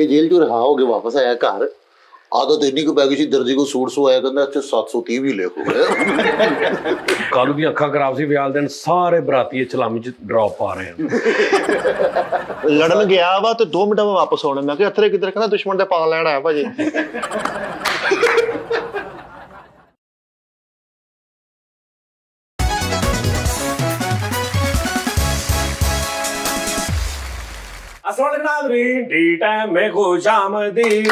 फिर जेल चो रिहा हो के वापस आया घर, आदत इन्नी को पै गई सी, दर्जी को सूट सवाया, कहता अच्छा 730 भी लिखो। कालू दी अखां खराब सी, विआह दिन सारे बराती चलामी च ड्रॉप पा रहे हैं। लड़न गया वा ते 2 मिनट में वापस आने, मैं अथरे किधर, कहना दुश्मन दे पा लैन आया भाजी। अस्सलाम नाज़रीन, टी टाइम में खुशामदीद।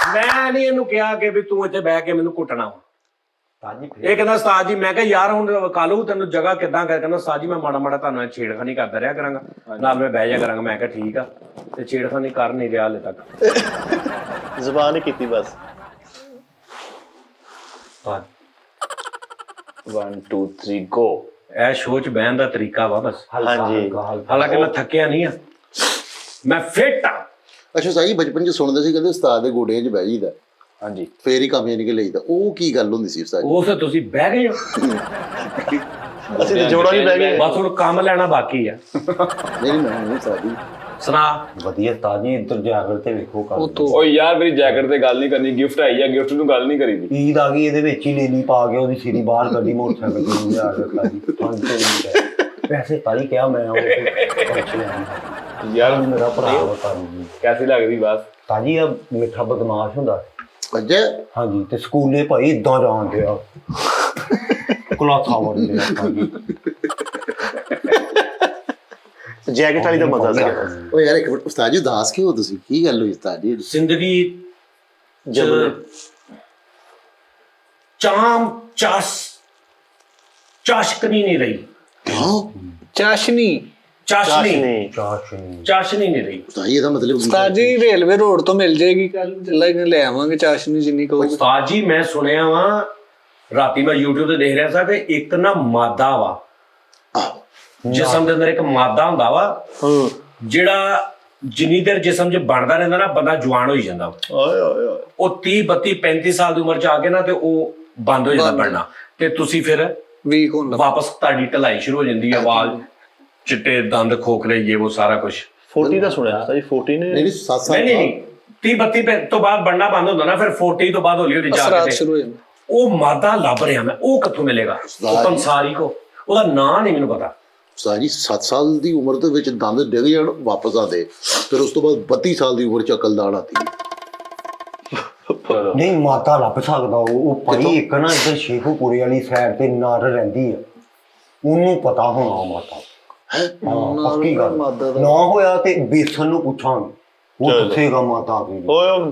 मैं नहीं इहनूं कहा कि भी तू इत्थे बह के मैनूं कुटना वा। ਇਹ ਕਹਿੰਦਾ ਉਸਤਾਦ ਜੀ, ਮੈਂ ਕਿਹਾ ਯਾਰ ਹੁਣ ਕਾਲੂ ਤੈਨੂੰ ਜਗ੍ਹਾ ਕਿੱਦਾਂ ਕਰ, ਕਹਿੰਦਾ ਉਸਤਾਦ ਜੀ ਮੈਂ ਮਾੜਾ ਮਾੜਾ ਤੁਹਾਨੂੰ ਛੇੜਖਾਨੀ ਕਰਦਾ ਰਿਹਾ ਕਰਾਂਗਾ, ਨਾਲ ਮੈਂ ਬਹਿ ਜਾ ਕਰਾਂਗਾ। ਮੈਂ ਕਿਹਾ ਠੀਕ ਆ, ਤੇ ਛੇੜਖਾਨੀ ਕਰ ਨਹੀਂ ਰਿਹਾ ਹਾਲੇ ਤੱਕ, ਜ਼ਬਾਨ ਹੀ ਕੀਤੀ ਬਸ। 1 2 3 ਗੋ। ਇਹ ਸ਼ੋਅ 'ਚ ਬਹਿਣ ਦਾ ਤਰੀਕਾ ਵਾ ਬਸ। ਹਾਂਜੀ, ਹਾਲਾਂਕਿ ਮੈਂ ਥੱਕਿਆ ਨਹੀਂ ਆ, ਮੈਂ ਫਿੱਟ ਆ। ਅੱਛਾ ਸਾਈ ਬਚਪਨ 'ਚ ਸੁਣਦੇ ਸੀ ਕਹਿੰਦੇ ਉਸਤਾਦ ਦੇ ਗੋਡਿਆਂ 'ਚ ਬਹਿ ਜੀਦਾ, ਹਾਂਜੀ ਫੇਰ ਹੀ ਕੰਮ ਨਿਕਲ ਲਈਦਾ, ਉਹ ਕੀ ਗੱਲ ਹੁੰਦੀ ਸੀ ਉਸਤਾਦ? ਉਹ ਫਿਰ ਤੁਸੀਂ ਬਹਿ ਗਏ ਹੋ, ਅਸੀਂ ਤੇ ਜੋੜਾ ਹੀ ਬਹਿ ਗਏ। ਬਸ ਹੁਣ ਕੰਮ ਲੈਣਾ ਬਾਕੀ ਆ। ਨਹੀਂ ਮੈਂ ਨਹੀਂ ਉਸਤਾਦ ਜੀ। ਸੁਣਾ ਵਧੀਆ ਉਸਤਾਦ ਜੀ, ਇੱਧਰ ਜੈਕਟ ਤੇ ਵੇਖੋ ਕਰ। ਓ ਯਾਰ ਮੇਰੀ ਜੈਕਟ ਤੇ ਗੱਲ ਨਹੀਂ ਕਰਨੀ, ਗਿਫਟ ਆਈ ਆ, ਗਿਫਟ ਨੂੰ ਗੱਲ ਨਹੀਂ ਕਰੀ ਦੀ। ਈਦ ਆ ਗਈ, ਇਹਦੇ ਵਿੱਚ ਹੀ ਲੈਣੀ ਪਾ ਕੇ ਉਹਦੀ ਸਿਰੀ ਬਾਹਰ ਕੱਢੀ ਮੋਟਰਸਾਈਕਲ ਤੇ ਨੂੰ ਲਿਆ ਕੇ ਉਸਤਾਦ ਜੀ। ਠੰਡ ਤੋਂ ਨਹੀਂ ਵੈਸੇ ਤਾਂ ਹੀ ਕਿਹਾ ਮੈਂ, ਉਹ ਯਾਰ ਮੇਰਾ ਭਰਾ ਬਤਾ ਜੀ ਕੈਸੀ ਲੱਗਦੀ ਬਸ। ਤਾਜੀ ਆ ਮਿੱਠਾ ਬਦਮਾਸ਼ ਹੁੰਦਾ। ਅੱਛਾ ਹਾਂਜੀ, ਤੇ ਸਕੂਲੇ ਭਾਈ ਇਦਾਂ ਜਾਣ ਡਿਆ ਕਲਾਸਾਂ ਵੜਦੇ ਆ ਜੀ। ਜੈਕਟ ਵਾਲੀ ਦਾ ਮਜ਼ਾ ਸੀ। ਉਹ ਯਾਰ ਇੱਕ ਮਿੰਟ ਉਸਤਾਦ ਜੀ, ਉਦਾਸ ਕਿਉਂ ਹੋ ਤੁਸੀਂ? ਕੀ ਗੱਲ ਹੋਈ ਉਸਤਾਦ ਜੀ? ਜ਼ਿੰਦਗੀ ਜਦੋਂ ਚਾਮ ਚਾਸ਼ਕਨੀ ਨਹੀਂ ਰਹੀ, ਹਾਂ ਚਾਸ਼ਨੀ ਚਾਸ਼ਨੀ ਚਾਸ਼ਨੀ ਨਹੀਂ ਰਹੀ। ਉਸਤਾਦ ਜੀ ਇਹਦਾ ਮਤਲਬ ਉਸਤਾਦ ਜੀ ਰੇਲਵੇ ਰੋਡ ਤੋਂ ਮਿਲ ਜਾਏਗੀ, ਕੱਲ ਲੈ ਆਵਾਂਗੇ ਚਾਸ਼ਨੀ ਜਿੰਨੀ ਕਹੋਗੇ। ਉਸਤਾਦ ਜੀ ਮੈਂ ਸੁਣਿਆ ਵਾ, ਰਾਤੀ ਮੈਂ YouTube ਤੇ ਦੇਖ ਰਿਹਾ ਸੀ ਕਿ ਇੱਕ ਨਾ ਮਾਦਾ ਵਾ, ਜਿਸਮ ਦੇ ਅੰਦਰ ਇੱਕ ਮਾਦਾ ਹੁੰਦਾ ਵਾ ਜਿਹੜਾ ਜਿੰਨੀ ਦੇਰ ਜਿਸਮ 'ਚ ਬਣਦਾ ਰਹਿੰਦਾ ਨਾ, ਬੰਦਾ ਜਵਾਨ ਹੋਈ ਜਾਂਦਾ। ਓਏ ਓਏ ਓਏ, ਉਹ 30 32 35 ਸਾਲ ਦੀ ਉਮਰ 'ਚ ਆ ਕੇ ਨਾ ਤੇ ਉਹ ਬੰਦ ਹੋ ਜਾਂਦਾ ਬਣਨਾ, ਤੇ ਤੁਸੀਂ ਫਿਰ ਵੀਕ ਹੋਣ ਲੱਗ ਵਾਪਸ ਤੁਹਾਡੀ ਢਲਾਈ ਸ਼ੁਰੂ ਹੋ ਜਾਂਦੀ ਹੈ, ਵਾਲ ਚਿੱਟੇ, ਦੰਦ ਖੋਖਲੇ, ਇਹ ਉਹ ਸਾਰਾ ਕੁਝ। 40 ਦਾ ਸੁਣਿਆ ਸੀ 40 ਨੇ। ਨਹੀਂ 7 ਸਾਲ ਨਹੀਂ 30 32 ਤੋਂ ਬਾਅਦ ਬਣਨਾ ਬੰਦ ਹੁੰਦਾ ਨਾ, ਫਿਰ 40 ਤੋਂ ਬਾਅਦ ਹੌਲੀ ਹੌਲੀ ਜਾ ਅਸਰਾਤ ਕੇ ਸ਼ੁਰੂ ਹੋ ਜਾਂਦੇ। ਉਹ ਮਾਦਾ ਲੱਭ ਰਿਹਾ ਮੈਂ, ਉਹ ਕਿੱਥੋਂ ਮਿਲੇਗਾ? ਉਹ ਪੰਸਾਰੀ ਕੋ, ਉਹਦਾ ਨਾਂ ਨਹੀਂ ਮੈਨੂੰ ਪਤਾ। ਉਸਤਾਦ ਜੀ 7 ਸਾਲ ਦੀ ਉਮਰ ਦੇ ਵਿੱਚ ਦੰਦ ਡਿੱਗ ਜਾਣ ਵਾਪਸ ਆਦੇ, ਫਿਰ ਉਸ ਤੋਂ ਬਾਅਦ 32 ਸਾਲ ਦੀ ਉਮਰ 'ਚ ਅਕਲਦਾਨ ਆਤੀ। ਨਹੀਂ ਮਾਤਾ ਲੱਭ ਸਕਦਾ ਉਹ ਭਾਈ। ਇੱਕ ਨਾ ਇੱਧਰ ਸ਼ੇਖੂਪੁਰੇ ਵਾਲੀ ਸਾਈਡ ਤੇ ਨਰ ਰਹਿੰਦੀ ਆ, ਉਹਨੂੰ ਪਤਾ ਹੋਣਾ ਮਾਤਾ। ਹਾਂ ਪੱਕੀ ਗੱਲ, ਨਾ ਹੋਇਆ ਤੇ ਬੇਸਨ ਨੂੰ ਪੁੱਛਾਂਗੇ, ਉਹ ਦੱਸੇਗਾ ਮਾਤਾ ਕੀ। ਓਏ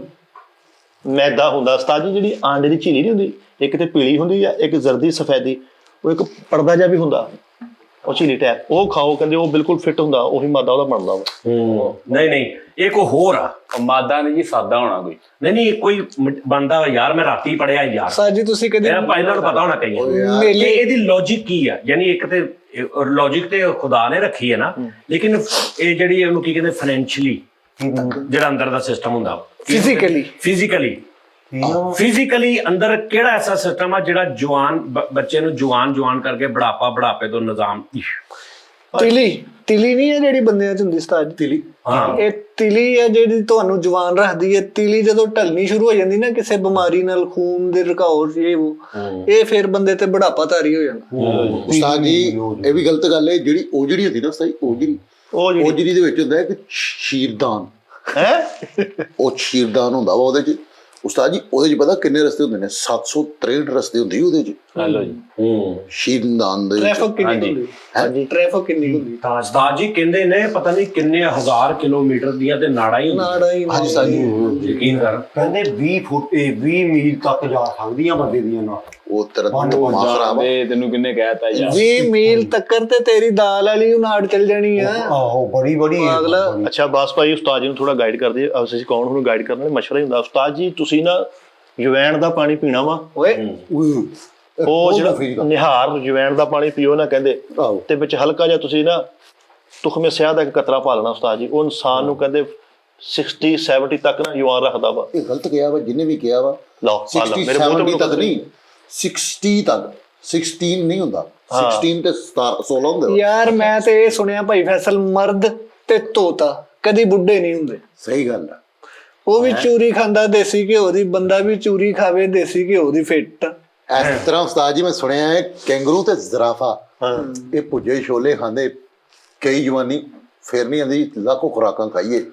ਮੈਦਾ ਹੁੰਦਾ ਉਸਤਾਦ ਜੀ, ਜਿਹੜੀ ਆਂਡੇ ਦੀ ਝੀਲੀ ਨਹੀਂ ਹੁੰਦੀ, ਇੱਕ ਤੇ ਪੀਲੀ ਹੁੰਦੀ ਆ, ਇੱਕ ਜ਼ਰਦੀ ਸਫੈਦੀ, ਉਹ ਇੱਕ ਪਰਦਾ ਜਿਹਾ ਵੀ ਹੁੰਦਾ, ਉਹ ਝੀਲੀ ਟੈਪ, ਉਹ ਖਾਓ ਕਹਿੰਦੇ ਉਹ ਬਿਲਕੁਲ ਫਿੱਟ ਹੁੰਦਾ, ਉਹੀ ਮਾਦਾ ਉਹਦਾ ਬਣਦਾ ਵਾ। ਨਹੀਂ ਇਹ ਕੋਈ ਹੋਰ ਆ, ਮਾਦਾ ਨਹੀਂ ਜੀ, ਸਾਦਾ ਹੋਣਾ ਕੋਈ। ਨਹੀਂ ਕੋਈ ਬਣਦਾ ਵਾ ਯਾਰ, ਮੈਂ ਰਾਤੀ ਪੜਿਆ ਯਾਰ। ਉਸਤਾਦ ਜੀ ਤੁਸੀਂ ਕਦੇ ਮੇਰਾ ਭਾਈ ਨਾਲ ਪਤਾ ਹੋਣਾ ਕਈਆਂ ਨੂੰ ਮੇਲੇ ਇਹਦੀ ਲੌਜਿਕ ਕੀ ਆ। ਯਾਨੀ ਇੱਕ ਤੇ ਲੌਜਿਕ ਤੇ ਖੁਦਾ ਨੇ ਰੱਖੀ ਹੈ ਨਾ, ਲੇਕਿਨ ਇਹ ਜਿਹੜੀ ਉਹਨੂੰ ਕੀ ਕਹਿੰਦੇ ਫਾਈਨੈਂਸ਼ੀਅਲੀ ਜਿਹੜਾ ਅੰਦਰ ਦਾ ਸਿਸਟਮ ਹੁੰਦਾ, ਫਿਜ਼ੀਕਲੀ ਅੰਦਰ ਕਿਹੜਾ ਐਸਾ ਸਿਸਟਮ ਆ ਜਿਹੜਾ ਜਵਾਨ ਬੱਚੇ ਨੂੰ ਜਵਾਨ ਕਰਕੇ ਬੁਢਾਪੇ ਤੋਂ ਨਿਜ਼ਾਮ। ਤਿਲੀ ਨਹੀਂ ਹੈ ਜਿਹੜੀ ਬੰਦਿਆਂ 'ਚ ਹੁੰਦੀ ਉਸਤਾਦ ਜੀ, ਤਿਲੀ। ਹਾਂ, ਇਹ ਤਿਲੀ ਹੈ ਜਿਹੜੀ ਤੁਹਾਨੂੰ ਜਵਾਨ ਰੱਖਦੀ ਹੈ। ਤਿਲੀ ਜਦੋਂ ਢਲਣੀ ਸ਼ੁਰੂ ਹੋ ਜਾਂਦੀ ਨਾ ਕਿਸੇ ਬਿਮਾਰੀ ਨਾਲ, ਖੂਨ ਦੇ ਰਿਕਾਵ ਇਹ ਫਿਰ ਬੰਦੇ ਤੇ ਬੁਢਾਪਾ ਧਾਰੀ ਹੋ ਜਾਂਦਾ। ਉਸਤਾਦ ਜੀ ਇਹ ਵੀ ਗਲਤ ਗੱਲ ਹੈ, ਜਿਹੜੀ ਓਜੜੀ ਹੁੰਦੀ ਨਾ ਉਸਤਾਦ ਜੀ, ਓਜੜੀ ਦੇ ਵਿੱਚ ਹੁੰਦਾ ਇੱਕ ਸ਼ੀਰਦਾਨ ਹੈ, ਉਹ ਸ਼ੀਰਦਾਨ ਹੁੰਦਾ ਵਾ ਉਹਦੇ 'ਚ। ਉਸਤਾਦ ਜੀ ਉਹਦੇ 'ਚ ਪਤਾ ਕਿੰਨੇ ਰਸਤੇ ਹੁੰਦੇ ਨੇ? 763 ਰਸਤੇ ਹੁੰਦੇ ਉਹਦੇ 'ਚ। ਹੈਲੋ ਜੀ, ਸ਼ੀਰਦਾਨ ਦੇ ਟ੍ਰੈਫਿਕ ਕਿੰਨੀ ਹੁੰਦੀ? ਹਾਂਜੀ, ਟ੍ਰੈਫਿਕ ਕਿੰਨੀ ਹੁੰਦੀ? ਉਸਤਾਦ ਜੀ ਕਹਿੰਦੇ ਨੇ ਪਤਾ ਨਹੀਂ ਕਿੰਨੇ ਹਜ਼ਾਰ ਕਿਲੋਮੀਟਰ ਦੀਆਂ ਤੇ ਨਾੜਾਂ ਹੀ ਹੁੰਦੀਆਂ। ਹਾਂਜੀ ਉਸਤਾਦ ਜੀ ਯਕੀਨ ਕਰ, ਕਹਿੰਦੇ 20 ਫੁੱਟ 20 ਮੀਲ ਤੱਕ ਜਾ ਸਕਦੀਆਂ ਬੰਦੇ ਦੀਆਂ ਨਾਲ। ਉਹ ਤੇਰਾ ਮਾਸਰਾ ਵਾ। ਤੈਨੂੰ ਕਿੰਨੇ ਕਹਿਤਾ ਯਾਰ? 20 ਮੀਲ ਤੱਕਰ ਤੇ ਤੇਰੀ ਦਾਲ ਵਾਲੀ ਨਾੜ ਚੱਲ ਜਾਣੀ ਆ। ਆਹੋ ਬੜੀ ਅੱਛਾ ਬਾਸ ਭਾਈ, ਉਸਤਾਦ ਜੀ ਨੂੰ ਥੋੜਾ ਗਾਈਡ ਕਰਦੇ। ਅਸੀਂ ਕੌਣ ਉਹਨੂੰ ਗਾਈਡ ਕਰਨ ਵਾਲੇ, ਮਸ਼ਵਰਾ ਹੀ ਹੁੰਦਾ। ਉਸਤਾਦ ਜੀ ਤੁਸੀਂ ਨਾ ਜਵੈਣ ਦਾ ਪਾਣੀ ਪੀਣਾ ਵਾ, ਉਹ ਜਿਹੜਾ ਨਿਹਾਰ ਜਵੈਣ ਦਾ ਪਾਣੀ ਪੀਓ ਨਾ ਕਹਿੰਦੇ, ਤੇ ਵਿੱਚ ਹਲਕਾ ਜਿਹਾ ਤੁਸੀਂ ਨਾ ਤੁਖਮੇ ਸਿਆਹ ਦਾ ਇੱਕ ਕਤਰਾ ਪਾ ਲੈਣਾ ਉਸਤਾਦ ਜੀ। ਉਹ ਇਨਸਾਨ ਨੂੰ ਕਹਿੰਦੇ 60 70 ਤੱਕ ਨਾ ਜਵਾਨ ਰੱਖਦਾ ਵਾ। ਇਹ ਗਲਤ ਕਿਹਾ ਵਾ ਜਿਹਨੇ ਵੀ ਕਿਹਾ ਵਾ। ਲਓ 60 70 ਤੱਕ ਨਹੀਂ, 60 ਤੱਕ। 16 ਨਹੀਂ ਹੁੰਦਾ, 16 ਤੇ 16 ਹੁੰਦੇ। ਯਾਰ ਮੈਂ ਤੇ ਇਹ ਸੁਣਿਆ ਭਾਈ ਫੈਸਲ, ਮਰਦ ਤੇ ਤੋਤਾ ਕਦੀ ਬੁੱਢੇ ਨਹੀਂ ਹੁੰਦੇ। ਸਹੀ ਗੱਲ ਆ। ਉਹ ਵੀ ਚੂਰੀ ਖਾਂਦਾ ਦੇਸੀ ਘਿਓ ਦੀ, ਬੰਦਾ ਵੀ ਚੂਰੀ ਖਾਵੇ ਦੇਸੀ ਘਿਓ ਦੀ ਫਿੱਟ। ਇਸ ਤਰ੍ਹਾਂ ਉਸਤਾਦ ਜੀ ਮੈਂ ਸੁਣਿਆ ਹੈ ਕੈਂਗਰੂ ਤੇ ਜ਼ਰਾਫਾ ਇਹ ਭੁੱਜੇ ਛੋਲੇ ਖਾਂਦੇ, ਕਈ ਜਵਾਨੀ ਫਿਰ ਨਹੀਂ ਆਂਦੀ ਲੱਖੋਂ ਖੁਰਾਕਾਂ ਖਾਈਏ,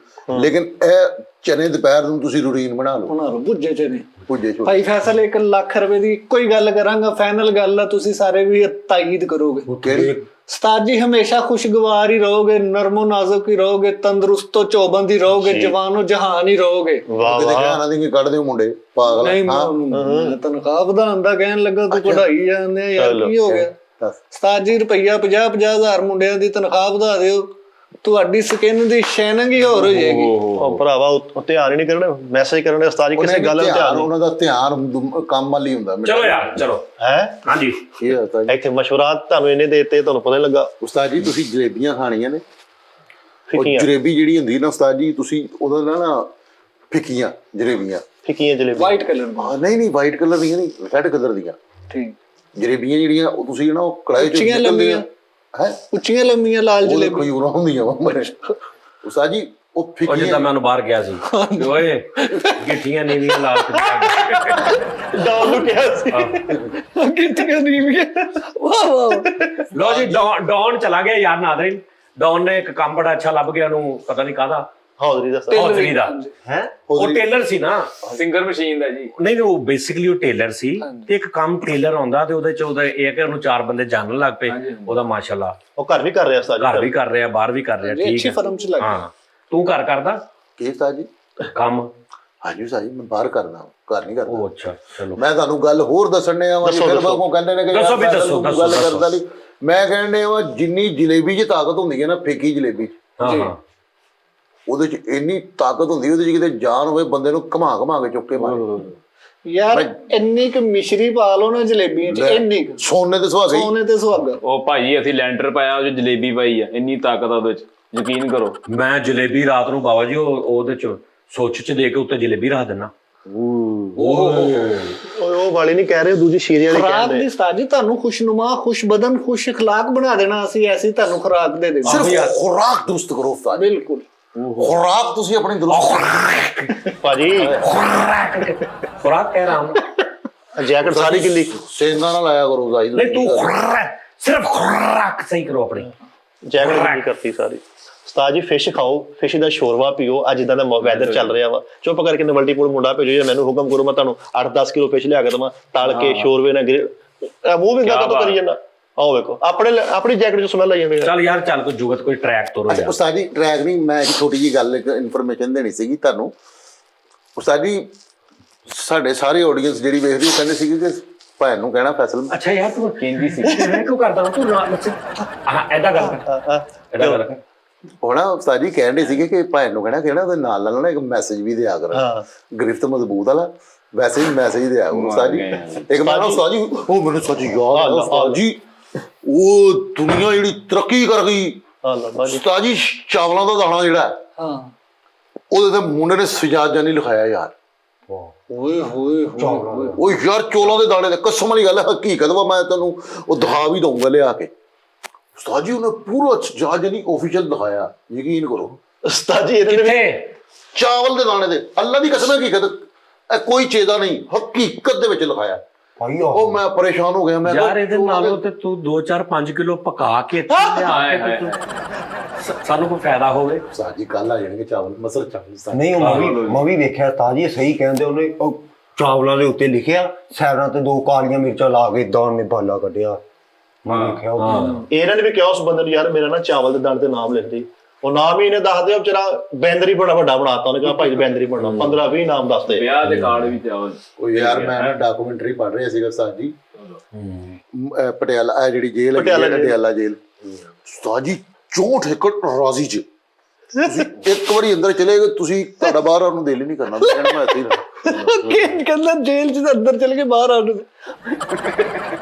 ਲੇਕਿਨ ਇਹ ਚਨੇ ਦੁਪਹਿਰ ਨੂੰ ਤੁਸੀਂ ਰੂਟੀਨ ਬਣਾ ਲਓ। ਉਹਨਾਂ ਨੂੰ ਭੁੱਜੇ ਚ ਨੇ ਭੁੱਜੇ ਛੋਲੇ ਭਾਈ ਫੈਸਲ 1 ਲੱਖ ਰੁਪਏ ਦੀ ਇੱਕੋ ਹੀ ਗੱਲ ਕਰਾਂਗਾ, ਫਾਈਨਲ ਗੱਲ ਆ, ਤੁਸੀਂ ਸਾਰੇ ਵੀ ਤਾਇਦ ਕਰੋਗੇ। ਕਿਹੜੀ? ਉਸਤਾਦ ਜੀ ਹਮੇਸ਼ਾ ਖੁਸ਼ਗਵਾਰ ਹੀ ਰਹੋਗੇ, ਨਰਮੋ ਨਾਜ਼ੁਕ ਹੀ ਰਹੋਗੇ, ਤੰਦਰੁਸਤੋ ਚੌਬੰਦ ਹੀ ਰਹੋਗੇ, ਜਵਾਨੋ ਜਹਾਨ ਹੀ ਰਹੋਗੇ। ਵਾਹ ਕਿਤੇ ਵਾਹ ਕਹਿਣਾ ਨਹੀਂ ਕੱਢ ਦਿਓ ਮੁੰਡੇ ਪਾਗਲ। ਨਹੀਂ ਮੈਂ ਤਨਖਾਹ ਵਧਾਉਣ ਦਾ ਕਹਿਣ ਲੱਗਾ, ਤੂੰ ਕਢਾਈ ਜਾਂਦੇ ਆ ਯਾਰ, ਕੀ ਹੋ ਗਿਆ? ਉਸਤਾਦ ਜੀ ਰੁਪਈਆ 50-50 ਹਜ਼ਾਰ ਮੁੰਡਿਆਂ ਦੀ ਤਨਖਾਹ ਵਧਾ ਦਿਓ, ਤੁਹਾਡੀ ਸਕਿਨ ਦੀ ਸ਼ਾਈਨਿੰਗ ਹੀ ਹੋਰ ਹੋ ਜਾਏਗੀ। ਉਹ ਭਰਾਵਾ ਉਹ ਧਿਆਨ ਹੀ ਨਹੀਂ ਕਰਨਾ, ਮੈਸੇਜ ਕਰਨੇ ਉਸਤਾਦ ਜੀ ਕਿਸੇ ਗੱਲ ਦਾ ਧਿਆਨ। ਉਹਨਾਂ ਦਾ ਧਿਆਨ ਕੰਮ ਵੱਲ ਹੀ ਹੁੰਦਾ। ਚਲੋ ਯਾਰ ਚਲੋ ਹੈ ਹਾਂਜੀ ਇਹ ਉਸਤਾਦ ਜੀ। ਇੱਥੇ ਮਸ਼ਵਰਾਤ ਤੁਹਾਨੂੰ ਇਹਨੇ ਦੇਤੇ, ਤੁਹਾਨੂੰ ਪਤਾ ਨਹੀਂ ਲੱਗਾ। ਉਸਤਾਦ ਜੀ ਤੁਸੀਂ ਜਲੇਬੀਆਂ ਖਾਣੀਆਂ ਨੇ, ਉਹ ਫਿੱਕੀਆਂ ਜਲੇਬੀ ਜਿਹੜੀ ਹੁੰਦੀ ਨਾ ਉਸਤਾਦ ਜੀ, ਤੁਸੀਂ ਉਹਦਾ ਨਾ ਫਿੱਕੀਆਂ ਜਲੇਬੀਆਂ, ਫਿੱਕੀਆਂ ਜਲੇਬੀ ਵਾਈਟ ਕਲਰ ਦੀ। ਨਹੀਂ ਵਾਈਟ ਕਲਰ ਦੀਆਂ ਨਹੀਂ, ਰੈਡ ਕਲਰ ਦੀਆਂ ਠੀਕ। ਜਲੇਬੀਆਂ ਜਿਹੜੀਆਂ ਉਹ ਤੁਸੀਂ ਨਾ ਉਹ ਕੜਾਈ ਚ ਉੱਚੀਆਂ ਲੰਮੀਆਂ ਹੈ, ਉੱਚੀਆਂ ਲੰਮੀਆਂ ਲਾਲ ਉਹ ਜਲੇਬੀ। ਖਜੂਰਾਂ ਹੁੰਦੀਆਂ ਵਾ ਮਰੇ ਉਸਤਾਦ ਜੀ। ਉਹ ਉਹ ਫਿੱਕੀਆਂ ਜਿੱਦਾਂ ਮੈਂ ਬਾਹਰ ਗਿਆ ਸੀ ਓਏ ਗਿੱਠੀਆਂ ਨੀਵੀਆਂ ਲਾਲ ਡਾਲ ਨੂੰ ਕਿਹਾ ਸੀ ਕਿੱਥੇ ਨਹੀਂ ਵੀ ਵਾਹ ਵਾਹ। ਲੋ ਜੀ ਡੌਨ ਚਲਾ ਗਿਆ ਯਾਰ ਨਾਦਰੀਨ। ਡੌਨ ਨੇ ਇੱਕ ਕੰਮ ਬੜਾ ਅੱਛਾ ਲੱਭ ਗਿਆ, ਉਹਨੂੰ ਪਤਾ ਨਹੀਂ ਕਾਹਦਾ, ਹੌਜ਼ਰੀ ਦਾ ਹੌਜ਼ਰੀ ਦਾ। ਹੈ ਉਹ ਟੇਲਰ ਸੀ ਨਾ, ਸਿੰਗਰ ਮਸ਼ੀਨ ਦਾ ਜੀ। ਨਹੀਂ ਉਹ ਬੇਸਿਕਲੀ ਉਹ ਟੇਲਰ ਸੀ, ਤੇ ਇੱਕ ਕੰਮ ਟੇਲਰ ਆਉਂਦਾ ਤੇ ਉਹਦੇ ਚ ਉਹਦਾ ਇਹ ਹੈ ਕਿ ਉਹਨੂੰ 4 ਬੰਦੇ ਜਾਣਨ ਲੱਗ ਪਏ। ਉਹਦਾ ਮਾਸ਼ਾਅੱਲਾ ਉਹ ਘਰ ਵੀ ਕਰ ਰਿਹਾ ਉਸਤਾਦ ਘਰ ਜੀ। ਵੀ ਕਰ ਰਿਹਾ, ਬਾਹਰ ਵੀ ਕਰ ਰਿਹਾ। ਠੀਕ ਅੱਛੀ ਹੈ ਫਰਮ ਚ ਲੱਗ ਗਿਆ। ਹਾਂ ਤੂੰ ਘਰ ਕਰਦਾ ਕੀ ਉਸਤਾਦ ਜੀ? ਕੰਮ? ਹਾਂਜੀ ਉਸਤਾਦ ਜੀ ਮੈਂ ਬਾਹਰ ਕਰਦਾ, ਘਰ ਨਹੀਂ ਕਰਦਾ। ਉਹ ਅੱਛਾ ਚਲੋ ਮੈਂ ਤੁਹਾਨੂੰ ਗੱਲ ਹੋਰ ਦੱਸਣੇ ਆ ਦੱਸੋ, ਫਿਰ ਦੱਸੋ। ਬਾਕੋ ਕਹਿੰਦੇ ਨੇ ਕਿ ਦੱਸੋ ਵੀ ਯਾਰ ਦੱਸੋ, ਗੱਲ ਦੱਸੋ। ਕਰਦਾ ਨਹੀਂ। ਮੈਂ ਕਹਿੰਦੇ ਆ ਜਿੰਨੀ ਜਲੇਬੀ 'ਚ ਤਾਕਤ ਹੁੰਦੀ ਹੈ ਨਾ, ਫਿੱਕੀ ਜਲੇਬੀ 'ਚ, ਹਾਂ ਹਾਂ ਉਹਦੇ 'ਚ ਇੰਨੀ ਤਾਕਤ ਹੁੰਦੀ, ਉਹਦੇ 'ਚ ਕਿਤੇ ਜਾਨ ਹੋਵੇ ਬੰਦੇ ਨੂੰ ਘਮਾ ਕੇ ਚੁੱਕ ਕੇ ਮਾਰੇ। ਯਾਰ ਇੰਨੀ ਕੁ ਮਿਸ਼ਰੀ ਪਾ ਲਓ ਨਾ ਜਲੇਬੀਆਂ ਚ, ਇੰਨੀ ਕੁ ਸੋਨੇ ਤੇ ਸੁਹਾਗਾ ਹੀ। ਸੋਨੇ ਤੇ ਸੁਹਾਗਾ। ਉਹ ਭਾਜੀ ਅਸੀਂ ਲੈਂਟਰ ਪਾਇਆ, ਉਹ 'ਚ ਜਲੇਬੀ ਪਾਈ ਆ, ਇੰਨੀ ਤਾਕਤ ਆ ਉਹਦੇ 'ਚ, ਯਕੀਨ ਕਰੋ। ਮੈਂ ਜਲੇਬੀ ਰਾਤ ਨੂੰ ਬਾਬਾ ਜੀ ਉਹਦੇ ਚ ਸੁੱਚ ਚ ਦੇ ਕੇ ਉੱਤੇ ਜਲੇਬੀ ਰੱਖ ਦਿੰਨਾ। ਉਹ ਵਾਲੀ ਨਹੀਂ ਕਹਿ ਰਹੇ, ਦੂਜੀ ਸ਼ੀਰੇ ਵਾਲੀ ਖੁਰਾਕ ਕਹਿੰਦੇ। ਦੀ ਉਸਤਾਦ ਜੀ ਤੁਹਾਨੂੰ ਖੁਸ਼ਨੁਮਾ, ਖੁਸ਼ ਬਦਨ, ਖੁਸ਼ ਅਖਲਾਕ ਬਣਾ ਦੇਣਾ ਅਸੀਂ, ਐਸੀ ਤੁਹਾਨੂੰ ਖੁਰਾਕ ਦੇ ਦੇਵਾਂਗੇ। ਸਿਰਫ ਖੁਰਾਕ ਦੁਰਸਤ ਕਰੋ ਉਸਤਾਦ ਜੀ। ਬਿਲਕੁਲ ਖੁਰਾਕ ਤੁਸੀਂ ਆਪਣੀ ਦੁਰਸਤ ਭਾਜੀ ਖੁਰਾਕ ਕਹਿ ਰਹਾ ਹੂੰ। ਜੈਕਟ ਸਾਰੀ ਗਿੱਲੀ। ਸੇਂਗਾ ਨਾਲ ਆਇਆ ਕਰੋ ਜ਼ਾਹਿਦ। ਨਹੀਂ ਤੂੰ ਸਿਰਫ ਖੁਰਾਕ ਸਹੀ ਕਰੋ ਆਪਣੀ। ਜੈਕਟ ਗਿੱਲੀ ਕਰਤੀ ਸਾਰੀ। ਉਸਤਾਦ ਜੀ ਫਿਸ਼ ਖਾਓ, ਫਿਸ਼ ਦਾ ਸ਼ੋਰਵਾ ਪੀਓ। ਅੱਜ ਇਦਾਂ ਦਾ ਵੈਦਰ ਚੱਲ ਰਿਹਾ ਵਾ, ਚੁੱਪ ਕਰਕੇ ਮਲਟੀਪਲ ਮੁੰਡਾ ਭੇਜੋ ਜਾਂ ਮੈਨੂੰ ਹੁਕਮ ਕਰੋ, ਮੈਂ ਤੁਹਾਨੂੰ 8-10 ਕਿਲੋ ਫਿਸ਼ ਲਿਆ ਕੇ ਦਵਾਂ, ਤਲ ਕੇ ਸ਼ੋਰਵੇ ਨਾਲ ਮੂੰਹ ਵੀ ਗਾ ਕਰੀ ਜਾਂਦਾ। ਆਓ ਵੇਖੋ ਆਪਣੀ ਜੈਕਟ ਚ ਸਮੈਲ ਆਈ ਜਾਂਦੀ ਹੈ। ਚੱਲ ਯਾਰ ਚੱਲ ਕੋਈ ਜੁਗਤ ਕੋਈ ਟਰੈਕ ਤੋਰੋ ਯਾਰ। ਉਸਤਾਦ ਜੀ ਟਰੈਕ ਨਹੀਂ, ਮੈਂ ਇੱਕ ਛੋਟੀ ਜਿਹੀ ਗੱਲ ਇਨਫੋਰਮੇਸ਼ਨ ਦੇਣੀ ਸੀਗੀ ਤੁਹਾਨੂੰ। ਉਸਤਾਦ ਜੀ ਸਾਡੇ ਸਾਰੇ ਆਡੀਅנס ਜਿਹੜੀ ਵੇਖਦੀ ਉਹ ਕਹਿੰਦੇ ਸੀਗੇ ਕਿ ਭੈਣ ਨੂੰ ਕਹਿਣਾ ਫੈਸਲ। ਅੱਛਾ ਯਾਰ ਤੂੰ ਕਹਿੰਦੀ ਸੀ ਮੈਂ ਕਿਉਂ ਕਰਦਾ ਤੂੰ ਹਾਂ ਐਦਾਂ ਗੱਲ ਕਰ। ਹੋਣਾ ਉਸਤਾਦ ਜੀ ਕਹਿੰਦੇ ਸੀਗੇ ਕਿ ਭੈਣ ਨੂੰ ਕਹਿਣਾ ਉਹਦੇ ਨਾਲ ਨਾ ਇੱਕ ਮੈਸੇਜ ਵੀ ਦਿਆ ਕਰ, ਗ੍ਰਿਫਤ ਮਜ਼ਬੂਤ ਵਾਲਾ ਵੈਸੇ ਹੀ ਮੈਸੇਜ ਦਿਆ ਕਰੋ ਉਸਤਾਦ ਜੀ। ਇੱਕ ਮੈਂ ਉਸਤਾਦ ਜੀ ਉਹ ਮੈਨੂੰ ਸੱਚ ਯਾਦ ਆ ਉਸਤਾਦ ਜੀ, ਉਹ ਦੁਨੀਆ ਜਿਹੜੀ ਤਰੱਕੀ ਕਰ ਗਈ ਉਸਤਾਦ ਜੀ, ਚਾਵਲਾਂ ਦਾ ਦਾਣਾ ਜਿਹੜਾ ਹਾਂ ਉਹਦੇ ਤੇ ਮੁੰਡੇ ਨੇ ਸਜਾਦ ਜਾਨੀ ਲਿਖਾਇਆ ਯਾਰ। ਓਏ ਹੋਏ ਹੋਏ ਉਹ ਯਾਰ ਚੋਲਾਂ ਦੇ ਦਾਣੇ ਦੇ ਕਸਮ ਵਾਲੀ ਗੱਲ ਹੈ, ਹਕੀਕਤ ਵਾ, ਮੈਂ ਤੈਨੂੰ ਉਹ ਦਿਖਾ ਵੀ ਦਊਂਗਾ ਲਿਆ ਕੇ। ਉਸਤਾਦ ਜੀ ਉਹਨੇ ਪੂਰਾ ਸਜਾਦ ਜਾਨੀ ਆਫੀਸ਼ੀਅਲ ਦਿਖਾਇਆ, ਯਕੀਨ ਕਰੋ। ਉਸਤਾਦ ਜੀ ਇਹਨੇ ਕਿੱਥੇ? ਚਾਵਲ ਦੇ ਦਾਣੇ ਦੇ, ਅੱਲਾ ਦੀ ਕਸਮ, ਹਕੀਕਤ ਇਹ ਕੋਈ ਚੇਦਾ ਨਹੀਂ, ਹਕੀਕਤ ਦੇ ਵਿੱਚ ਲਿਖਾਇਆ। ਉਹ ਮੈਂ ਪਰੇਸ਼ਾਨ ਹੋ ਗਿਆ। ਮੈਂ ਯਾਰ ਇਹਦੇ ਨਾਲੋਂ ਤੇ ਤੂੰ 2-4-5 ਕਿਲੋ ਪਕਾ ਕੇ ਲਿਆ ਕੇ ਸਾਨੂੰ ਕੋਈ ਫਾਇਦਾ ਹੋਵੇ। ਉਸਤਾਦ ਜੀ ਕੱਲ ਆ ਜਾਣਗੇ ਚਾਵਲ, ਮਸਰ ਚਾਵਲ। ਨਹੀਂ ਮੈਂ ਵੀ ਵੇਖਿਆ ਤਾਜੀ ਸਹੀ ਕਹਿੰਦੇ, ਉਹਨੇ ਉਹ ਚਾਵਲਾਂ ਦੇ ਉੱਤੇ ਲਿਖਿਆ ਸਾਈਡਾਂ ਤੇ 2 ਕਾਲੀਆਂ ਮਿਰਚਾਂ ਲਾ ਕੇ ਦਾਲ ਨੇ ਬਾਲਾ ਕੱਢਿਆ। ਮੈਂ ਵੇਖਿਆ ਇਹਨਾਂ ਨੇ ਵੀ ਕਿਹਾ ਉਸ ਬੰਦੇ ਨੂੰ, ਯਾਰ ਮੇਰਾ ਨਾ ਚਾਵਲ ਦੇ ਦਾਣੇ ਤੇ ਨਾਮ ਲਿਖ ਦੇ। ਉਹ ਨਾਮ ਹੀ ਇਹਨੇ ਦੱਸਦੇ, ਵਿਚਾਰਾ ਬੈਂਦਰੀ ਬੜਾ ਵੱਡਾ ਬਣਾਤਾ। ਉਹਨੇ ਕਿਹਾ ਭਾਈ ਬੈਂਦਰੀ ਬਣਨਾ, 15-20 ਨਾਮ ਦੱਸਦੇ। ਵਿਆਹ ਦੇ ਕਾਰਡ ਵੀ ਚਾਵਲ। ਉਹ ਯਾਰ ਮੈਂ ਨਾ ਡਾਕੂਮੈਂਟਰੀ ਪੜ੍ਹ ਰਿਹਾ ਸੀਗਾ ਉਸਤਾਦ ਜੀ, ਪਟਿਆਲਾ ਜਿਹੜੀ ਜੇਲ੍ਹ ਹੈ ਪਟਿਆਲਾ ਜੇਲ੍ਹ। ਉਸਤਾਦ ਜੀ 64 ਏਕੜ ਰਾਜ਼ੀ ਚ ਤੁਸੀਂ ਇੱਕ ਵਾਰੀ ਅੰਦਰ ਚਲੇ ਗਏ, ਤੁਸੀਂ ਤੁਹਾਡਾ ਬਾਹਰ ਆਉਣ ਨੂੰ ਦਿਲ ਹੀ ਨਹੀਂ ਕਰਨਾ। ਮੈਂ ਇੱਥੇ ਹੀ ਰਹਿਣਾ। ਕਹਿੰਦਾ ਜੇਲ੍ਹ ਚ ਅੰਦਰ ਚਲ ਕੇ ਬਾਹਰ ਆਉਣ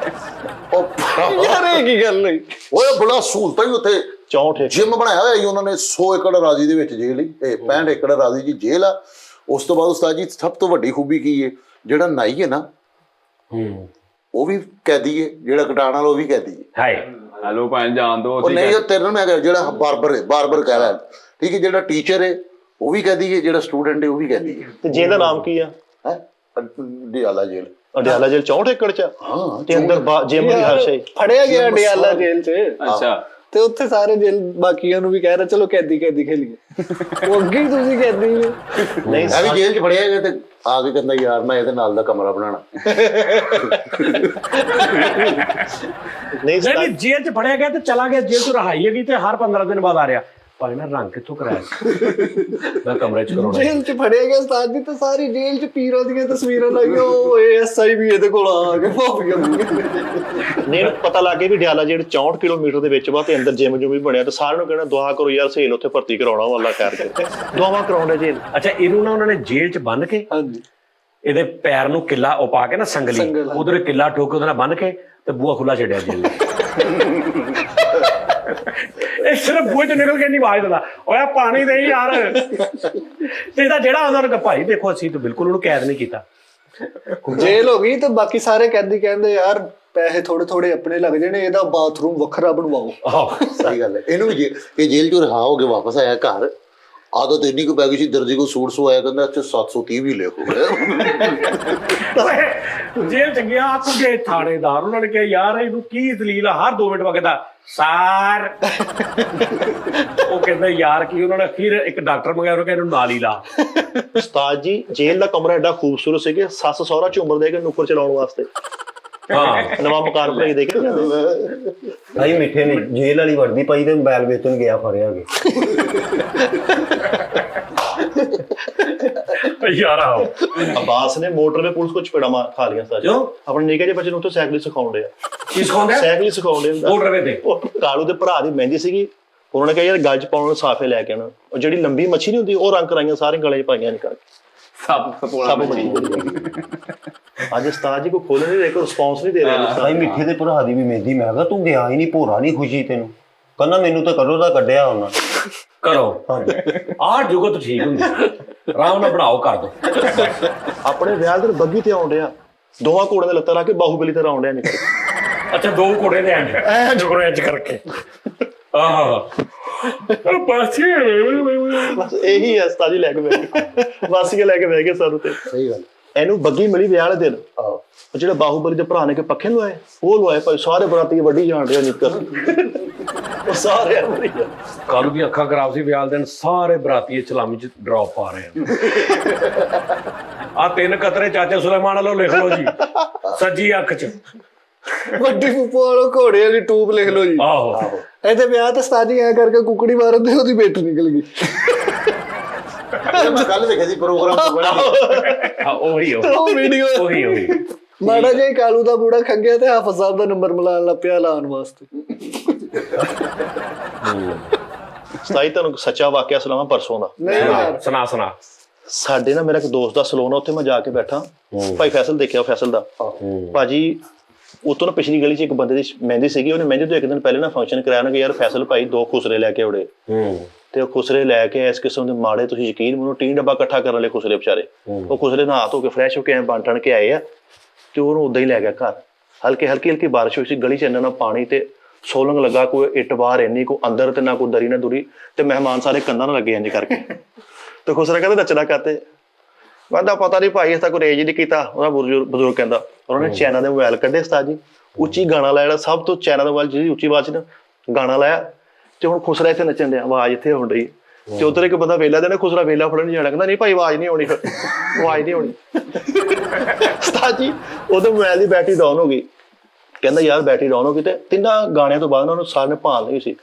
ਯਾਰ ਇਹ ਕੀ ਗੱਲ ਹੋਈ? ਓਏ ਬੜਾ ਸਹੂਲਤਾਂ ਹੀ ਉੱਥੇ। 64 ਜਿਮ ਬਣਾਇਆ ਹੋਇਆ ਜੀ ਉਹਨਾਂ ਨੇ 100 ਏਕੜ ਰਾਜ਼ੀ ਦੇ ਵਿੱਚ ਜੇਲ੍ਹ, ਇਹ 65 ਏਕੜ ਰਾਜ਼ੀ ਜੀ ਜੇਲ੍ਹ ਆ। ਉਸ ਤੋਂ ਬਾਅਦ ਉਸਤਾਦ ਜੀ ਸਭ ਤੋਂ ਵੱਡੀ ਖੂਬੀ ਕੀ ਹੈ, ਜਿਹੜਾ ਨਾਈ ਹੈ ਨਾ ਉਹ ਵੀ ਕੈਦੀ ਹੈ, ਜਿਹੜਾ ਕਟਾਣ ਵਾਲਾ ਉਹ ਵੀ ਕੈਦੀ ਹੈ। ਹਾਏ ਹੈਲੋ ਭਾਈ ਜਾਣ ਦੋ। ਉਹ ਨਹੀਂ ਉਹ ਤੇਰੇ ਨਾਲ ਮੈਂ ਜਿਹੜਾ ਬਾਰਬਰ ਕਹਿ ਰਿਹਾ, ਠੀਕ ਹੈ, ਜਿਹੜਾ ਟੀਚਰ ਹੈ ਉਹ ਵੀ ਕਹਦੀ ਹੈ, ਜਿਹੜਾ ਸਟੂਡੈਂਟ ਹੈ ਉਹ ਵੀ ਕਹਦੀ ਹੈ। ਤੇ ਜੇਲ੍ਹ ਦਾ ਨਾਮ ਕੀ ਆ? ਹੈ ਡਿਆਲਾ ਜੇਲ੍ਹ। ਅਡਿਆਲਾ ਜੇਲ੍ਹ 64 ਏਕੜ ਚ? ਹਾਂ, ਤੇ ਅੰਦਰ ਜਿਮ ਦੀ ਹਰ ਸ਼ੈ? ਫੜਿਆ ਗਿਆ ਡਿਆਲਾ ਜੇਲ੍ਹ 'ਚ ਅੱਛਾ ਤੇ ਉੱਥੇ ਸਾਰੇ ਜੇਲ੍ਹ ਬਾਕੀਆਂ ਨੂੰ ਵੀ ਕਹਿ ਰਹੇ ਚਲੋ ਕੈਦੀ ਖੇਲੀਏ। ਉਹ ਅੱਗੇ ਹੀ ਤੁਸੀਂ ਕੈਦੀ ਹੋ। ਨਹੀਂ ਮੈਂ ਵੀ ਜੇਲ੍ਹ 'ਚ ਫੜਿਆ ਗਿਆ ਤੇ ਆ ਕੇ ਕਹਿੰਦਾ ਯਾਰ ਮੈਂ ਇਹਦੇ ਨਾਲ ਦਾ ਕਮਰਾ ਬਣਾਉਣਾ। ਨਹੀਂ ਨਹੀਂ ਜੇਲ੍ਹ 'ਚ ਫੜਿਆ ਗਿਆ ਤੇ ਚਲਾ ਗਿਆ, ਜੇਲ੍ਹ ਤੋਂ ਰਹਾਈ ਹੈਗੀ ਤੇ ਹਰ 15 ਦਿਨ ਬਾਅਦ ਆ ਰਿਹਾ, ਭਾਈ ਨਾ ਰੰਗ ਕਿੱਥੋਂ ਕਰਾਇਆ ਮੈਂ ਕਮਰੇ 'ਚ ਕਰਾਉਣਾ। ਜੇਲ੍ਹ 'ਚ ਫੜਿਆ ਗਿਆ ਉਸਤਾਦ ਜੀ, ਤੇ ਸਾਰੀ ਜੇਲ੍ਹ 'ਚ ਪੀਰਾਂ ਦੀਆਂ ਤਸਵੀਰਾਂ ਲਾਈਆਂ, ਉਹ ASI ਵੀ ਇਹਦੇ ਕੋਲ ਆ ਕੇ ਭਾਪੀਆਂ ਨਹੀਂ ਪਤਾ ਲੱਗ ਗਿਆ ਵੀ ਡਿਆਲਾ ਜਿਹੜਾ 64 ਕਿਲੋਮੀਟਰ ਦੇ ਵਿੱਚ ਵਾ ਤੇ ਅੰਦਰ ਜਿਮ ਵੀ ਬਣਿਆ, ਤੇ ਸਾਰਿਆਂ ਨੂੰ ਕਹਿਣਾ ਦੁਆ ਕਰੋ ਯਾਰ ਸਹੇਲ ਉੱਥੇ ਭਰਤੀ ਕਰਾਉਣਾ ਵਾ ਅੱਲਾ ਕਰਕੇ, ਦੁਆਵਾਂ ਕਰਾਉਂਦੇ ਜੀ। ਅੱਛਾ ਇਹਨੂੰ ਨਾ ਉਹਨਾਂ ਨੇ ਜੇਲ੍ਹ 'ਚ ਬੰਨ ਕੇ ਹਾਂਜੀ ਇਹਦੇ ਪੈਰ ਨੂੰ ਕਿੱਲਾ ਉਹ ਪਾ ਕੇ ਨਾ ਸੰਗਲੀ, ਉਧਰ ਕਿੱਲਾ ਠੋਕ ਕੇ ਉਹਦੇ ਨਾਲ ਬੰਨ ਕੇ ਤੇ ਬੂਹਾ ਖੁੱਲਾ ਛੱਡਿਆ ਜੇਲ੍ਹ। ਇਹ ਸਿਰਫ ਬੂਹੇ 'ਚ ਨਿਕਲ ਕੇ ਨਹੀਂ ਆਵਾਜ਼ ਦਿੰਦਾ, ਓਏ ਪਾਣੀ ਦੇ ਯਾਰ। ਤੇ ਇਹਦਾ ਜਿਹੜਾ ਉਹਨਾਂ ਨੂੰ ਭਾਈ ਦੇਖੋ ਅਸੀਂ ਤਾਂ ਬਿਲਕੁਲ ਉਹਨੂੰ ਕੈਦ ਨਹੀਂ ਕੀਤਾ। ਜੇਲ੍ਹ ਹੋ ਗਈ ਤੇ ਬਾਕੀ ਸਾਰੇ ਕੈਦੀ ਕਹਿੰਦੇ ਯਾਰ ਪੈਸੇ ਥੋੜੇ ਥੋੜੇ ਆਪਣੇ ਲੱਗ ਜਾਣੇ, ਇਹਦਾ ਬਾਥਰੂਮ ਵੱਖਰਾ ਬਣਵਾਓ। ਆਹ ਸਹੀ ਗੱਲ ਹੈ। ਇਹਨੂੰ ਵੀ ਇਹ ਜੇਲ੍ਹ 'ਚੋਂ ਰਿਹਾ ਹੋ ਕੇ ਵਾਪਸ ਆਇਆ ਘਰ, ਆਦਤ ਇੰਨੀ ਕੁ ਪੈ ਗਈ ਸੀ, ਦਰਜੀ ਕੋ ਸੂਟ ਸਵਾਇਆ, ਕਹਿੰਦਾ ਅੱਛਾ 730 ਵੀ ਲਿਖੋ। ਜੇਲ੍ਹ 'ਚ ਗਿਆ ਕੁਗੇ ਥਾਣੇਦਾਰ, ਉਹਨਾਂ ਨੇ ਕਿਹਾ ਯਾਰ ਇਹਨੂੰ ਕੀ ਦਲੀਲ ਆ, ਹਰ 2 ਮਿੰਟ ਬਾਅਦ ਕਹਿੰਦਾ ਸਾਰ। ਉਹ ਕਹਿੰਦਾ ਯਾਰ ਕੀ, ਉਹਨਾਂ ਨੇ ਫਿਰ ਇੱਕ ਡਾਕਟਰ ਮੰਗਾਇਆ, ਉਹਨੇ ਕਿਹਾ ਇਹਨੂੰ ਨਾਲ ਹੀ ਲਾ। ਉਸਤਾਦ ਜੀ ਜੇਲ੍ਹ ਦਾ ਕਮਰਾ ਐਡਾ ਖੂਬਸੂਰਤ ਸੀ ਕਿ ਸੱਸ ਸਹੁਰਾ ਝੂਮਰ ਦੇ ਕੇ ਨੁੱਕਰ ਚਲਾਉਣ ਵਾਸਤੇ ਹਾਂ ਨਵਾਂ ਮਕਾਨ ਬਣਾਈ ਦੇ ਕੇ ਭਾਈ ਮਿੱਠੇ ਨੇ ਜੇਲ੍ਹ ਵਾਲੀ ਵਰਦੀ ਪਾਈ ਤੇ ਮੋਬਾਈਲ ਵੇਚਣ ਗਿਆ ਫੜਿਆ ਗਿਆ। ਯਾਰ ਆਓ ਅਬਾਸ ਨੇ ਮੋਟਰ ਦੇ ਪੁਲਿਸ ਕੋ ਚਪੇੜਾ ਮਾਰ ਖਾ ਲਿਆ ਸਾਜ ਕਿਉਂ? ਆਪਣੇ ਨਿੱਕੇ ਜਿਹੇ ਬੱਚੇ ਨੂੰ ਉੱਥੇ ਸਾਈਕਲ ਸਿਖਾਉਂਦੇ ਆ। ਕੀ ਸਿਖਾਉਂਦਾ? ਸਾਈਕਲ ਸਿਖਾਉਂਦੇ ਮੋਟਰਵੇ ਤੇ। ਉਹ ਕਾਲੂ ਦੇ ਭਰਾ ਦੀ ਮਹਿੰਦੀ ਸੀਗੀ, ਉਹਨਾਂ ਨੇ ਕਿਹਾ ਯਾਰ ਗੱਲ 'ਚ ਪਾਉਣ ਨੂੰ ਸਾਫੇ ਲੈ ਕੇ ਆਉਣਾ, ਉਹ ਜਿਹੜੀ ਲੰਬੀ ਮੱਛੀ ਨਹੀਂ ਹੁੰਦੀ ਉਹ ਰੰਗ ਕਰਾਈਆਂ ਸਾਰੇ ਗਲੇ 'ਚ ਪਾਈਆਂ ਨਿਕਲ ਸਭ ਬੜੀ ਅੱਜ ਉਸਤਾਦ ਜੀ ਕੋ ਖੋਲ੍ਹ ਨਹੀਂ ਰਹੇ, ਕੋਈ ਰਿਸਪੌਂਸ ਨਹੀਂ ਦੇ ਰਹੇ। ਭਾਈ ਮਿੱਠੇ ਦੇ ਭਰਾ ਦੀ ਵੀ ਮਹਿੰਦੀ, ਮੈਂ ਕਿਹਾ ਤੂੰ ਗਿਆ ਹੀ ਨਹੀਂ, ਭੋਰਾ ਨਹੀਂ ਖੁਸ਼ੀ ਤੈਨੂੰ, ਕਹਿੰਦਾ ਮੈਨੂੰ ਤਾਂ ਕਰੋ ਦਾ ਕੱਢਿਆ ਉਹਨਾਂ ਕਰੋ ਆਹ ਜੁਗਤ ਠੀਕ ਹੁੰਦੀ, ਆਰਾਮ ਨਾਲ ਬਣਾਓ ਕਰ ਦੋ। ਆਪਣੇ ਵਿਆਹ ਦੇ ਬੱਗੀ ਤੇ ਆਉਂਦੇ ਆ, ਦੋਵਾਂ ਘੋੜਿਆਂ ਦੇ ਲੱਤਾਂ ਲਾ ਕੇ ਬਾਹੂਬਲੀ ਤੇ ਆਉਂਦੇ ਆ ਨਿਕਲ। ਅੱਛਾ 2 ਘੋੜੇ ਦੇ ਐਂ ਜੁਗਰੇ ਇੰਜ ਕਰਕੇ। ਆਹ ਬਸ ਇਹੀ ਹੈ ਉਸਤਾਦ ਜੀ, ਲੈ ਕੇ ਬਹਿ ਗਏ ਵਾਸੀਆਂ ਲੈ ਕੇ ਬਹਿ ਗਏ ਸਾਨੂੰ ਤੇ। ਸਹੀ ਗੱਲ। ਇਹਨੂੰ ਬੱਗੀ ਮਿਲੀ ਵਿਆਹ ਵਾਲੇ ਦਿਨ, ਉਹ ਜਿਹੜਾ ਬਾਹੂਬਲੀ ਦੇ ਭਰਾ ਨੇ ਕਿ ਪੱਖੇ ਲਵਾਏ ਉਹ ਲਵਾਏ ਭਾਈ, ਸਾਰੇ ਬਰਾਤੀ ਵੱਡੀ ਜਾਣ ਰਿਹਾ ਨਿਕਲ ਉਹ ਸਾਰੇ ਕੱਲ ਦੀ ਅੱਖਾਂ ਖਰਾਬ ਸੀ, ਵਿਆਹ ਦਿਨ ਸਾਰੇ ਬਰਾਤੀ ਚਲਾਮੀ 'ਚ ਡ੍ਰੌਪ ਪਾ ਰਹੇ ਆ 3 ਕਤਰੇ ਚਾਚੇ ਸੁਲੇਮਾਨ ਵੱਲੋਂ ਲਿਖ ਲਓ ਜੀ, ਸੱਜੀ ਅੱਖ 'ਚ। ਵੱਡੀ ਫੁੱਫੋ ਵਾਲੋ ਘੋੜੇ ਵਾਲੀ ਟੂਬ ਲਿਖ ਲਓ ਜੀ। ਆਹੋ ਇਹਦੇ ਵਿਆਹ ਤੇ ਉਸਤਾਦ ਜੀ ਐ ਕਰਕੇ ਕੁਕੜੀ ਮਾਰਨ ਤੇ ਉਹਦੀ ਬੇਟੀ ਨਿਕਲ ਗਈ। ਮੈਂ ਕੱਲ ਵੇਖਿਆ ਸੀ ਪ੍ਰੋਗਰਾਮ ਤੋਂ ਬੜਾ। ਉਹੀ ਉਹ ਵੀਡੀਓ ਉਹੀ ਮਾੜਾ ਜਿਹਾ ਕਾਲੂ ਦਾ ਬੂੜਾ ਖੰਗਿਆ ਤੇ ਹਾਫਿਜ਼ ਸਾਹਿਬ ਦਾ ਨੰਬਰ ਮਿਲਾਉਣ ਲੱਗ ਪਿਆ ਲਾਉਣ ਵਾਸਤੇ। ਸਤਾਈ ਤੁਹਾਨੂੰ ਸੱਚਾ ਵਾਕਿਆ ਸੁਣਾਵਾਂ ਪਰਸੋਂ ਦਾ। ਨਹੀਂ ਯਾਰ ਸੁਣਾ। ਸਾਡੇ ਨਾ ਮੇਰਾ ਇੱਕ ਦੋਸਤ ਦਾ ਸਲੂਨ ਆ, ਉੱਥੇ ਮੈਂ ਜਾ ਕੇ ਬੈਠਾ, ਭਾਈ ਫੈਸਲ ਦੇਖਿਆ ਫੈਸਲ ਦਾ ਭਾਜੀ, ਉਤੋਂ ਨਾ ਪਿਛਲੀ ਗਲੀ 'ਚ ਇੱਕ ਬੰਦੇ ਦੀ ਮਹਿੰਦੀ ਸੀਗੀ, ਉਹਨੇ ਮਹਿੰਦੀ ਤੋਂ ਇੱਕ ਦਿਨ ਪਹਿਲੇ ਨਾ ਫੰਕਸ਼ਨ ਕਰਾਇਆ ਨਾ ਕਿ ਯਾਰ ਫੈਸਲ ਭਾਈ 2 ਖੁਸਰੇ ਲੈ ਕੇ ਆਉੜੇ, ਤੇ ਉਹ ਖੁਸਰੇ ਲੈ ਕੇ ਇਸ ਕਿਸਮ ਦੇ ਮਾੜੇ, ਤੁਸੀਂ ਯਕੀਨ ਮੈਨੂੰ 3 ਡੱਬਾ ਇਕੱਠਾ ਕਰਨ ਵਾਲੇ ਖੁਸਰੇ ਵਿਚਾਰੇ, ਉਹ ਖੁਸਰੇ ਨਹਾ ਧੋ ਕੇ ਫਰੈਸ਼ ਹੋ ਕੇ ਐਂ ਬਣ ਕੇ ਆਏ ਆ, ਤੇ ਉਹਨੂੰ ਉਦਾਂ ਹੀ ਲੈ ਗਿਆ ਘਰ। ਹਲਕੀ ਬਾਰਿਸ਼ ਹੋਈ ਸੀ, ਗਲੀ 'ਚ ਇੰਨਾ ਨਾ ਪਾਣੀ ਤੇ ਸੋਲੰਗ ਲੱਗਾ, ਕੋਈ ਇੱਟ ਬਾਹਰ ਇੰਨੀ, ਕੋਈ ਅੰਦਰ ਤੇ ਨਾ ਕੋਈ ਦਰੀ ਨਾ ਦੁਰੀ, ਤੇ ਮਹਿਮਾਨ ਸਾਰੇ ਕੰਧਾਂ ਨਾਲ ਲੱਗੇ ਇੰਜ ਕਰਕੇ। ਤੇ ਖੁਸਰਾ ਕਹਿੰਦਾ ਨੱਚਣਾ ਕਰਤੇ, ਕਹਿੰਦਾ ਪਤਾ ਨਹੀਂ ਭਾਈ ਇਸ ਤਾਂ ਕੋਈ ਰੇਜ ਨਹੀਂ ਕੀਤਾ। ਉਹਦਾ ਬਜ਼ੁਰਗ ਕਹਿੰਦਾ, ਉਹਨਾਂ ਨੇ ਚੈਨਾ ਦੇ ਮੋਬਾਈਲ ਕੱਢੇ ਉਸਤਾਦ ਜੀ, ਉੱਚੀ ਗਾਣਾ ਲਾਇਆ, ਜਿਹੜਾ ਸਭ ਤੋਂ ਚੈਨਾ ਦਾ ਮੋਬਾਈਲ ਜਿਹੜੀ ਉੱਚੀ ਆਵਾਜ਼ ਨਾ ਗਾਣਾ ਲਾਇਆ, ਤੇ ਹੁਣ ਖੁਸਰਾ ਇੱਥੇ ਨੱਚਣ ਡਿਆ, ਆਵਾਜ਼ ਇੱਥੇ ਆਉਣ ਰਹੀ, ਤੇ ਉਧਰ ਇੱਕ ਬੰਦਾ ਵੇਲਾ ਦੇਣਾ, ਖੁਸਰਾ ਵੇਲਾ ਫੜਨ ਨਹੀਂ ਜਾਣਾ, ਕਹਿੰਦਾ ਨਹੀਂ ਭਾਈ ਆਵਾਜ਼ ਨਹੀਂ ਆਉਣੀ, ਫਿਰ ਆਵਾਜ਼ ਨਹੀਂ ਆਉਣੀ। ਉਸਤਾਦ ਜੀ ਉਹਦੇ ਮੋਬਾਈਲ ਦੀ ਬੈਟਰੀ ਡਾਊਨ ਹੋ ਗਈ, ਕਹਿੰਦਾ ਯਾਰ ਬੈਟਰੀ ਡਾਊਨ ਹੋ ਗਈ, ਤੇ 3 ਗਾਣਿਆਂ ਤੋਂ ਬਾਅਦ ਉਹਨੂੰ ਸਾਰਿਆਂ ਨੇ ਭਾਲ ਲਈ ਸੀ,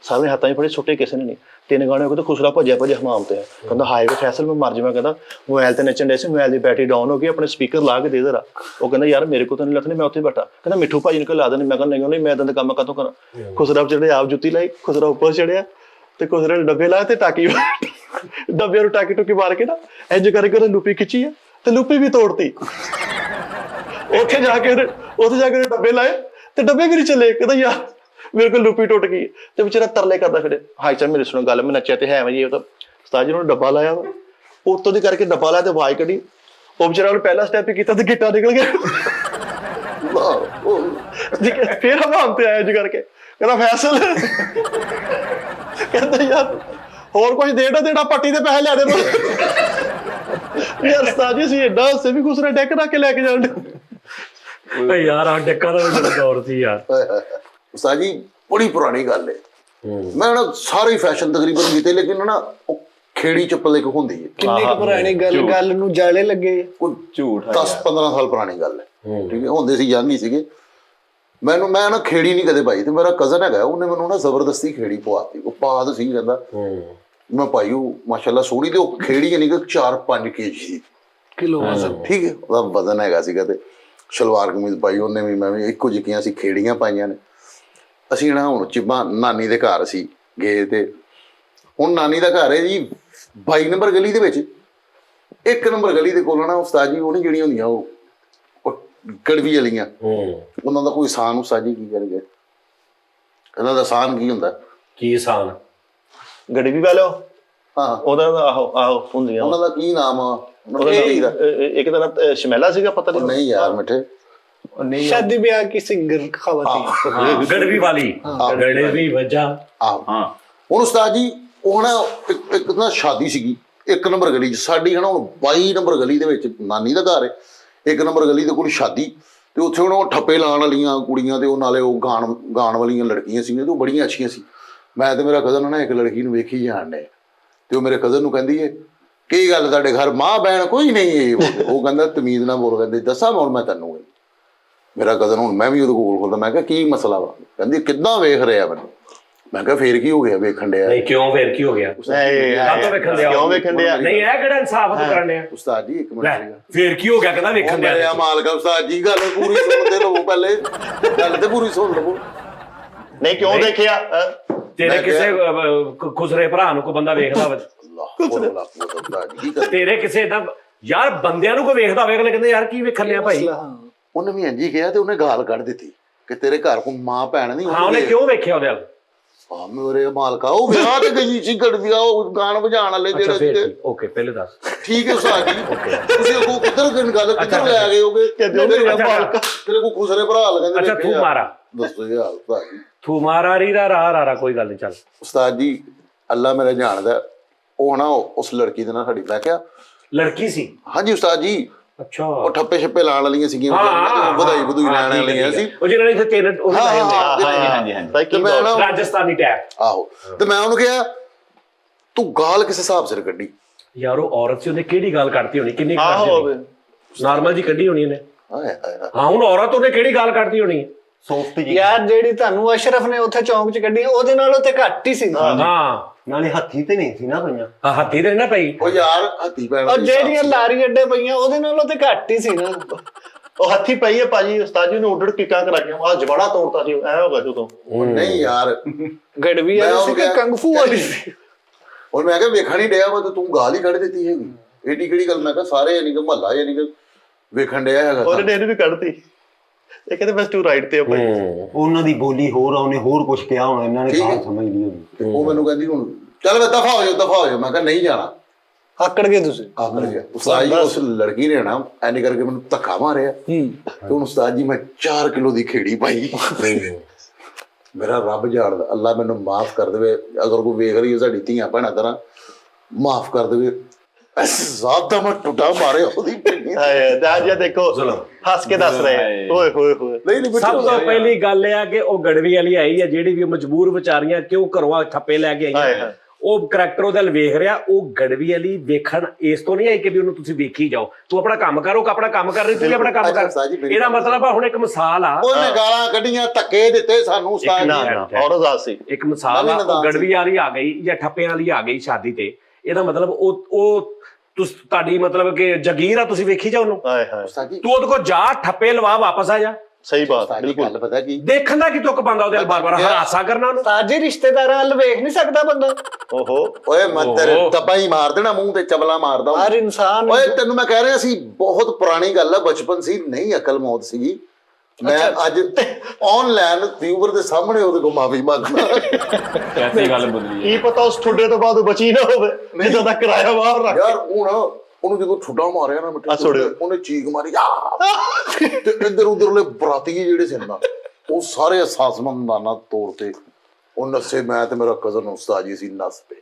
ਸਾਰਿਆਂ ਨੇ ਹੱਥਾਂ 'ਚ ਫੜੇ, ਸੁੱਟੇ ਕਿਸੇ ਨੇ ਨਹੀਂ। 3 ਗਾਣੇ ਹੋ ਗਏ ਤੇ ਖੁਸਰਾ ਭੱਜਿਆ ਹਮਾਮ ਤੇ, ਕਹਿੰਦਾ ਹਾਏ ਵੇ ਫੈਸਲ ਮੈਂ ਮਰ ਜਾਵਾਂ, ਕਹਿੰਦਾ ਮੋਬਾਈਲ ਤੇ ਨੱਚਣ ਡੇ ਸੀ, ਮੋਬਾਈਲ ਦੀ ਬੈਟਰੀ ਡਾਊਨ ਹੋ ਗਈ, ਆਪਣੇ ਸਪੀਕਰ ਲਾ ਕੇ ਦੇ ਜ਼ਰਾ। ਉਹ ਕਹਿੰਦਾ ਯਾਰ ਮੇਰੇ ਕੋਲ ਤਾਂ ਨਹੀਂ ਲੱਗਣੀ, ਮੈਂ ਉੱਥੇ ਬੈਠਾ, ਕਹਿੰਦਾ ਮਿੱਠੂ ਭਾਜੀ ਨੂੰ ਲਾ ਦੇਣੀ, ਮੈਂ ਕਹਿੰਦਾ ਨਹੀਂ ਮੈਂ ਤਾਂ ਕੰਮ ਕਾਹਤੋਂ ਕਰਾਂ। ਖੁਸਰਾ ਚੜ੍ਹੇ ਆਪ ਜੁੱਤੀ ਲਾਈ, ਖੁਸਰਾ ਉੱਪਰ ਚੜਿਆ ਤੇ ਖੁਸਰੇ ਨੇ ਡੱਬੇ ਲਾਏ ਤੇ ਟਾਕੀ ਡੱਬਿਆਂ ਨੂੰ ਟਾਕੀ ਮਾਰ ਕੇ ਨਾ ਇੰਜ ਕਰਕੇ ਉਹਨੇ ਲੁੱਪੀ ਖਿੱਚੀ ਆ, ਤੇ ਲੁੱਪੀ ਵੀ ਤੋੜਤੀ। ਉੱਥੇ ਜਾ ਕੇ ਡੱਬੇ ਲਾਏ ਤੇ ਡੱਬੇ ਵੀ ਨਹੀਂ ਚੱਲੇ, ਕਹਿੰਦਾ ਯਾਰ ਮੇਰੇ ਕੋਲ ਲੁੱਪੀ ਟੁੱਟ ਗਈ, ਤੇ ਵਿਚਾਰਾ ਤਰਲੇ ਕਰਦਾ ਫਿਰ, ਹਾਈ ਚੱਲ ਮੇਰੀ ਸੁਣੋ ਗੱਲ, ਮੈਂ ਨੱਚਿਆ ਤੇ ਹੈ ਮੈਂ ਜੀ, ਉਹ ਤਾਂ ਉਸਤਾਦ ਜੀ ਨੂੰ ਡੱਬਾ ਲਾਇਆ ਵਾ, ਉੱਤੋਂ ਦੀ ਕਰਕੇ ਡੱਬਾ ਲਾਇਆ ਤੇ ਆਵਾਜ਼ ਕੱਢੀ, ਉਹ ਵਿਚਾਰਾ ਉਹਨੇ ਪਹਿਲਾ ਸਟੈਪ ਹੀ ਕੀਤਾ ਤੇ ਗਿੱਟਾ ਨਿਕਲ ਗਿਆ। ਫਿਰ ਹਮਾਮ ਤੇ ਆਇਆ ਜੀ ਕਰਕੇ, ਕਹਿੰਦਾ ਫੈਸਲ, ਕਹਿੰਦਾ ਯਾਰ ਹੋਰ ਕੁਝ ਦੇਣਾ ਪੱਟੀ ਦੇ ਪੈਸੇ ਲੈ ਦੇ ਯਾਰ ਉਸਤਾਦ ਜੀ ਅਸੀਂ ਏਡਾ ਹੱਸੇ ਵੀ ਖੁਸਰਾ ਡੈਕ ਰੱਖ ਕੇ ਲੈ ਕੇ ਜਾਂਦੇ ਓਏ ਯਾਰ ਆ ਡੱਕਾ ਦਾ ਵੀ ਦੌਰ ਸੀ ਯਾਰ। ਉਸਤਾਦ ਜੀ ਬੜੀ ਪੁਰਾਣੀ ਗੱਲ ਹੈ। ਮੈਂ ਨਾ ਸਾਰੇ ਫੈਸ਼ਨ ਤਕਰੀਬਨ ਕੀਤੇ, ਲੇਕਿਨ ਨਾ ਉਹ ਖੇੜੀ ਚੱਪਲ ਇੱਕ ਹੁੰਦੀ ਹੈ, ਕਿੰਨੀ ਕੁ ਪੁਰਾਣੀ ਗੱਲ ਨੂੰ ਜਾਲੇ ਲੱਗੇ। ਕੋਈ ਝੂਠ 10-15 ਸਾਲ ਪੁਰਾਣੀ ਗੱਲ ਹੈ, ਠੀਕ ਹੈ। ਹੁੰਦੇ ਸੀ ਯੰਗ ਹੀ ਸੀਗੇ। ਮੈਂ ਨਾ ਖੇੜੀ ਨਹੀਂ ਕਦੇ ਪਾਈ, ਤੇ ਮੇਰਾ ਕਜ਼ਨ ਹੈਗਾ, ਉਹਨੇ ਮੈਨੂੰ ਨਾ ਜ਼ਬਰਦਸਤੀ ਖੇੜੀ ਪਵਾਤੀ। ਉਹ ਪਾਦ ਸੀ ਕਹਿੰਦਾ, ਮੈਂ ਪਾਈ ਉਹ ਮਾਸ਼ਾਅੱਲਾ ਸੋਹਣੀ, ਤੇ ਉਹ ਖੇੜੀ ਯਾਨੀ ਕਿ 4-5 kg ਸੀ ਕਿਲੋ ਠੀਕ ਹੈ। ਉਹਦਾ ਵਜ਼ਨ ਹੈਗਾ ਸੀਗਾ, ਤੇ ਸ਼ਲਵਾਰ ਕਮੀਜ਼ ਪਾਈ ਉਹਨੇ ਵੀ, ਮੈਂ ਵੀ ਇੱਕੋ ਜਿਹੀਆਂ ਸੀ ਖੇੜੀਆਂ ਪਾਈਆਂ ਨੇ। ਅਸੀਂ ਨਾ ਹੁਣ ਚਿੱਬਾ ਨਾਨੀ ਦੇ ਘਰ ਸੀ ਗਏ, ਤੇ ਹੁਣ ਨਾਨੀ ਦਾ ਘਰ ਹੈ ਜੀ 22 ਨੰਬਰ ਗਲੀ ਦੇ ਵਿੱਚ। 1 ਨੰਬਰ ਗਲੀ ਦੇ ਕੋਲ ਨਾ ਉਸਤਾਦ ਜੀ ਉਹ ਨਹੀਂ ਜਿਹੜੀਆਂ ਹੁੰਦੀਆਂ ਉਹ ਗੜਵੀ ਵਾਲੀਆਂ, ਉਹਨਾਂ ਦਾ ਕੋਈ ਸਾਨ ਉਸਤਾਦ ਜੀ ਕੀ ਕਰਨਗੇ? ਇਹਨਾਂ ਦਾ ਸਾਨ ਕੀ ਹੁੰਦਾ? ਕੀ ਸਾਨ? ਗੜਵੀ ਵਾਲੋ ਹਾਂ ਉਹਦਾ ਆਹੋ ਹੁੰਦੀਆਂ ਉਹਨਾਂ ਦਾ ਕੀ ਨਾਮ ਆ? ਇੱਕ ਤਾਂ ਨਾ ਸ਼ਮੈਲਾ ਸੀਗਾ, ਪਤਾ ਨਹੀਂ ਯਾਰ ਮਿੱਠੇ, शादी ब्याह की सिंगर खवाती ਗੜਵੀ ਵਾਲੀ ਗੜਵੀ ਵਜਾ। ਆਹੋ ਹੁਣ ਉਸਤਾਦ ਜੀ ਉਹ ਨਾ ਇੱਕ ਨਾ ਸ਼ਾਦੀ ਸੀਗੀ 1 ਨੰਬਰ ਗਲੀ 'ਚ ਸਾਡੀ, ਹੈ ਨਾ। ਹੁਣ 22 ਨੰਬਰ ਗਲੀ ਦੇ ਵਿੱਚ ਨਾਨੀ ਦਾ ਘਰ ਹੈ, 1 ਨੰਬਰ ਗਲੀ ਦੇ ਕੋਲ ਸ਼ਾਦੀ, ਤੇ ਉੱਥੇ ਹੁਣ ਉਹ ਠੱਪੇ ਲਾਉਣ ਵਾਲੀਆਂ ਕੁੜੀਆਂ, ਤੇ ਉਹ ਨਾਲੇ ਉਹ ਗਾਣ ਵਾਲੀਆਂ ਲੜਕੀਆਂ ਸੀਗੀਆਂ, ਤੇ ਉਹ ਬੜੀਆਂ ਅੱਛੀਆਂ ਸੀ। ਮੈਂ ਤੇ ਮੇਰਾ ਕਜ਼ਨ ਨਾ ਇੱਕ ਲੜਕੀ ਨੂੰ ਵੇਖੀ ਜਾਣ ਡੇ, ਤੇ ਉਹ ਮੇਰੇ ਕਜ਼ਨ ਨੂੰ ਕਹਿੰਦੀ ਹੈ ਕੀ ਗੱਲ ਤੁਹਾਡੇ ਘਰ ਮਾਂ ਬਹਿਣ ਕੋਈ ਨਹੀਂ? ਉਹ ਕਹਿੰਦਾ ਤਮੀਜ਼ ਨਾਲ ਬੋਲ, ਕਹਿੰਦੇ ਦੱਸਾਂ ਹੁਣ ਮੈਂ ਤੈਨੂੰ। ਮੇਰਾ ਕਜ਼ਨ ਹੁਣ ਮੈਂ ਵੀ ਉਹਦੇ ਕੋਲ ਖੁੱਲਦਾ, ਮੈਂ ਕਿਹਾ ਕੀ ਮਸਲਾ ਵਾ? ਕਹਿੰਦੀ ਕਿੱਦਾਂ ਵੇਖ ਰਿਹਾ ਮੈਨੂੰ? ਮੈਂ ਕਿਹਾ ਫੇਰ ਕੀ ਹੋ ਗਿਆ ਵੇਖਣ ਡਿਆ? ਨਹੀਂ ਕਿਉਂ ਫੇਰ ਕੀ ਹੋ ਗਿਆ? ਕਿਉਂ ਵੇਖਣ ਡਿਆ? ਨਹੀਂ ਇਹ ਕਿਹੜਾ ਇਨਸਾਫ ਤੂੰ ਕਰਨ ਡਿਆ? ਉਸਤਾਦ ਜੀ ਇੱਕ ਮਿੰਟ, ਫੇਰ ਕੀ ਹੋ ਗਿਆ? ਕਹਿੰਦਾ ਵੇਖਣ ਡਿਆ। ਮੇਰਾ ਮਾਲਕਾ ਉਸਤਾਦ ਜੀ ਗੱਲ ਪੂਰੀ ਸੁਣਦੇ ਲਵੋ, ਪਹਿਲੇ ਗੱਲ ਤੇ ਪੂਰੀ ਸੁਣ ਲਵੋ। ਨਹੀਂ ਕਿਉਂ ਦੇਖਿਆ? ਤੇਰੇ ਕਿਸੇ ਖੁਸਰੇ ਭਰਾ ਨੂੰ ਕੋਈ ਬੰਦਾ ਵੇਖਦਾ ਵਾ? ਤੇਰੇ ਕਿਸੇ ਦਾ ਯਾਰ ਬੰਦਿਆਂ ਨੂੰ ਕੋਈ ਵੇਖਦਾ ਹੋਵੇ, ਅਗਲੇ ਕਹਿੰਦੇ ਯਾਰ ਕੀ ਵੇਖਣ ਲਿਆ ਭਾਈ? ਉਹਨੇ ਵੀ ਇੰਝ ਹੀ ਕਿਹਾ, ਤੇ ਉਹਨੇ ਗਾਲ ਕੱਢ ਦਿੱਤੀ ਕਿ ਤੇਰੇ ਘਰ ਕੋਈ ਮਾਂ ਭੈਣ ਨਹੀਂ। ਹਾਂ ਉਹਨੇ ਕਿਉਂ ਵੇਖਿਆ ਉਹਦੇ ਵੱਲ? ਆ ਮੇਰੇ ਮਾਲਕਾ ਉਹ ਵਿਆਹ ਤੇ ਗਈ ਸੀ ਗੜਵੀਆ, ਉਹ ਗਾਣ ਵਜਾਉਣ ਵਾਲੇ ਜਿਹੜੇ। ਓਕੇ ਪਹਿਲੇ ਦੱਸ। ਠੀਕ ਹੈ ਉਸਤਾਦ ਜੀ, ਤੁਸੀਂ ਉਹ ਕਿੱਧਰ ਗੱਲ ਕਿੱਧਰ ਲੈ ਗਏ ਹੋਗੇ? ਤੇਰੇ ਕੋ ਖੁਸਰੇ ਭਰਾ ਲਗਾਂਦੇ। ਅੱਛਾ ਤੂੰ ਮਾਰਾ ਦੱਸੋ ਯਾਰ ਉਸਤਾਦ ਜੀ। ਤੂੰ ਮਾਰਾ ਰੀ ਰਾ ਕੋਈ ਗੱਲ ਨਹੀਂ ਚੱਲ। ਉਸਤਾਦ ਜੀ ਅੱਲਾ ਮੇਰਾ ਜਾਣਦਾ, ਉਹ ਨਾ ਉਸ ਲੜਕੀ ਦੇ ਨਾਲ ਸਾਡੀ ਮੈਂ ਕਿਹਾ ਲੜਕੀ ਸੀ? ਹਾਂਜੀ ਉਸਤਾਦ ਜੀ। ਅੱਛਾ ਉਹ ਠੱਪੇ ਛੱਪੇ ਲਾਉਣ ਵਾਲੀਆਂ ਸੀਗੀਆਂ, ਵਧਾਈ ਵਧੂਈ ਲੈਣ ਵਾਲੀਆਂ ਸੀ, ਉਹ ਜਿਹਨਾਂ ਨੇ ਇੱਥੇ ਤੇਲ ਉਹ ਰਾਜਸਥਾਨੀ ਟੈਪ। ਆਹੋ, ਤੇ ਮੈਂ ਉਹਨੂੰ ਕਿਹਾ ਤੂੰ ਗਾਲ ਕਿਸ ਹਿਸਾਬ ਸਿਰ ਕੱਢੀ? ਯਾਰ ਉਹ ਔਰਤ ਸੀ, ਉਹਨੇ ਕਿਹੜੀ ਗੱਲ ਕੱਢਤੀ ਹੋਣੀ? ਕਿੰਨੀ ਨਾਰਮਲ ਜੀ ਕੱਢੀ ਹੋਣੀ ਉਹਨੇ। ਹਾਂ ਹੁਣ ਔਰਤ ਉਹਨੇ ਕਿਹੜੀ ਗੱਲ ਕੱਢਦੀ ਹੋਣੀ? ਸੌਫਟ ਜੀ ਯਾਰ ਜਿਹੜੀ ਤੁਹਾਨੂੰ ਅਸ਼ਰਫ ਨੇ ਉੱਥੇ ਚੌਂਕ 'ਚ ਕੱਢੀ, ਉਹਦੇ ਨਾਲੋਂ ਤੇ ਘੱਟ ਹੀ ਸੀ। ਹਾਂ ਨਾਲੇ ਹੱਥੀ ਤੇ ਨਹੀਂ ਸੀ ਨਾ ਪਈਆਂ। ਹੱਥੀ ਤੇ ਨਾ ਪਈ ਉਹ ਯਾਰ ਹੱਥੀ ਪੈਣ ਔਰ ਜਿਹੜੀਆਂ ਲਾਰੀ ਅੱਡੇ ਪਈਆਂ ਉਹਦੇ ਨਾਲੋਂ ਤੇ ਘੱਟ ਹੀ ਸੀ ਨਾ। ਉਹ ਹੱਥੀ ਪਈ ਹੈ ਭਾਜੀ, ਉਸਤਾਦ ਜੀ ਨੇ ਆਰਡਰ ਕਿੱਕਾਂ ਕਰਾਈਆਂ, ਆ ਜਵਾੜਾ ਤੋੜਤਾ ਸੀ ਐ ਹੋਗਾ ਜਦੋਂ। ਨਹੀਂ ਯਾਰ ਗੜਵੀ ਵਾਲੀ ਸੀ ਕਿ ਕੰਗਫੂ ਵਾਲੀ ਸੀ? ਉਹ ਮੈਂ ਕਿਹਾ ਵੇਖਣ ਹੀ ਡਿਆ ਵਾ, ਤੇ ਤੂੰ ਗਾਲ ਹੀ ਕੱਢ ਦਿੱਤੀ ਹੈਗੀ, ਏਡੀ ਕਿਹੜੀ ਗੱਲ? ਮੈਂ ਕਿਹਾ ਸਾਰੇ ਯਾਨੀ ਕਿ ਮਹੱਲਾ ਯਾਨੀ ਕਿ ਵੇਖਣ ਡਿਆ ਹੈਗਾ। ਉਹਨੇ ਇਹਨੂੰ ਵੀ ਕੱਢਤੀ, ਇਹ ਕਹਿੰਦੇ ਬਸ ਤੂੰ ਰਾਈਟ ਤੇ ਆ ਭਾਈ। ਉਹਨਾਂ ਦੀ ਬੋਲੀ ਹੋਰ ਆ, ਉਹਨੇ ਹੋਰ ਕੁਝ ਕਿਹਾ ਹੋਣਾ, ਇਹਨਾਂ ਨੇ ਗਾਲ ਸਮਝ ਲਈ ਹੋਣੀ। ਉਹ ਮੈਨੂੰ ਕਹਿੰਦੀ ਹੁਣ ਚੱਲ ਮੈਂ ਦਫਾ ਹੋ ਜਾ। ਮੈਂ ਕਿਹਾ ਨਹੀਂ ਜਾਣਾ। ਆਕੜ ਗਏ ਤੁਸੀਂ? ਆਕੜ ਗਿਆ ਉਸਤਾਦ ਜੀ। ਉਸ ਲੜਕੀ ਨੇ ਨਾ ਐਨੀ ਕਰਕੇ ਮੈਨੂੰ ਧੱਕਾ ਮਾਰਿਆ, ਤੇ ਹੁਣ ਉਸਤਾਦ ਜੀ ਮੈਂ 4 ਕਿਲੋ ਦੀ ਖੇੜੀ ਪਾਈ। ਮੇਰਾ ਰੱਬ ਜਾਣਦਾ, ਅੱਲਾ ਮੈਨੂੰ ਮਾਫ ਕਰ ਦੇਵੇ, ਅਗਰ ਕੋਈ ਵੇਖ ਰਹੀ ਹੈ ਸਾਡੀ ਧੀਆਂ ਭੈਣਾਂ ਤਰ੍ਹਾਂ, ਮਾਫ ਕਰ ਦੇਵੇ। ਜ਼ਿਆਦਾ ਮੈਂ ਟੁੱਟਾ ਮਾਰਿਆ ਉਹਦੀ ਪਿੰਡੀ। ਜੀ ਦੇਖੋ ਹੱਸ ਕੇ ਦੱਸ ਰਹੇ, ਓਏ ਹੋਏ ਹੋਏ। ਨਹੀਂ ਸਭ ਤੋਂ ਪਹਿਲੀ ਗੱਲ ਇਹ ਆ ਕਿ ਉਹ ਗੜਵੀ ਵਾਲੀ ਆਈ ਹੈ, ਜਿਹੜੀ ਵੀ ਮਜਬੂਰ ਵਿਚਾਰੀਆਂ ਕਿਉਂ ਘਰੋਂ ਠੱਪੇ ਲੈ ਕੇ ਆਈਆਂ, ਉਹ ਕਰੈਕਟਰ ਉਹਦੇ ਵੱਲ ਵੇਖ ਰਿਹਾ। ਉਹ ਗੜਵੀ ਵਾਲੀ ਵੇਖਣ ਇਸ ਤੋਂ ਨਹੀਂ ਆਈ ਕਿ ਵੀ ਉਹਨੂੰ ਤੁਸੀਂ ਵੇਖੀ ਜਾਓ, ਤੂੰ ਆਪਣਾ ਕੰਮ ਕਰੋ, ਆਪਣਾ ਕੰਮ ਕਰ ਰਹੀ, ਤੂੰ ਆਪਣਾ ਕੰਮ ਕਰ। ਇਹਦਾ ਮਤਲਬ ਆ ਹੁਣ ਇੱਕ ਮਿਸਾਲ ਆ, ਉਹਨੇ ਗਾਲਾਂ ਕੱਢੀਆਂ, ਧੱਕੇ ਦਿੱਤੇ ਸਾਨੂੰ ਉਸਤਾਦ ਜੀ। ਔਰਤ ਸੀ ਇੱਕ ਮਿਸਾਲ ਆ, ਉਹ ਗੜਵੀ ਵਾਲੀ ਆ ਗਈ ਜਾਂ ਠੱਪਿਆਂ ਵਾਲੀ ਆ ਗਈ ਸ਼ਾਦੀ ਤੇ, ਇਹਦਾ ਮਤਲਬ ਉਹ ਤੁਹਾਡੀ ਮਤਲਬ ਕਿ ਜਗੀਰ ਆ, ਤੁਸੀਂ ਵੇਖੀ ਜਾ ਉਹਨੂੰ। ਤੂੰ ਉਹਦੇ ਕੋਲ ਜਾ, ਠੱਪੇ ਲਵਾ, ਵਾਪਸ ਆ ਜਾ। ਸਹੀ ਬਾਤ, ਬਿਲਕੁਲ। ਪਤਾ ਕੀ ਦੇਖਣ ਦਾ ਕੀ ਤੁੱਕ ਪਾਉਂਦਾ ਉਹਦੇ ਬਾਰ-ਬਾਰ ਹਰਾਸਾ ਕਰਨਾ ਉਹਨੂੰ? ਸਾਜੇ ਰਿਸ਼ਤੇਦਾਰਾਂ ਵੱਲ ਵੇਖ ਨਹੀਂ ਸਕਦਾ ਬੰਦਾ? ਓਹੋ ਓਏ ਮੈਂ ਤੇਰੇ ਦੱਬਾ ਹੀ ਮਾਰ ਦੇਣਾ, ਮੂੰਹ ਤੇ ਚਬਲਾ ਮਾਰਦਾ ਹਰ ਇਨਸਾਨ। ਓਏ ਤੈਨੂੰ ਮੈਂ ਕਹਿ ਰਿਹਾ ਸੀ, ਬਹੁਤ ਪੁਰਾਣੀ ਗੱਲ ਹੈ, ਬਚਪਨ ਸੀ, ਨਹੀਂ ਅਕਲ ਮੌਤ ਸੀਗੀ। ਮੈਂ ਅੱਜ ਆਨਲਾਈਨ ਵੀਵਰ ਦੇ ਸਾਹਮਣੇ ਉਹਦੇ ਕੋਲ ਮਾਫੀ ਮੰਗਦਾ। ਐਸੀ ਗੱਲ ਬਦਲੀ ਕੀ ਪਤਾ ਉਸ ਠੁੱਡੇ ਤੋਂ ਬਾਅਦ ਬਚੀ ਨਾ ਹੋਵੇ, ਜਿੱਦਾਂ ਦਾ ਕਿਰਾਇਆ ਬਾਹਰ ਰੱਖ। ਯਾਰ ਉਹਨੂੰ ਜਦੋਂ ਠੁੱਡਾ ਮਾਰਿਆ ਨਾ ਮਿੱਠੇ, ਉਹਨੇ ਚੀਕ ਮਾਰੀ ਤੇ ਇੱਧਰ ਉਧਰਲੇ ਬਰਾਤੀ ਜਿਹੜੇ ਸੀ ਨਾ, ਉਹ ਸਾਰੇ ਅਹਿਸਾਸਮੰਦਾਨਾ ਤੌਰ ਤੇ ਉਹ ਨੱਸੇ। ਮੈਂ ਤੇ ਮੇਰਾ ਕਜ਼ਨ ਉਸਤਾਦ ਜੀ ਸੀ, ਨੱਸ ਪਏ।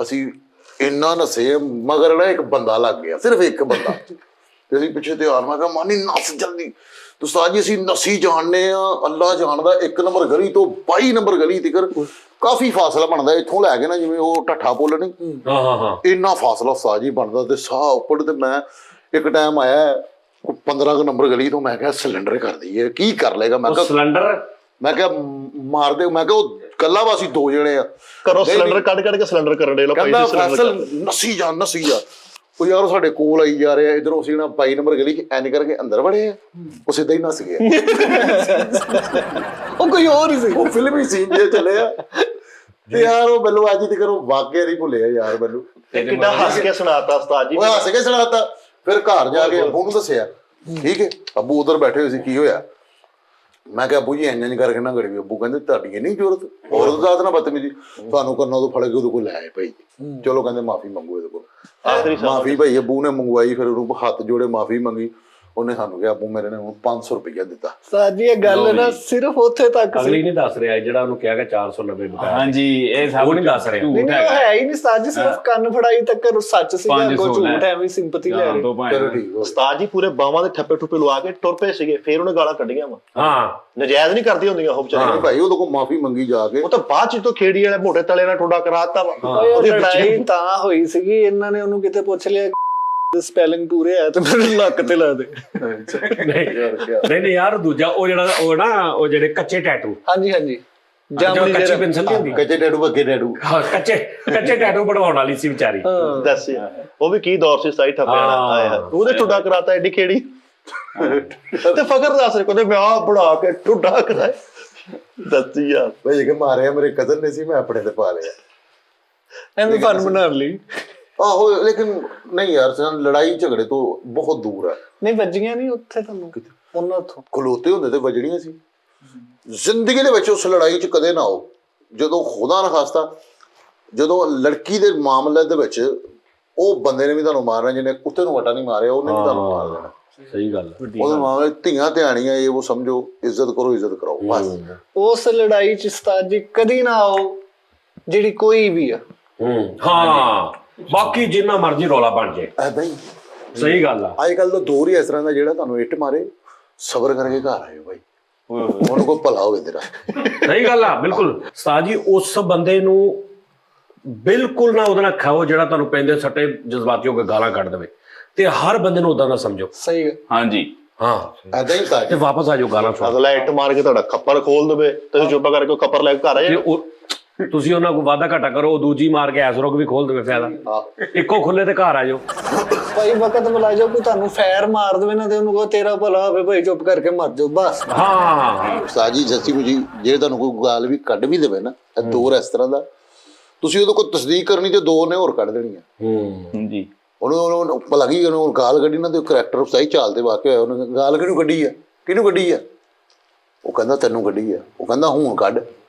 ਅਸੀਂ ਇੰਨਾ ਨਸੇ ਮਗਰ ਨਾ ਇੱਕ ਬੰਦਾ ਲੱਗ ਗਿਆ, ਸਿਰਫ ਇੱਕ ਬੰਦਾ। ਤੇ ਅਸੀਂ ਪਿੱਛੇ ਤਿਆਰ, ਮੈਂ ਕਿਹਾ ਮਾਨੀ ਨਸ ਜਲਦੀ। ਉਸਤਾਦ ਜੀ ਅਸੀਂ ਨਸੀ ਜਾਣਦੇ ਆ, ਅੱਲਾ ਜਾਣਦਾ 1 ਨੰਬਰ ਗਲੀ ਤੋਂ 22 ਨੰਬਰ ਗਲੀ ਤੀਕਰ ਕਾਫੀ ਫਾਸਲਾ ਬਣਦਾ ਇੱਥੋਂ ਲੈ ਕੇ ਨਾ, ਜਿਵੇਂ ਉਹ ਢੱਠਾ ਪੁੱਲ ਨਹੀਂ, ਹਾਂ ਇੰਨਾ ਫਾਸਲਾ ਉਸਤਾਦ ਜੀ ਬਣਦਾ। ਤੇ ਸਾਹ ਉੱਪਰ, ਤੇ ਮੈਂ ਇੱਕ ਟਾਈਮ ਆਇਆ 15 ਕੁ ਨੰਬਰ ਗਲੀ ਤੋਂ, ਮੈਂ ਕਿਹਾ ਸਿਲੰਡਰ ਕਰ ਦਈਏ, ਕੀ ਕਰ ਲੇਗਾ। ਮੈਂ ਕਿਹਾ ਸਿਲੰਡਰ, ਮੈਂ ਕਿਹਾ ਮਾਰ ਦੇ, ਮੈਂ ਕਿਹਾ ਉਹ ਕੱਲਾ ਵਾ, ਅਸੀਂ 2 ਜਣੇ ਆ। ਕਰੋ ਸਿਲੰਡਰ ਕੱਢ ਕੇ ਸਿਲੰਡਰ ਕਰਨ ਦੇ ਲੋ ਭਾਈ ਕਹਿੰਦਾ ਜੀ ਸਿਲੰਡਰ ਫੈਸਲ ਨਸੀ ਜਾ। ਉਹ ਯਾਰ ਸਾਡੇ ਕੋਲ ਆਈ ਜਾ ਰਿਹਾ ਇਧਰੋਂ, ਅਸੀਂ ਨਾ 22 ਨੰਬਰ ਗਲੀ ਚ ਐਨ ਕਰਕੇ ਅੰਦਰ ਵੜੇ ਆ, ਉਹ ਸਿੱਧਾ ਹੀ ਨਸ ਗਿਆ। ਉਹ ਕੋਈ ਹੋਰ ਹੀ ਸੀ। ਉਹ ਫਿਲਮੀ ਸੀਨ ਜੇ ਚੱਲੇ ਆ। ਤੇ ਯਾਰ ਉਹ ਮੈਨੂੰ ਅੱਜ ਤੱਕ ਉਹ ਵਾਕਿਆ ਨਹੀਂ ਭੁੱਲਿਆ ਯਾਰ ਮੈਨੂੰ। ਤੇ ਕਿੱਦਾਂ ਹੱਸ ਕੇ ਸੁਣਾਤਾ ਉਸਤਾਦ ਜੀ। ਉਹ ਹੱਸ ਕੇ ਸੁਣਾਤਾ। ਫਿਰ ਘਰ ਜਾ ਕੇ ਅੱਬੂ ਨੂੰ ਦੱਸਿਆ, ਠੀਕ ਹੈ। ਅੱਬੂ ਉਧਰ ਬੈਠੇ ਹੋਏ ਸੀ, ਕੀ ਹੋਇਆ? ਮੈਂ ਕਿਹਾ ਅੱਬੂ ਜੀ ਇੰਜ ਕਰਕੇ ਨਾ ਗੜੀ। ਅੱਬੂ ਕਹਿੰਦੇ ਤੁਹਾਡੀ ਇਹ ਨਹੀਂ ਜ਼ਰੂਰਤ, ਔਰਤ ਜ਼ਾਤ ਨਾ ਬਦਤਮੀਜੀ, ਤੁਹਾਨੂੰ ਕਰਨਾ ਉਦੋਂ ਫੜ ਕੇ ਉਹਦੇ ਕੋਲ ਲੈ ਆਏ ਭਾਈ। ਚਲੋ ਕਹਿੰਦੇ ਮਾਫੀ ਮੰਗੋ ਇਹਦੇ ਕੋਲ। ਆਖਰੀ ਮਾਫੀ ਭਾਈ ਅੱਬੂ ਨੇ ਮੰਗਵਾਈ, ਫਿਰ ਉਹਨੂੰ ਹੱਥ ਜੋੜੇ ਮਾਫੀ ਮੰਗੀ। ਉਹਨੇ ਸਾਨੂੰ ਕਿਹਾ ਅੱਬੂ ਮੇਰੇ ਨੇ ਹੁਣ 500 ਰੁਪਇਆ ਦਿੱਤਾ। ਉਸਤਾਦ ਜੀ ਇਹ ਗੱਲ ਨਾ ਸਿਰਫ ਉੱਥੇ ਤੱਕ ਸੀ। ਅਗਲੀ ਨਹੀਂ ਦੱਸ ਰਿਹਾ, ਜਿਹੜਾ ਉਹਨੂੰ ਕਿਹਾ ਕਿ 490 ਬਕਾਇਆ। ਹਾਂਜੀ ਇਹ ਸਭ ਉਹ ਨਹੀਂ ਦੱਸ ਰਿਹਾ। ਨਹੀਂ, ਉਹ ਹੈ ਹੀ ਨਹੀਂ ਉਸਤਾਦ ਜੀ, ਸਿਰਫ ਕੰਨ ਫੜਾਈ ਤੱਕ ਸੱਚ ਸੀਗਾ, 500 ਅੱਗੋਂ ਝੂਠ ਐਵੇਂ ਸਿੰਪਥੀ ਲੈ ਰਹੇ। ਚਲੋ ਠੀਕ ਹੋ। ਉਸਤਾਦ ਜੀ ਪੂਰੇ ਬਾਵਾਂ ਦੇ ਠੱਪੇ ਠੁੱਪੇ ਲਵਾ ਕੇ ਟੁਰ ਪਏ ਸੀਗੇ, ਫਿਰ ਉਹਨੇ ਗਾਲਾਂ ਕੱਢੀਆਂ ਵਾ। ਹਾਂ ਨਜਾਇਜ਼ ਨਹੀਂ ਕਰਦੀ ਹੁੰਦੀਆਂ ਉਹ ਵਿਚਾਰੀਆਂ। ਭਾਈ ਉਹਦੇ ਕੋਲ ਮਾਫੀ ਮੰਗੀ ਜਾ ਕੇ। ਉਹ ਤਾਂ ਬਾਅਦ ਚ ਤੋਂ ਖੇੜੀ ਵਾਲੇ ਮੋਟੇ ਤਲੇ ਨਾਲ ਠੋਡਾ ਕਰਾਤਾ ਵਾ। ਉਹ ਲੜਾਈ ਤਾਂ ਹੋਈ ਸੀਗੀ, ਇਹਨਾਂ ਨੇ ਉਹਨੂੰ ਕਿਤੇ ਪੁੱਛ ਲਿਆ ਸਪੈਲਿੰਗ ਪੂਰੇ ਆ ਤੇ ਮੇਰੇ ਲੱਕ ਤੇ ਲਾ ਦੇ। ਨਹੀਂ ਯਾਰ, ਦੂਜਾ ਉਹ ਜਿਹੜਾ ਉਹ ਨਾ, ਉਹ ਜਿਹੜੇ ਕੱਚੇ ਟੈਟੂ, ਹਾਂਜੀ ਹਾਂਜੀ, ਜਾਮਨੀ ਕੱਚੀ ਪੈਨਸਲ ਨਹੀਂ ਹੁੰਦੀ, ਕੱਚੇ ਡੈਡੂ ਅੱਗੇ ਡੈਡੂ। ਹਾਂ ਕੱਚੇ ਟੈਟੂ ਬਣਵਾਉਣ ਵਾਲੀ ਸੀ ਵਿਚਾਰੀ। ਦੱਸ ਉਹ ਵੀ ਕੀ ਦੌਰ ਸੀ ਸਾਈ ਠੱਪੇ ਵਾਲਾ। ਉਹਦੇ ਠੋਡਾ ਕਰਾਤਾ ਐਡੀ ਖੇੜੀ। ਤੇ ਫਕਰ ਦੱਸ ਰਿਹਾ ਕਹਿੰਦੇ ਮੈਂ ਆਹ ਬਣਾ ਕੇ ਠੋਡਾ ਕਰਾਇਆ। ਦੱਸ ਯਾਰ ਭਾਈ ਕਿ ਮਾਰਿਆ ਮੇਰੇ ਕਜ਼ਨ ਨੇ ਸੀ, ਮੈਂ ਆਪਣੇ ਤੇ ਪਾ ਲਿਆ। ਐਵੇਂ ਫਨ ਬਣਾਉਣ ਲਈ। ਆਹੋ ਲੇਕਿਨ ਨਹੀਂ ਯਾਰ, ਲੜਾਈ ਝਗੜੇ ਤੋਂ ਬਹੁਤ ਦੂਰ ਹੈ। ਨਹੀਂ ਵੱਜੀਆਂ ਨਹੀਂ ਉੱਥੇ ਤੁਹਾਨੂੰ ਉਹਨਾਂ ਤੋਂ? ਖਲੋਤੇ ਹੁੰਦੇ ਤੇ ਵੱਜਣੀਆਂ ਸੀ। ਜ਼ਿੰਦਗੀ ਦੇ ਵਿੱਚ ਉਸ ਲੜਾਈ 'ਚ ਕਦੇ ਨਾ ਆਓ। ਜਦੋਂ ਖੁਦਾ ਨਾ ਖਾਸਤਾ, ਜਦੋਂ ਲੜਕੀ ਦੇ ਮਾਮਲੇ ਦੇ ਵਿੱਚ ਉਹ ਬੰਦੇ ਨੇ ਵੀ ਤੁਹਾਨੂੰ ਮਾਰਨਾ, ਜਿਹਨੇ ਕੁੱਤੇ ਨੂੰ ਵਟਾ ਨਹੀਂ ਮਾਰਿਆ, ਉਹਨੇ ਵੀ ਤੁਹਾਨੂੰ ਮਾਰ ਦੇਣਾ। ਸਹੀ ਗੱਲ। ਉਹਦੇ ਮਾਮਲੇ ਧੀਆਂ ਧਿਆਣੀਆਂ ਇਹ ਉਹ ਸਮਝੋ, ਇੱਜ਼ਤ ਕਰੋ, ਇੱਜ਼ਤ ਕਰਾਓ ਬਸ। ਉਸ ਲੜਾਈ 'ਚ ਉਸਤਾਦ ਜੀ ਕਦੀ ਨਾ ਆਓ ਜਿਹੜੀ ਕੋਈ ਵੀ ਆ। ਹਾਂ ਬਾਕੀ ਜਿੰਨਾ ਮਰਜ਼ੀ ਰੌਲਾ ਬਣ ਜਾਏ, ਐਦਾਂ ਹੀ ਸਹੀ ਗੱਲ ਆ। ਅੱਜ ਕੱਲ ਦਾ ਦੌਰ ਹੀ ਇਸ ਤਰ੍ਹਾਂ ਦਾ, ਜਿਹੜਾ ਤੁਹਾਨੂੰ ਇੱਟ ਮਾਰੇ ਸਬਰ ਕਰਕੇ ਘਰ ਆਇਓ ਭਾਈ, ਉਹਨੂੰ ਕੋਈ ਭਲਾ ਹੋਵੇ ਤੇਰਾ। ਸਹੀ ਗੱਲ ਆ ਬਿਲਕੁਲ। ਉਸਤਾਦ ਜੀ ਉਸ ਬੰਦੇ ਨੂੰ ਬਿਲਕੁਲ ਨਾ ਉਹਦੇ ਨਾਲ ਖਾਓ ਜਿਹੜਾ ਤੁਹਾਨੂੰ ਪੈਂਦੇ ਸੱਟੇ ਜਜ਼ਬਾਤੀ ਹੋ ਕੇ ਗਾਲਾਂ ਕੱਢ ਦੇਵੇ, ਤੇ ਹਰ ਬੰਦੇ ਨੂੰ ਉਦਾਂ ਦਾ ਸਮਝੋ। ਸਹੀ ਗੱਲ। ਹਾਂਜੀ ਹਾਂ ਐਦਾਂ ਹੀ ਤਾਂ ਤੇ ਵਾਪਸ ਆ ਜਾਓ ਗਾਲਾਂ ਸੁਣ। ਅਗਲਾ ਇੱਟ ਮਾਰ ਕੇ ਤੁਹਾਡਾ ਖੱਪਰ ਖੋਲ ਦੇਵੇ, ਤੁਸੀਂ ਚੁੱਪ ਕਰਕੇ ਖੱਪਰ ਲੈ ਕੇ ਘਰ ਆ ਜਾਓ। ਤੁਸੀਂ ਉਹਨਾਂ ਕੋਲ ਵਾਧਾ ਘਾਟਾ ਕਰੋ, ਉਹ ਦੂਜੀ ਮਾਰ ਕੇ ਐਸਰੋਗ ਵੀ ਖੋਲ ਦੇਵੇ, ਫਾਇਦਾ ਇੱਕੋ ਖੁੱਲੇ ਤੇ ਘਰ ਆ ਜਾਓ। ਭਾਈ ਵਕਤ ਬੁਲਾ ਜਾਓ, ਕੋਈ ਤੁਹਾਨੂੰ ਫੈਰ ਮਾਰ ਦੇਵੇ ਨਾ ਤੇ ਉਹਨੂੰ ਕਹੋ ਤੇਰਾ ਭਲਾ ਹੋਵੇ ਭਾਈ, ਚੁੱਪ ਕਰਕੇ ਮਰ ਜਾਓ ਬਸ। ਹਾਂ ਸਾਜੀ ਜੱਸੀ ਮੁਜੀ ਜੇ ਤੁਹਾਨੂੰ ਕੋਈ ਗਾਲ ਵੀ ਕੱਢ ਵੀ ਦੇਵੇ ਨਾ, ਇਹ ਦੌਰ ਇਸ ਤਰ੍ਹਾਂ ਦਾ, ਤੁਸੀਂ ਉਹਦੇ ਕੋਲ ਤਸਦੀਕ ਕਰਨੀ ਤੇ 2 ਨੇ ਹੋਰ ਕੱਢ ਦੇਣੀਆਂ। ਹਾਂਜੀ ਉਹਨੂੰ ਭਲਾ ਕੀ ਉਹਨੂੰ ਗਾਲ ਕੱਢੀ ਨਾ, ਤੇ ਕਰੈਕਟਰ ਸਹੀ ਚਾਲ ਤੇ ਵਾਕਿਆ ਹੋਇਆ। ਉਹਨੇ ਗਾਲ ਕਿਹਨੂੰ ਕੱਢੀ ਆ, ਕਿਹਨੂੰ ਕੱਢੀ ਆ? ਉਹ ਕਹਿੰਦਾ ਤੈਨੂੰ ਕੱਢੀ ਆ। ਉਹ ਕਹਿੰਦਾ ਹੁਣ ਕੱਢ।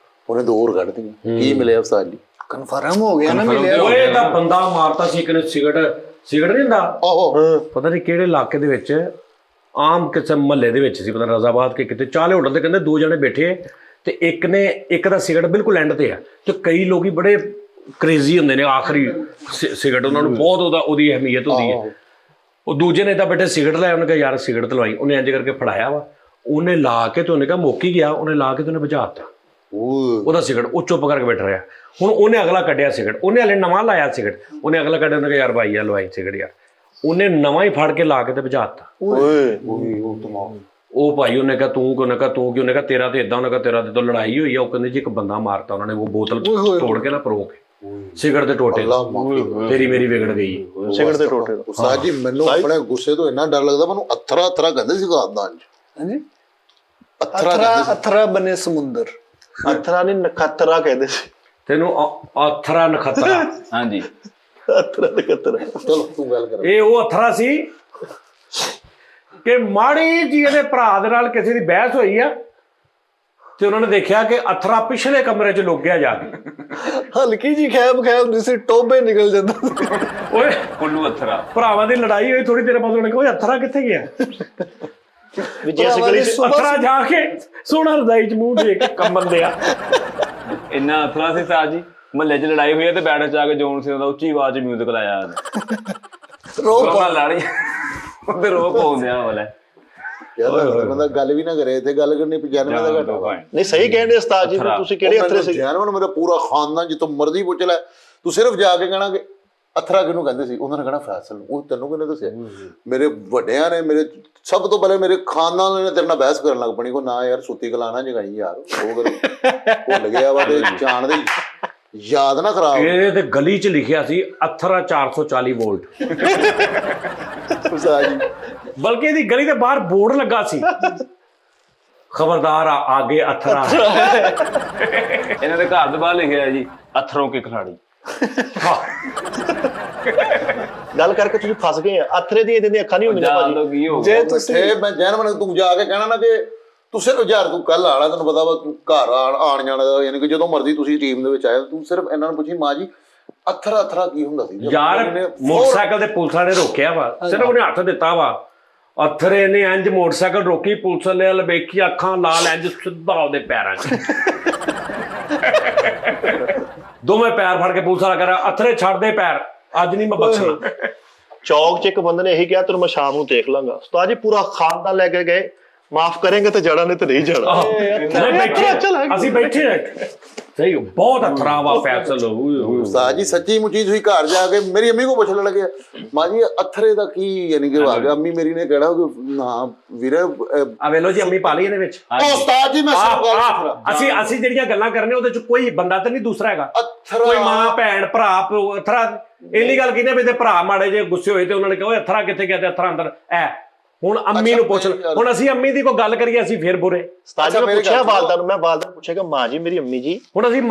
ਉਹਨੇ 2 ਹੋਰ ਕੱਢ ਦਿੱਤੀਆਂ। ਕੀ ਮਿਲਿਆ ਉਸਤਾਦ ਜੀ? ਕਨਫਰਮ ਹੋ ਗਿਆ ਨਾ, ਮਿਲਿਆ। ਓਏ ਤਾਂ ਬੰਦਾ ਮਾਰਤਾ ਸੀ ਇੱਕ ਨੇ, ਸਿਗਰਟ ਨਹੀਂ ਹੁੰਦਾ, ਆਹੋ ਪਤਾ ਨਹੀਂ ਕਿਹੜੇ ਇਲਾਕੇ ਦੇ ਵਿੱਚ, ਆਮ ਕਿਸੇ ਮਹੱਲੇ ਦੇ ਵਿੱਚ ਸੀ, ਪਤਾ ਰਜ਼ਾਬਾਦ ਕੇ ਕਿਤੇ। ਚਾਲੇ ਹੋਟਲ ਤੇ ਕਹਿੰਦੇ 2 ਜਣੇ ਬੈਠੇ, ਤੇ ਇੱਕ ਦਾ ਸਿਗਰਟ ਬਿਲਕੁਲ ਐਂਡ ਤੇ ਆ, ਤੇ ਕਈ ਲੋਕੀ ਬੜੇ ਕ੍ਰੇਜ਼ੀ ਹੁੰਦੇ ਨੇ ਆਖਰੀ ਸਿਗਰਟ, ਉਹਨਾਂ ਨੂੰ ਬਹੁਤ ਉਹਦੀ ਅਹਿਮੀਅਤ ਹੁੰਦੀ ਹੈ। ਉਹ ਦੂਜੇ ਨੇ ਤਾਂ ਬੈਠੇ ਸਿਗਰਟ ਲਾਇਆ, ਉਹਨੇ ਕਿਹਾ ਯਾਰ ਸਿਗਰਟ ਲਵਾਈ। ਉਹਨੇ ਇੰਜ ਕਰਕੇ ਫੜਾਇਆ ਵਾ, ਉਹਨੇ ਲਾ ਕੇ ਤੇ ਉਹਨੇ ਕਿਹਾ ਮੁੱਕ ਹੀ ਗਿਆ, ਉਹਨੇ ਲਾ ਕੇ ਤੇ ਉਹਨੇ ਬੁਝਾ ਦਿੱਤਾ ਉਹਦਾ ਸਿਗਰਟ। ਉਹ ਚੁੱਪ ਕਰਕੇ ਬੈਠ ਰਿਹਾ। ਹੁਣ ਉਹਨੇ ਅਗਲਾ ਕੱਢਿਆ ਸਿਗਰਟ, ਉਹਨੇ ਹਲੇ ਨਵਾਂ ਲਾਇਆ ਸਿਗਰਟ, ਉਹਨੇ ਅਗਲਾ ਕੱਢਿਆ, ਉਹਨੇ ਕਿਹਾ ਯਾਰ ਭਾਈ ਆ ਲਵਾਈ ਸਿਗਰਟ ਯਾਰ। ਉਹਨੇ ਨਵਾਂ ਹੀ ਫੜ ਕੇ ਲਾ ਕੇ ਤੇ ਬੁਝਾ ਦਿੱਤਾ। ਉਹ ਭਾਈ ਉਹਨੇ ਕਿਹਾ ਤੂੰ ਕਿਉਂ, ਉਹਨੇ ਕਿਹਾ ਤੂੰ ਕਿਉਂ, ਉਹਨੇ ਕਿਹਾ ਤੇਰਾ ਤੇ ਇਦਾਂ, ਉਹਨੇ ਕਿਹਾ ਤੇਰਾ ਤੇ ਤਾਂ ਲੜਾਈ ਹੋਈ ਆ। ਉਹ ਕਹਿੰਦੇ ਜੀ ਇੱਕ ਬੰਦਾ ਮਾਰਤਾ ਉਹਨਾਂ ਨੇ, ਉਹ ਬੋਤਲ ਤੋੜ ਕੇ ਨਾ ਪਰੋ ਕੇ ਸਿਗਰਟ ਦੇ ਟੋਟੇ, ਤੇਰੀ ਮੇਰੀ ਵਿਗੜ ਗਈ ਸਿਗਰਟ ਦੇ ਟੋਟੇ। ਉਸਤਾਦ ਜੀ ਮੈਨੂੰ ਆਪਣੇ ਗੁੱਸੇ ਤੋਂ ਇੰਨਾ ਡਰ ਲੱਗਦਾ, ਮੈਨੂੰ ਅਥਰਾ ਕਹਿੰਦੇ ਸੀ ਖਾਨਦਾਨ ਚ। ਹਾਂਜੀ, ਅਥਰਾ ਅਥਰਾ ਬਨੇ ਸਮੁੰਦਰ। ਅਥਰਾ ਨਹੀਂ ਨਖਤਰਾ ਕਹਿੰਦੇ ਸੀ ਤੈਨੂੰ, ਅਥਰਾ ਨਖਤਰਾ। ਹਾਂਜੀ ਅਥਰਾ ਨਖਤਰਾ। ਚਲੋ ਤੂੰ ਗੱਲ ਕਰ। ਇਹ ਉਹ ਅਥਰਾ ਸੀ ਕਿ ਮਾੜੀ ਜੀ ਇਹਦੇ ਭਰਾ ਦੇ ਨਾਲ ਕਿਸੇ ਦੀ ਬਹਿਸ ਹੋਈ ਆ, ਤੇ ਉਹਨਾਂ ਨੇ ਦੇਖਿਆ ਕਿ ਅਥਰਾ ਪਿਛਲੇ ਕਮਰੇ 'ਚ ਲੁਕ ਗਿਆ ਜਾ ਕੇ। ਹਲਕੀ ਜੀ ਖੈਬ ਹੁੰਦੀ ਸੀ, ਟੋਬੇ ਨਿਕਲ ਜਾਂਦਾ ਸੀ। ਓਏ ਕੁੱਲੂ ਅਥਰਾ ਭਰਾਵਾਂ ਦੀ ਲੜਾਈ ਹੋਈ, ਥੋੜੀ ਦੇਰ ਬਾਅਦ ਉਹਨੇ ਕਿਹਾ ਓਏ ਅਥਰਾ ਕਿੱਥੇ ਗਿਆ? ਵੀ ਜਿਸ ਗਲੀ ਚ ਅਥਰਾ ਜਾ ਕੇ ਸੋਹਣਾ ਰਜ਼ਾਈ 'ਚ ਮੂੰਹ ਦੇ ਕੇ ਕੰਬਲ ਲਿਆ। ਇੰਨਾ ਅਥਰਾ ਸੀ ਸਾਜ ਜੀ। ਮਹੱਲੇ 'ਚ ਲੜਾਈ ਹੋਈ ਹੈ ਤੇ ਬੈਠ ਜਾ ਕੇ ਜੋਨ ਸਿੰਘ ਦਾ ਉੱਚੀ ਆਵਾਜ਼ 'ਚ ਮਿਊਜ਼ਿਕ ਲਾਇਆ ਰੋ ਲੜੀ ਉਹਦੇ ਰੋ ਪਾਉਂਦਿਆ ਵਾਲਾ ਯਾਰ ਬੰਦਾ ਗੱਲ ਵੀ ਨਾ ਕਰੇ ਇੱਥੇ ਗੱਲ ਕਰਨੀ 95 ਦਾ ਘਟਾ ਵਾ। ਨਹੀਂ ਸਹੀ ਕਹਿੰਦੇ ਉਸਤਾਦ ਜੀ, ਤੁਸੀਂ ਕਿਹੜੇ ਅਥਰੇ ਸੀ? ਜੈਨਵਨ ਮੇਰਾ ਪੂਰਾ ਖਾਨਦਾਨ ਜਿੱਥੋਂ ਮਰਜ਼ੀ ਪੁੱਛ ਲੈ, ਤੂੰ ਸਿਰਫ ਜਾ ਕੇ ਕਹਿਣਾ ਕਿ ਅਥਰਾ ਕਿਹਨੂੰ ਕਹਿੰਦੇ ਸੀ, ਉਹਨਾਂ ਨੇ ਕਹਿਣਾ ਫੈਸਲ ਨੂੰ। ਉਹ ਤੈਨੂੰ ਕਿਹਨੇ ਦੱਸਿਆ? ਮੇਰੇ ਵੱਡਿਆਂ ਨੇ, ਮੇਰੇ ਸਭ ਤੋਂ ਪਹਿਲੇ ਮੇਰੇ ਖਾਨਦਾਨ ਨੇ ਤੇਰੇ ਨਾਲ ਬਹਿਸ ਕਰਨ ਲੱਗ ਪਣੀ ਕੋ ਨਾ ਯਾਰ ਸੁੱਤੀ ਕਲਾਣਾ ਜਗਾਈ ਯਾਰ, ਉਹ ਭੁੱਲ ਗਿਆ ਵਾ ਤੇ ਜਾਣਦੇ ਯਾਦ ਨਾ ਖਰਾਬ। ਇਹਦੇ ਤੇ ਗਲੀ 'ਚ ਲਿਖਿਆ ਸੀ ਅਥਰਾ 440 ਵੋਲਟ, ਬਲਕਿ ਇਹਦੀ ਗਲੀ ਦੇ ਬਾਹਰ ਬੋਰਡ ਲੱਗਾ ਸੀ, ਖਬਰਦਾਰ ਆਗੇ ਅਥਰਾ। ਇਹਨਾਂ ਦੇ ਘਰ ਦੇ ਬਾਹਰ ਲਿਖਿਆ ਜੀ ਅਥਰੋਂ ਕੇ ਖਿਲਾੜੀ। ਗੱਲ ਕਰਕੇ ਤੁਸੀਂ ਫਸ ਗਏ ਆ। ਅਥਰੇ ਦੀ ਇਹਦੇ ਅੱਖਾਂ ਨਹੀਂ ਹੁੰਦੀਆਂ ਭਾਜੀ। ਜੇ ਤੁਸੀਂ ਮੈਂ ਜੈਨਵਨ ਤੂੰ ਜਾ ਕੇ ਕਹਿਣਾ ਨਾ ਕਿ ਤੂੰ ਸਿਰਫ ਯਾਰ ਤੂੰ ਕੱਲ ਆਣਾ, ਤੈਨੂੰ ਪਤਾ ਵਾ ਤੂੰ ਘਰ ਆਣ ਜਾਣਾ ਦਾ, ਯਾਨੀ ਕਿ ਜਦੋਂ ਮਰਜ਼ੀ ਤੁਸੀਂ ਟੀਮ ਦੇ ਵਿੱਚ ਆਏ ਤੂੰ ਸਿਰਫ ਇਹਨਾਂ ਨੂੰ ਪੁੱਛੀ ਮਾਂ ਜੀ ਅਥਰਾ ਕੀ ਹੁੰਦਾ ਸੀ ਯਾਰ। ਮੋਟਰਸਾਈਕਲ ਤੇ ਪੁਲਿਸ ਵਾਲੇ ਰੋਕਿਆ ਵਾ, ਸਿਰਫ ਉਹਨੇ ਹੱਥ ਦਿੱਤਾ ਵਾ, ਅਥਰੇ ਨੇ ਇੰਜ ਮੋਟਰਸਾਈਕਲ ਰੋਕੀ, ਪੁਲਿਸ ਵਾਲੇ ਵੇਖੀ ਅੱਖਾਂ ਲਾਲ, ਇੰਜ ਸਿੱਧਾ ਉਹਦੇ ਪੈਰਾਂ 'ਚ ਦੋਵੇਂ ਪੈਰ ਫੜ ਕੇ ਪੁਲਿਸ ਵਾਲਾ ਕਰਾ ਅਥਰੇ ਛੱਡ ਦੇ ਪੈਰ, ਅੱਜ ਨਹੀਂ ਮੈਂ ਬਖਸ਼ਣਾ। ਚੌਕ 'ਚ ਇੱਕ ਬੰਦੇ ਨੇ ਇਹੀ ਕਿਹਾ ਤੈਨੂੰ ਮੈਂ ਸ਼ਾਮ ਨੂੰ ਦੇਖ ਲਾਂਗਾ। ਉਸਤਾਦ ਜੀ ਪੂਰਾ ਖਾਨਦਾਨ ਲੈ ਕੇ ਗਏ, ਮਾਫ ਕਰੇਂਗੇ ਤੇ ਜੜਾ ਨੇ ਤੇ ਨਹੀਂ ਜਾਣਾ। ਅਸੀਂ ਬੈਠੇ ਸਹੀ ਬਹੁਤ ਅਥਰਾ ਵਾ ਫੈਸਲ। ਉਸਤਾਦ ਜੀ ਸੱਚੀ ਮੁੱਚੀ ਤੁਸੀਂ ਘਰ ਜਾ ਕੇ ਮੇਰੀ ਅੰਮੀ ਕੋ ਪੁੱਛਣ ਲੱਗੇ ਮਾਂ ਜੀ ਅਥਰੇ ਦਾ ਕੀ ਯਾਨੀ ਕਿ ਆ ਗਿਆ? ਅੰਮੀ ਮੇਰੀ ਨੇ ਕਹਿਣਾ ਕਿ ਨਾ ਵੀਰੇ ਆ ਵੇਲੋ ਜੀ ਅੰਮੀ ਪਾ ਲਈ ਇਹਦੇ ਵਿੱਚ। ਉਸਤਾਦ ਜੀ ਮੈਂ ਅਸੀਂ ਜਿਹੜੀਆਂ ਗੱਲਾਂ ਕਰਨੇ ਉਹਦੇ ਚ ਕੋਈ ਬੰਦਾ ਤਾਂ ਨਹੀਂ ਦੂਸਰਾ ਹੈਗਾ, ਕੋਈ ਮਾਂ ਭੈਣ ਭਰਾ ਅਥਰਾ। ਇੰਨੀ ਗੱਲ ਕਹਿੰਦੇ ਵੀ ਤੇ ਭਰਾ ਮਾੜੇ ਜੇ ਗੁੱਸੇ ਹੋਏ ਤੇ ਉਹਨਾਂ ਨੇ ਕਿਹਾ ਅਥਰਾ ਕਿੱਥੇ ਗਿਆ ਤੇ ਅਥਰਾ ਅੰਦਰ ਐ। ਹੁਣ ਅੰਮੀ ਨੂੰ ਪੁੱਛ, ਹੁਣ ਅਸੀਂ ਅੰਮੀ ਦੀ ਕੋਈ ਗੱਲ ਕਰੀਏ ਅਸੀਂ ਫੇਰ ਬੁਰੇ। ਉਸਤਾਦ ਜੀ ਮੈਂ ਪੁੱਛਿਆ ਵਾਲਦਾ ਨੂੰ, ਮੈਂ ਵਾਲਦਾ ਨੂੰ ਪੁੱਛਿਆ ਕਿ ਮਾਂ ਜੀ ਮੇਰੀ ਅੰਮੀ ਜੀ, ਹੁਣ ਅਸੀਂ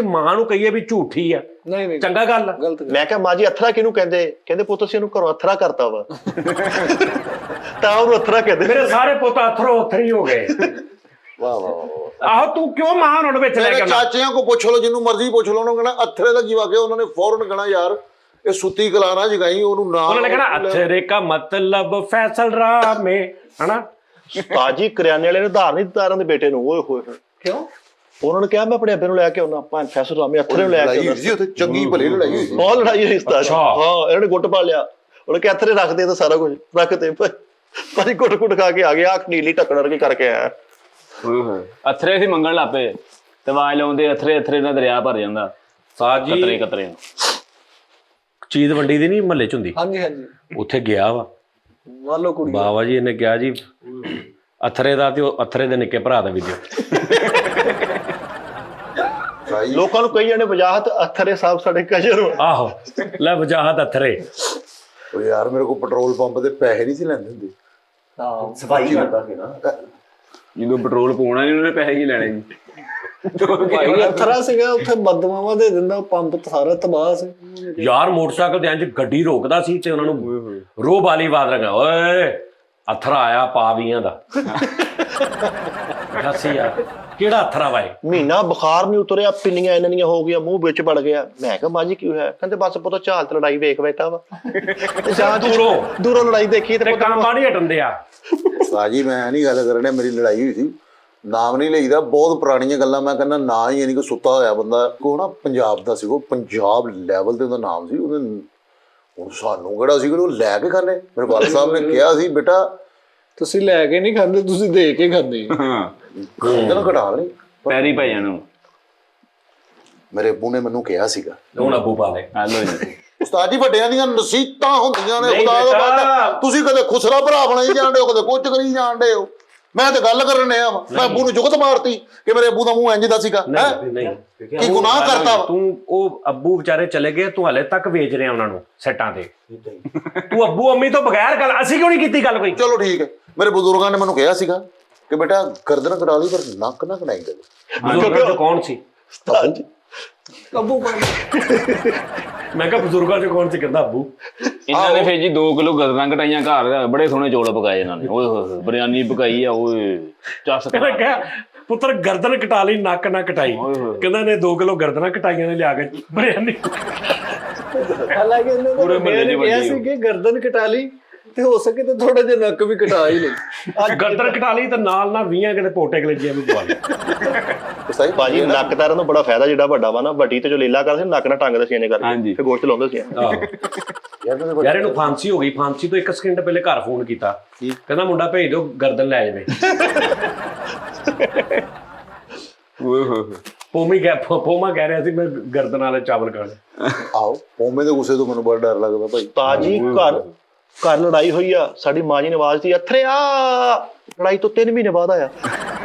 ਮਾਂ ਨੂੰ ਕਹੀਏ ਵੀ ਝੂਠੀ ਆ, ਨਹੀਂ ਚੰਗਾ ਗੱਲ ਗਲਤ। ਮੈਂ ਕਿਹਾ ਮਾਂ ਜੀ ਅਥਰਾ ਕਿਹਨੂੰ ਕਹਿੰਦੇ? ਕਹਿੰਦੇ ਪੁੱਤ ਅਸੀਂ ਇਹਨੂੰ ਘਰੋਂ ਅਥਰਾ ਕਰਤਾ ਵਾ ਤਾਂ ਉਹਨੂੰ ਅਥਰਾ ਕਹਿੰਦੇ। ਮੇਰੇ ਸਾਰੇ ਪੁੱਤ ਅਥਰੋ ਅਥਰੀ ਹੋ ਗਏ। ਵਾਹ ਵਾਹ। ਆਹੋ ਤੂੰ ਕਿਉਂ ਮਾਂ ਨੂੰ ਵਿੱਚ ਲੈ ਕੇ ਆਉਣਾ? ਚਾਚਿਆਂ ਕੋ ਪੁੱਛ ਲਓ, ਜਿੰਨੂੰ ਮਰਜ਼ੀ ਪੁੱਛ ਲਓ, ਉਹਨੂੰ ਕਹਿਣਾ ਅਥਰੇ ਦਾ ਕੀ ਵਾਕਿਆ, ਉਹਨਾਂ ਨੇ ਫੌਰਨ ਕਹਿਣਾ ਯਾਰ ਇਹ ਸੁੱਤੀ ਕਲਾਣਾ ਜਗਾਈ, ਉਹਨੂੰ ਨਾਮ ਉਹਨਾਂ ਨੇ ਕਹਿਣਾ ਅਥਰੇ ਕਾ ਮਤਲਬ ਫੈਸਲ ਰਾਮੇ, ਹਨਾ? ਉਸਤਾਦ ਜੀ ਕਰਿਆਨੇ ਵਾਲੇ ਨੇ ਉਧਾਰ ਨਹੀਂ ਦਿੱਤਾ ਇਹਨਾਂ ਦੇ ਬੇਟੇ ਨੂੰ। ਓਏ ਹੋਏ ਕਿਉਂ? ਉਹਨਾਂ ਨੇ ਕਿਹਾ ਮੈਂ ਆਪਣੇ ਅੱਬੇ ਨੂੰ ਲੈ ਕੇ ਆਉਣਾ, ਭਾਂ ਫੈਸਲ ਰਾਮੇ ਅਥਰੇ ਨੂੰ ਲੈ ਕੇ ਆਉਣਾ। ਜੀ ਉੱਥੇ ਚੰਗੀ ਭਲੀ ਲੜਾਈ ਹੋਈ ਸੀ, ਬਹੁਤ ਲੜਾਈ ਹੋਈ ਉਸਤਾਦ। ਹਾਂ ਇਹਨਾਂ ਨੇ ਗੁੱਟ ਪਾ ਲਿਆ, ਉਹਨੇ ਕਿਹਾ ਅਥਰੇ ਰੱਖਦੇ ਤਾਂ ਸਾਰਾ ਕੁਝ ਰੱਖਦੇ, ਭਾਜੀ ਗੁੱਟ ਖਾ ਕੇ ਆ ਗਿਆ, ਅੱਖ ਨੀਲੀ ਢੱਕਣ ਵਰਗੀ ਕਰਕੇ ਆਇਆ। ਅਥਰੇ ਸੀ ਮੰਗਣ ਲੱਪੇ ਤੇ ਆਵਾਜ਼ ਲਾਉਂਦੇ ਅਥਰੇ ਨਾਲ ਦਰਿਆ ਭਰ ਜਾਂਦਾ। ਸਾਜ ਜੀ ਕਤਰੇ ਨੂੰ ਚੀਜ਼ ਵੰਡੀ ਦੀ ਨਹੀਂ ਮਹੱਲੇ ਚ ਹੁੰਦੀ, ਹਾਂਜੀ ਹਾਂਜੀ ਉੱਥੇ ਗਿਆ ਵਾ ਵਾਲੋ ਕੁੜੀ ਬਾਬਾ ਜੀ ਨੇ ਕਿਹਾ ਜੀ ਅਥਰੇ ਦਾ ਤੇ ਉਹ ਅਥਰੇ ਦੇ ਨਿੱਕੇ ਭਰਾ ਦਾ ਵੀ ਦਿਓ। ਲੋਕਾਂ ਨੂੰ ਕਈ ਜਾਣੇ ਵਜਾਹਤ ਅਥਰੇ ਸਾਹਿਬ ਸਾਡੇ ਕਜਰ। ਆਹੋ ਲੈ ਵਜਾਹਤ ਅਥਰੇ। ਉਹ ਯਾਰ ਮੇਰੇ ਕੋਲ ਪੈਟਰੋਲ ਪੰਪ ਦੇ ਪੈਸੇ ਨਹੀਂ ਸੀ ਲੈਂਦੇ ਹੁੰਦੇ। ਹਾਂ ਸਫਾਈ ਕਰਦਾ ਸੀ ਨਾ, ਜਦੋਂ ਪੈਟਰੋਲ ਪਾਉਣਾ ਨਹੀਂ ਉਹਨੇ ਪੈਸੇ ਕੀ ਲੈਣੇ ਜੀ। ਭਾਈ ਅਥਰਾ ਸੀਗਾ ਉੱਥੇ ਬਦਮਾਵਾ ਦੇ ਦਿੰਦਾ, ਪੰਪ ਸਾਰਾ ਤਬਾਹ ਸੀ ਯਾਰ। ਮੋਟਰਸਾਈਕਲ ਤੇ ਇੰਜ ਗੱਡੀ ਰੋਕਦਾ ਸੀ ਤੇ ਉਹਨਾਂ ਨੂੰ ਰੋਹ ਵਾਲੀ ਆਵਾਜ਼ ਲਗਾ, ਓਏ ਅਥਰਾ ਆਇਆ ਪਾ 20 ਦਾ। ਦੱਸ ਯਾਰ ਕਿਹੜਾ ਅਥਰਾ ਵਾਏ? ਮਹੀਨਾ ਬੁਖਾਰ ਨਹੀਂ ਉਤਰਿਆ, ਪਿੰਨੀਆਂ ਇਹਨਾਂ ਦੀਆਂ ਹੋ ਗਈਆਂ, ਮੂੰਹ ਵਿੱਚ ਵੜ ਗਿਆ। ਮੈਂ ਕਿਹਾ ਮਾਂ ਜੀ ਕੀ ਹੋਇਆ? ਕਹਿੰਦੇ ਬਸ ਪੁੱਤ ਝਾਲ ਤੇ ਲੜਾਈ ਵੇਖ ਬੈਠਾ ਵਾ। ਦੂਰੋਂ ਲੜਾਈ ਦੇਖੀ ਤੇ ਕੰਮ ਬਾੜੀ ਹਟਣ ਦੇ ਆ। ਸਾਜੀ ਮੈਂ ਨਹੀਂ ਗੱਲ ਕਰਨੇ, ਮੇਰੀ ਲੜਾਈ ਹੋਈ ਸੀ, ਨਾਮ ਨਹੀਂ ਲਈਦਾ, ਬਹੁਤ ਪੁਰਾਣੀਆਂ ਗੱਲਾਂ ਮੈਂ ਕਹਿੰਦਾ ਨਾ ਹੀ, ਯਾਨੀ ਕਿ ਸੁੱਤਾ ਹੋਇਆ ਬੰਦਾ ਕੋ ਨਾ ਪੰਜਾਬ ਦਾ ਸੀ, ਉਹ ਪੰਜਾਬ ਲੈਵਲ ਤੇ ਉਹਦਾ ਨਾਮ ਸੀ। ਉਹਨੇ ਹੁਣ ਸਾਨੂੰ ਕਿਹੜਾ ਸੀ ਕਿ ਉਹ ਲੈ ਕੇ ਖਾਣੇ। ਮੇਰੇ ਵਾਲ ਸਾਹਿਬ ਨੇ ਕਿਹਾ ਸੀ ਬੇਟਾ ਤੁਸੀਂ ਲੈ ਕੇ ਨਹੀਂ ਖਾਂਦੇ, ਤੁਸੀਂ ਦੇ ਕੇ ਖਾਂਦੇ। ਹਾਂ ਇਹਦਾ ਘਟਾ ਲਈ ਪੈਰੀ ਪੈ ਜਾਣੂ। ਮੇਰੇ ਅੱਬੂ ਨੇ ਮੈਨੂੰ ਕਿਹਾ ਸੀਗਾ ਹੁਣ ਅੱਬੂ ਪਾ ਲੈ। ਹੈਲੋ ਜੀ ਉਸਤਾਦ ਜੀ ਵੱਡਿਆਂ ਦੀਆਂ ਨਸੀਹਤਾਂ ਹੁੰਦੀਆਂ ਨੇ, ਖੁਦਾ ਦਾ ਵਾਦਾ। ਤੁਸੀਂ ਕਦੇ ਖੁਸਰਾ ਭਰਾ ਬਣਾਈ ਜਾਂਦੇ ਹੋ, ਕਦੇ ਕੁਝ ਕਰੀ ਜਾਂਦੇ ਹੋ। ਮੈਂ ਤੇ ਗੱਲ ਕਰਨ ਡਿਆ ਵਾ, ਮੈਂ ਅੱਬੂ ਨੂੰ ਜੁਗਤ ਮਾਰਤੀ ਕਿ ਮੇਰੇ ਅੱਬੂ ਦਾ ਮੂੰਹ ਇੰਜ ਦਾ ਸੀਗਾ। ਨਹੀਂ ਕੀ ਗੁਨਾਹ ਕਰਤਾ ਵਾ? ਤੂੰ ਉਹ ਅੱਬੂ ਵਿਚਾਰੇ ਚਲੇ ਗਏ, ਤੂੰ ਹਲੇ ਤੱਕ ਵੇਚ ਰਿਹਾ ਉਹਨਾਂ ਨੂੰ ਸੈੱਟਾਂ ਤੇ। ਤੂੰ ਅੱਬੂ ਅੰਮੀ ਤੋਂ ਬਗੈਰ ਗੱਲ, ਅਸੀਂ ਕਿਉਂ ਨਹੀਂ ਕੀਤੀ ਗੱਲ ਕੋਈ? ਚਲੋ ਠੀਕ ਹੈ, ਮੇਰੇ ਬਜ਼ੁਰਗਾਂ ਨੇ ਮੈਨੂੰ ਕਿਹਾ ਸੀਗਾ ਕਿ ਬੇਟਾ ਗਰਦਨ ਕਟਾ ਲਈ ਪਰ ਨੱਕ ਨਾ ਕਟਾਈ ਦੇ। ਬਜ਼ੁਰਗਾਂ ਚ ਕੌਣ ਸੀ? ਉਸਤਾਦ ਜੀ ਅੱਬੂ ਮੈਂ ਕਿਹਾ ਬਜ਼ੁਰਗਾਂ ਚ ਕੌਣ ਸੀ? ਕਹਿੰਦਾ ਅੱਬੂ। ਇਹਨਾਂ ਨੇ ਫੇਰ ਜੀ 2 ਕਿਲੋ ਗਦਰਾਂ ਘਟਾਈਆਂ ਘਰ, ਬੜੇ ਸੋਹਣੇ ਚੌਲ ਪਕਾਏ ਇਹਨਾਂ ਨੇ। ਓਏ ਹੋਏ ਬਿਰਿਆਨੀ ਪਕਾਈ ਆ, ਓਏ ਚੱਸ ਕਹਿੰਦਾ ਕਿਹਾ ਪੁੱਤਰ ਗਰਦਨ ਕਟਾ ਲਈ ਨੱਕ ਨਾ ਕਟਾਈ। ਕਹਿੰਦਾ ਨੇ 2 ਕਿਲੋ ਗਰਦਨਾਂ ਕਟਾਈਆਂ ਨੇ ਲਿਆ ਕੇ ਬਿਰਿਆਨੀ। ਹਾਲਾਂਕਿ ਪੂਰੇ ਮਹੱਲੇ ਚ ਕਿਹਾ ਵੱਜੀ ਸੀ ਕਿ ਗਰਦਨ ਕਟਾ ਲਈ ਤੇ ਹੋ ਸਕੇ ਤੇ ਥੋੜਾ ਜਿਹਾ ਨੱਕ ਵੀ ਕਟਾ ਹੀ ਲਈ। ਗਰਦਨ ਕਟਾ ਲਈ ਤੇ ਨਾਲ 20 ਕਿਤੇ ਪੋਟੇ ਕਲੇਜੀਆਂ ਵੀ ਪਵਾ ਲਈ। ਸਹੀ ਭਾਜੀ ਨੱਕ ਤਾਰਨ ਨੂੰ ਬੜਾ ਫਾਇਦਾ, ਜਿਹੜਾ ਵੱਡਾ ਵਾ ਨਾ, ਵੱਡੀ ਤੇ ਜੋ ਲੀਲਾ ਕਰਦੇ ਨੱਕ ਨਾਲ ਟੰਗ ਦਸੀਆਂ ਨੇ ਕਰਕੇ ਫਿਰ ਗੋਸ਼ਤ ਲਾਉਂਦੇ ਸੀ। ਯਾਰ ਇਹਨੂੰ ਫਾਂਸੀ ਹੋ ਗਈ, ਫਾਂਸੀ ਤੋਂ 1 ਸਕਿੰਟ ਪਹਿਲੇ ਘਰ ਫੋਨ ਕੀਤਾ, ਕਹਿੰਦਾ ਮੁੰਡਾ ਭੇਜ ਦਿਓ ਗਰਦਨ ਲੈ ਜਾਵੇ। ਪੋਮਾ ਕਹਿ ਰਿਹਾ ਸੀ ਮੈਂ ਗਰਦਨ ਵਾਲੇ ਚਾਵਲ ਖਾਣੇ। ਆਓ ਪੋਮੇ ਦੇ ਗੁੱਸੇ ਤੋਂ ਮੈਨੂੰ ਬੜਾ ਡਰ ਲੱਗਦਾ ਭਾਈ। ਤਾਜੀ ਘਰ ਲੜਾਈ ਹੋਈ ਆ, ਸਾਡੀ ਮਾਂ ਜੀ ਨੇ ਆਵਾਜ਼ ਦੀ ਅਥਰਿਆ, ਲੜਾਈ ਤੋਂ 3 ਮਹੀਨੇ ਬਾਅਦ ਆਇਆ,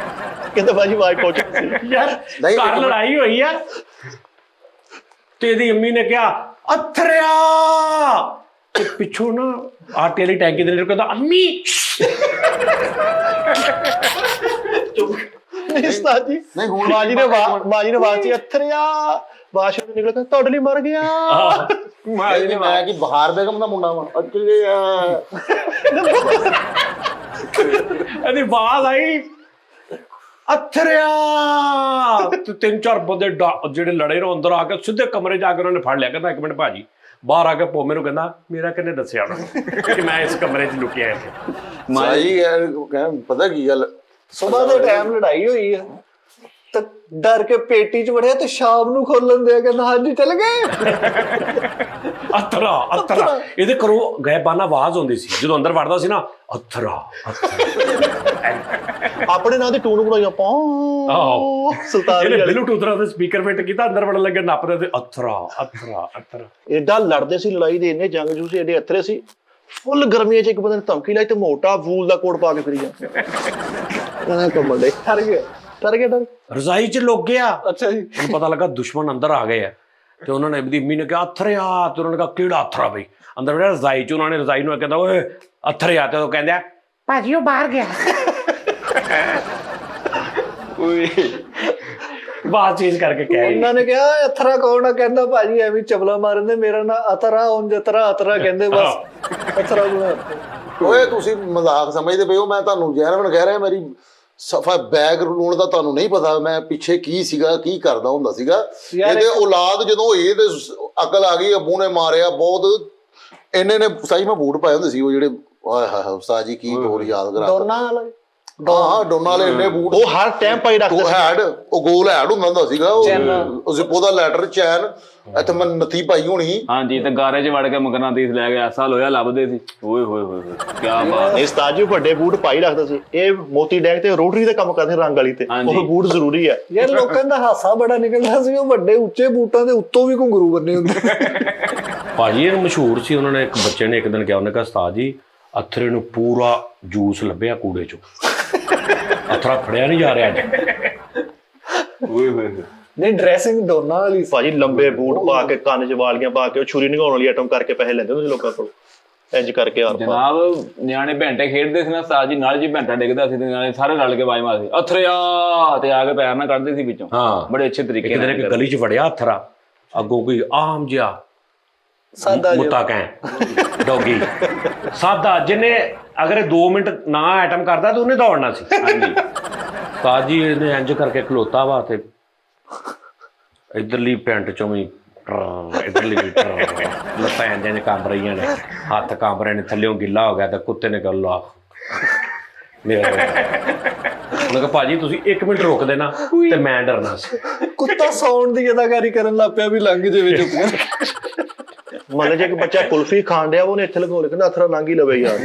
ਕਹਿੰਦਾ ਭਾਜੀ ਆਵਾਜ਼ ਪਹੁੰਚ ਯਾਰ ਘਰ ਲੜਾਈ ਹੋਈ ਆ ਤੇ ਇਹਦੀ ਅੰਮੀ ਨੇ ਕਿਹਾ ਅਥਰਿਆ, ਤੇ ਪਿੱਛੋਂ ਨਾ ਆਟੇ ਵਾਲੀ ਟੈਂਕੀ ਦੇ ਨੇੜੇ ਕਹਿੰਦਾ ਅੰਮੀ। ਜੀ ਮਾਂ ਜੀ ਨੇ ਆਵਾਜ਼ ਦੀ ਅਥਰਿਆ, ਬਾਸ਼ਰੂਮ ਨਿਕਲ ਤੁਹਾਡੇ ਲਈ ਮਰ ਗਿਆ। ਮੈਂ ਕਿ ਬਹਾਰ ਬੇਗਮ ਦਾ ਮੁੰਡਾ ਵਾ। ਇਹਦੀ ਆਵਾਜ਼ ਆਈ ਅਥਰਿਆ, ਤੇ 3-4 ਬੰਦੇ ਜਿਹੜੇ ਲੜੇ ਨੂੰ ਅੰਦਰ ਆ ਕੇ ਸਿੱਧੇ ਕਮਰੇ ਜਾ ਕੇ ਉਹਨਾਂ ਨੇ ਫੜ ਲਿਆ। ਕਹਿੰਦਾ 1 ਮਿੰਟ ਭਾਜੀ, ਬਾਹਰ ਆ ਕੇ ਪੋਮੇ ਨੂੰ ਕਹਿੰਦਾ ਮੇਰਾ ਕਿਹਨੇ ਦੱਸਿਆ ਉਹਨਾਂ ਕਿ ਮੈਂ ਇਸ ਕਮਰੇ 'ਚ ਲੁਕਿਆ ਇੱਥੇ। ਮਾਈ ਯਾਰ ਪਤਾ ਕੀ ਗੱਲ, ਸੁਬਾਹ ਦੇ ਟਾਈਮ ਲੜਾਈ ਹੋਈ ਆ ਤੇ ਡਰ ਕੇ ਪੇਟੀ 'ਚ ਵੜਿਆ ਤੇ ਸ਼ਾਮ ਨੂੰ ਖੋਲਣ ਦੇ ਕਹਿੰਦਾ ਹਾਂਜੀ ਚੱਲ ਗਏ। ਅਥਰਾ ਇਹਦੇ ਘਰੋਂ ਗਾਇਬਾਨਾ ਆਵਾਜ਼ ਆਉਂਦੀ ਸੀ ਜਦੋਂ ਅੰਦਰ ਵੜਦਾ ਸੀ ਨਾ, ਅਥਰਾ। ਆਪਣੇ ਨਾਂ ਦੀ ਟੂਨ ਬਣਾਈਆਂ ਪਾ ਸੁਲਤਾਨ ਇਹਨੇ ਬਲੂਟੂਥ ਨਾਲ ਸਪੀਕਰ ਫਿੱਟ ਕੀਤਾ, ਅੰਦਰ ਵੜਨ ਲੱਗੇ ਨੱਪਦੇ ਤੇ ਅਥਰਾ। ਏਡਾ ਲੜਦੇ ਸੀ, ਲੜਾਈ ਦੇ ਇੰਨੇ ਜੰਗਜੂ ਸੀ, ਏਡੇ ਅਥਰੇ ਸੀ। ਫੁੱਲ ਗਰਮੀਆਂ 'ਚ ਇੱਕ ਬੰਦੇ ਨੇ ਧਮਕੀ ਲਾਈ ਤੇ ਮੋਟਾ ਫੂਲ ਦਾ ਕੋਟ ਪਾ ਕੇ ਫਿਰੀ ਜਾਂਦਾ। ਕਮਲ ਦੇ ਡਰ ਗਿਆ ਰਜ਼ਾਈ 'ਚ ਲੁਕ ਗਿਆ। ਅੱਛਾ ਜੀ। ਉਹਨੂੰ ਪਤਾ ਲੱਗਾ ਦੁਸ਼ਮਣ ਅੰਦਰ ਆ ਗਏ ਆ, ਤੇ ਉਹਨਾਂ ਨੇ ਇਹਦੀ ਅੰਮੀ ਨੇ ਕਿਹਾ ਅਥਰਿਆ, ਤੇ ਉਹਨਾਂ ਨੇ ਕਿਹਾ ਕਿਹੜਾ ਅਥਰਾ ਬਈ? ਅੰਦਰ ਵੜਿਆ ਰਜ਼ਾਈ 'ਚ, ਉਹਨਾਂ ਨੇ ਰਜ਼ਾਈ ਨੂੰ ਕਹਿੰਦਾ ਓਏ ਅਥਰਿਆ, ਤੇ ਉਹ ਕਹਿੰਦਾ ਭਾਜੀ ਉਹ ਬਾਹਰ ਗਿਆ। ਬਾਤ ਚੇਂਜ ਕਰਕੇ ਕਹਿ ਰਹੀ। ਉਹਨਾਂ ਨੇ ਕਿਹਾ ਅਥਰਾ ਕੌਣ ਆ? ਕਹਿੰਦਾ ਭਾਜੀ ਐਵੇਂ ਚਵਲਾ ਮਾਰਦੇ, ਮੇਰਾ ਨਾਂ ਅਥਰਾ ਉਂਝ ਅਥਰਾ ਕਹਿੰਦੇ ਬਸ ਅਥਰਾ ਬਣਾ। ਓਏ ਤੁਸੀਂ ਮਜ਼ਾਕ ਸਮਝਦੇ ਪਏ ਹੋ, ਮੈਂ ਤੁਹਾਨੂੰ ਜੈਨੂਇਨ ਕਹਿ ਰਿਹਾ। ਮੇਰੀ ਸਫਾ ਬੈਕਗ੍ਰਾਉਂਡ ਦਾ ਤੁਹਾਨੂੰ ਨਹੀਂ ਪਤਾ, ਮੈਂ ਪਿੱਛੇ ਕੀ ਸੀਗਾ, ਕੀ ਕਰਦਾ ਹੁੰਦਾ ਸੀਗਾ। ਇਹਦੇ ਔਲਾਦ ਜਦੋਂ ਹੋਈ ਤੇ ਅਕਲ ਆ ਗਈ, ਅੱਬੂ ਨੇ ਮਾਰਿਆ ਬਹੁਤ। ਇਹਨੇ ਨੇ ਸਹੀ ਮੈਂ ਬੂਟ ਪਾਏ ਹੁੰਦੇ ਸੀ ਉਹ ਜਿਹੜੇ, ਆਏ ਹਾਏ ਉਸਤਾਦ ਜੀ ਕੀ ਹੋਰ ਯਾਦ ਕਰਾ। ਦੋਨਾਂ ਵਾਲੇ ਹਾਂ ਡੋਨਾ ਵਾਲੇ ਇੰਨੇ ਬੂਟ ਉਹ ਹਰ ਟਾਈਮ ਪਾਈ ਰੱਖਦੇ ਸੀ। ਹੈਡ ਉਹ ਗੋਲ ਹੈਡ ਹੁੰਦਾ ਸੀਗਾ, ਉਹ ਜ਼ਿਪੋ ਦਾ ਲੈਟਰ ਚੈਨ ਇੱਥੇ ਮੈਂ ਨੱਥੀ ਪਾਈ ਹੋਣੀ। ਹਾਂਜੀ, ਤੇ ਗਾਰੇ 'ਚ ਵੜ ਕੇ ਮਗਨਾਤੀਸ ਲੈ ਗਿਆ, ਐਸਾ ਲੋਇਆ ਲੱਭਦੇ ਸੀ। ਓਏ ਹੋਏ ਹੋਏ ਕੀ ਬਾਤ। ਇਹ ਉਸਤਾਦ ਜੀ ਵੱਡੇ ਬੂਟ ਪਾਈ ਰੱਖਦਾ ਸੀ। ਇਹ ਮੋਤੀ ਡੈਂਗ ਤੇ ਰੋਟਰੀ ਦਾ ਕੰਮ ਕਰਦੇ ਰੰਗ ਵਾਲੀ ਤੇ, ਉਹ ਬੂਟ ਜ਼ਰੂਰੀ ਹੈ ਯਾਰ। ਲੋਕਾਂ ਦਾ ਹਾਸਾ ਬੜਾ ਨਿਕਲਦਾ ਸੀ, ਉਹ ਵੱਡੇ ਉੱਚੇ ਬੂਟਾਂ ਦੇ ਉੱਤੋਂ ਵੀ ਘੁੰਗਰੂ ਬੰਨੇ ਹੁੰਦੇ। ਭਾਜੀ ਇਹ ਮਸ਼ਹੂਰ ਸੀ। ਉਹਨਾਂ ਨੇ ਇੱਕ ਬੱਚੇ ਨੇ ਇੱਕ ਦਿਨ ਕਿਹਾ, ਉਹਨੇ ਕਿਹਾ ਉਸਤਾਦ ਜੀ ਅਥਰੇ ਨੂੰ ਪੂਰਾ ਜੂਸ ਲੱਭਿਆ ਕੂੜੇ 'ਚੋਂ, ਅਥਰਾ ਫੜਿਆ ਨਹੀਂ ਜਾ ਰਿਹਾ ਅੱਜ। ਓਏ ਹੋਏ ਨਹੀਂ ਡਰੈਸਿੰਗ ਦੋਨਾਂ ਵਾਲੀ ਭਾਜੀ, ਲੰਬੇ ਬੂਟ ਪਾ ਕੇ, ਕੰਨ 'ਚ ਵਾਲੀਆਂ ਪਾ ਕੇ, ਉਹ ਛੁਰੀ ਨਿਗਾਉਣ ਵਾਲੀ ਆਈਟਮ ਕਰਕੇ ਪੈਸੇ ਲੈਂਦੇ ਹੁੰਦੇ ਸੀ ਲੋਕਾਂ ਕੋਲ, ਇੰਜ ਕਰਕੇ। ਜਨਾਬ ਨਿਆਣੇ ਬੈਂਟੇ ਖੇਡਦੇ ਸੀ ਨਾ ਉਸਤਾਦ ਜੀ, ਨਾਲ ਜੀ ਬੈਂਟਾ ਡਿੱਗਦਾ ਸੀ ਤੇ ਨਿਆਣੇ ਸਾਰੇ ਰਲ ਕੇ ਆਵਾਜ਼ ਮਾਰਦੇ ਅਥਰਿਆ, ਤੇ ਆ ਕੇ ਪੈਰ ਨਾਲ ਕੱਢਦੇ ਸੀ ਵਿੱਚੋਂ। ਹਾਂ ਬੜੇ ਅੱਛੇ ਤਰੀਕੇ ਨਾਲ। ਇੱਕ ਗਲੀ 'ਚ ਵੜਿਆ ਅਥਰਾ, ਅੱਗੋਂ ਕੋਈ ਆਮ ਜਿਹਾ ਸਾਦਾ ਮੁੱਤਾ ਕਹਿ ਡੌਗੀ ਸਾਦਾ, ਜਿਹਨੇ ਅਗਰ 2 ਮਿੰਟ ਨਾ ਆਈਟਮ ਕਰਦਾ ਤਾਂ ਉਹਨੇ ਦੌੜਨਾ ਸੀ। ਹਾਂਜੀ ਉਸਤਾਦ ਜੀ ਇਹਨੇ ਇੰਜ ਕਰਕੇ ਖਲੋਤਾ ਵਾ, ਤੇ ਇਧਰਲੀ ਪੈਂਟ ਚੋਂ ਵੀ ਇਧਰਲੀ ਵੀ ਲੱਤਾਂ ਇੰਜ ਕੰਬ ਰਹੀਆਂ ਨੇ, ਹੱਥ ਕੰਬ ਰਹੇ ਨੇ, ਥੱਲਿਓਂ ਗਿੱਲਾ ਹੋ ਗਿਆ, ਤੇ ਕੁੱਤੇ ਨੇ ਗੱਲ ਆ ਮੇਰਾ। ਉਹਨੇ ਕਿਹਾ ਭਾਜੀ ਤੁਸੀਂ 1 ਮਿੰਟ ਰੁਕ ਦੇਣਾ ਤੇ ਮੈਂ ਡਰਨਾ ਸੀ। ਕੁੱਤਾ ਸੌਣ ਦੀ ਅਦਾਕਾਰੀ ਕਰਨ ਲੱਗ ਪਿਆ ਵੀ ਲੰਘ ਜਾਵੇ ਚੁੱਪ। ਮੰਨ ਜੇ ਇੱਕ ਬੱਚਾ ਕੁਲਫੀ ਖਾਣ ਡਿਆ, ਉਹਨੇ ਇੱਥੇ ਲਗਾਉ ਕਹਿੰਦਾ ਅਥਰਾ ਲੰਘ ਹੀ ਲਵੇ ਯਾਰ।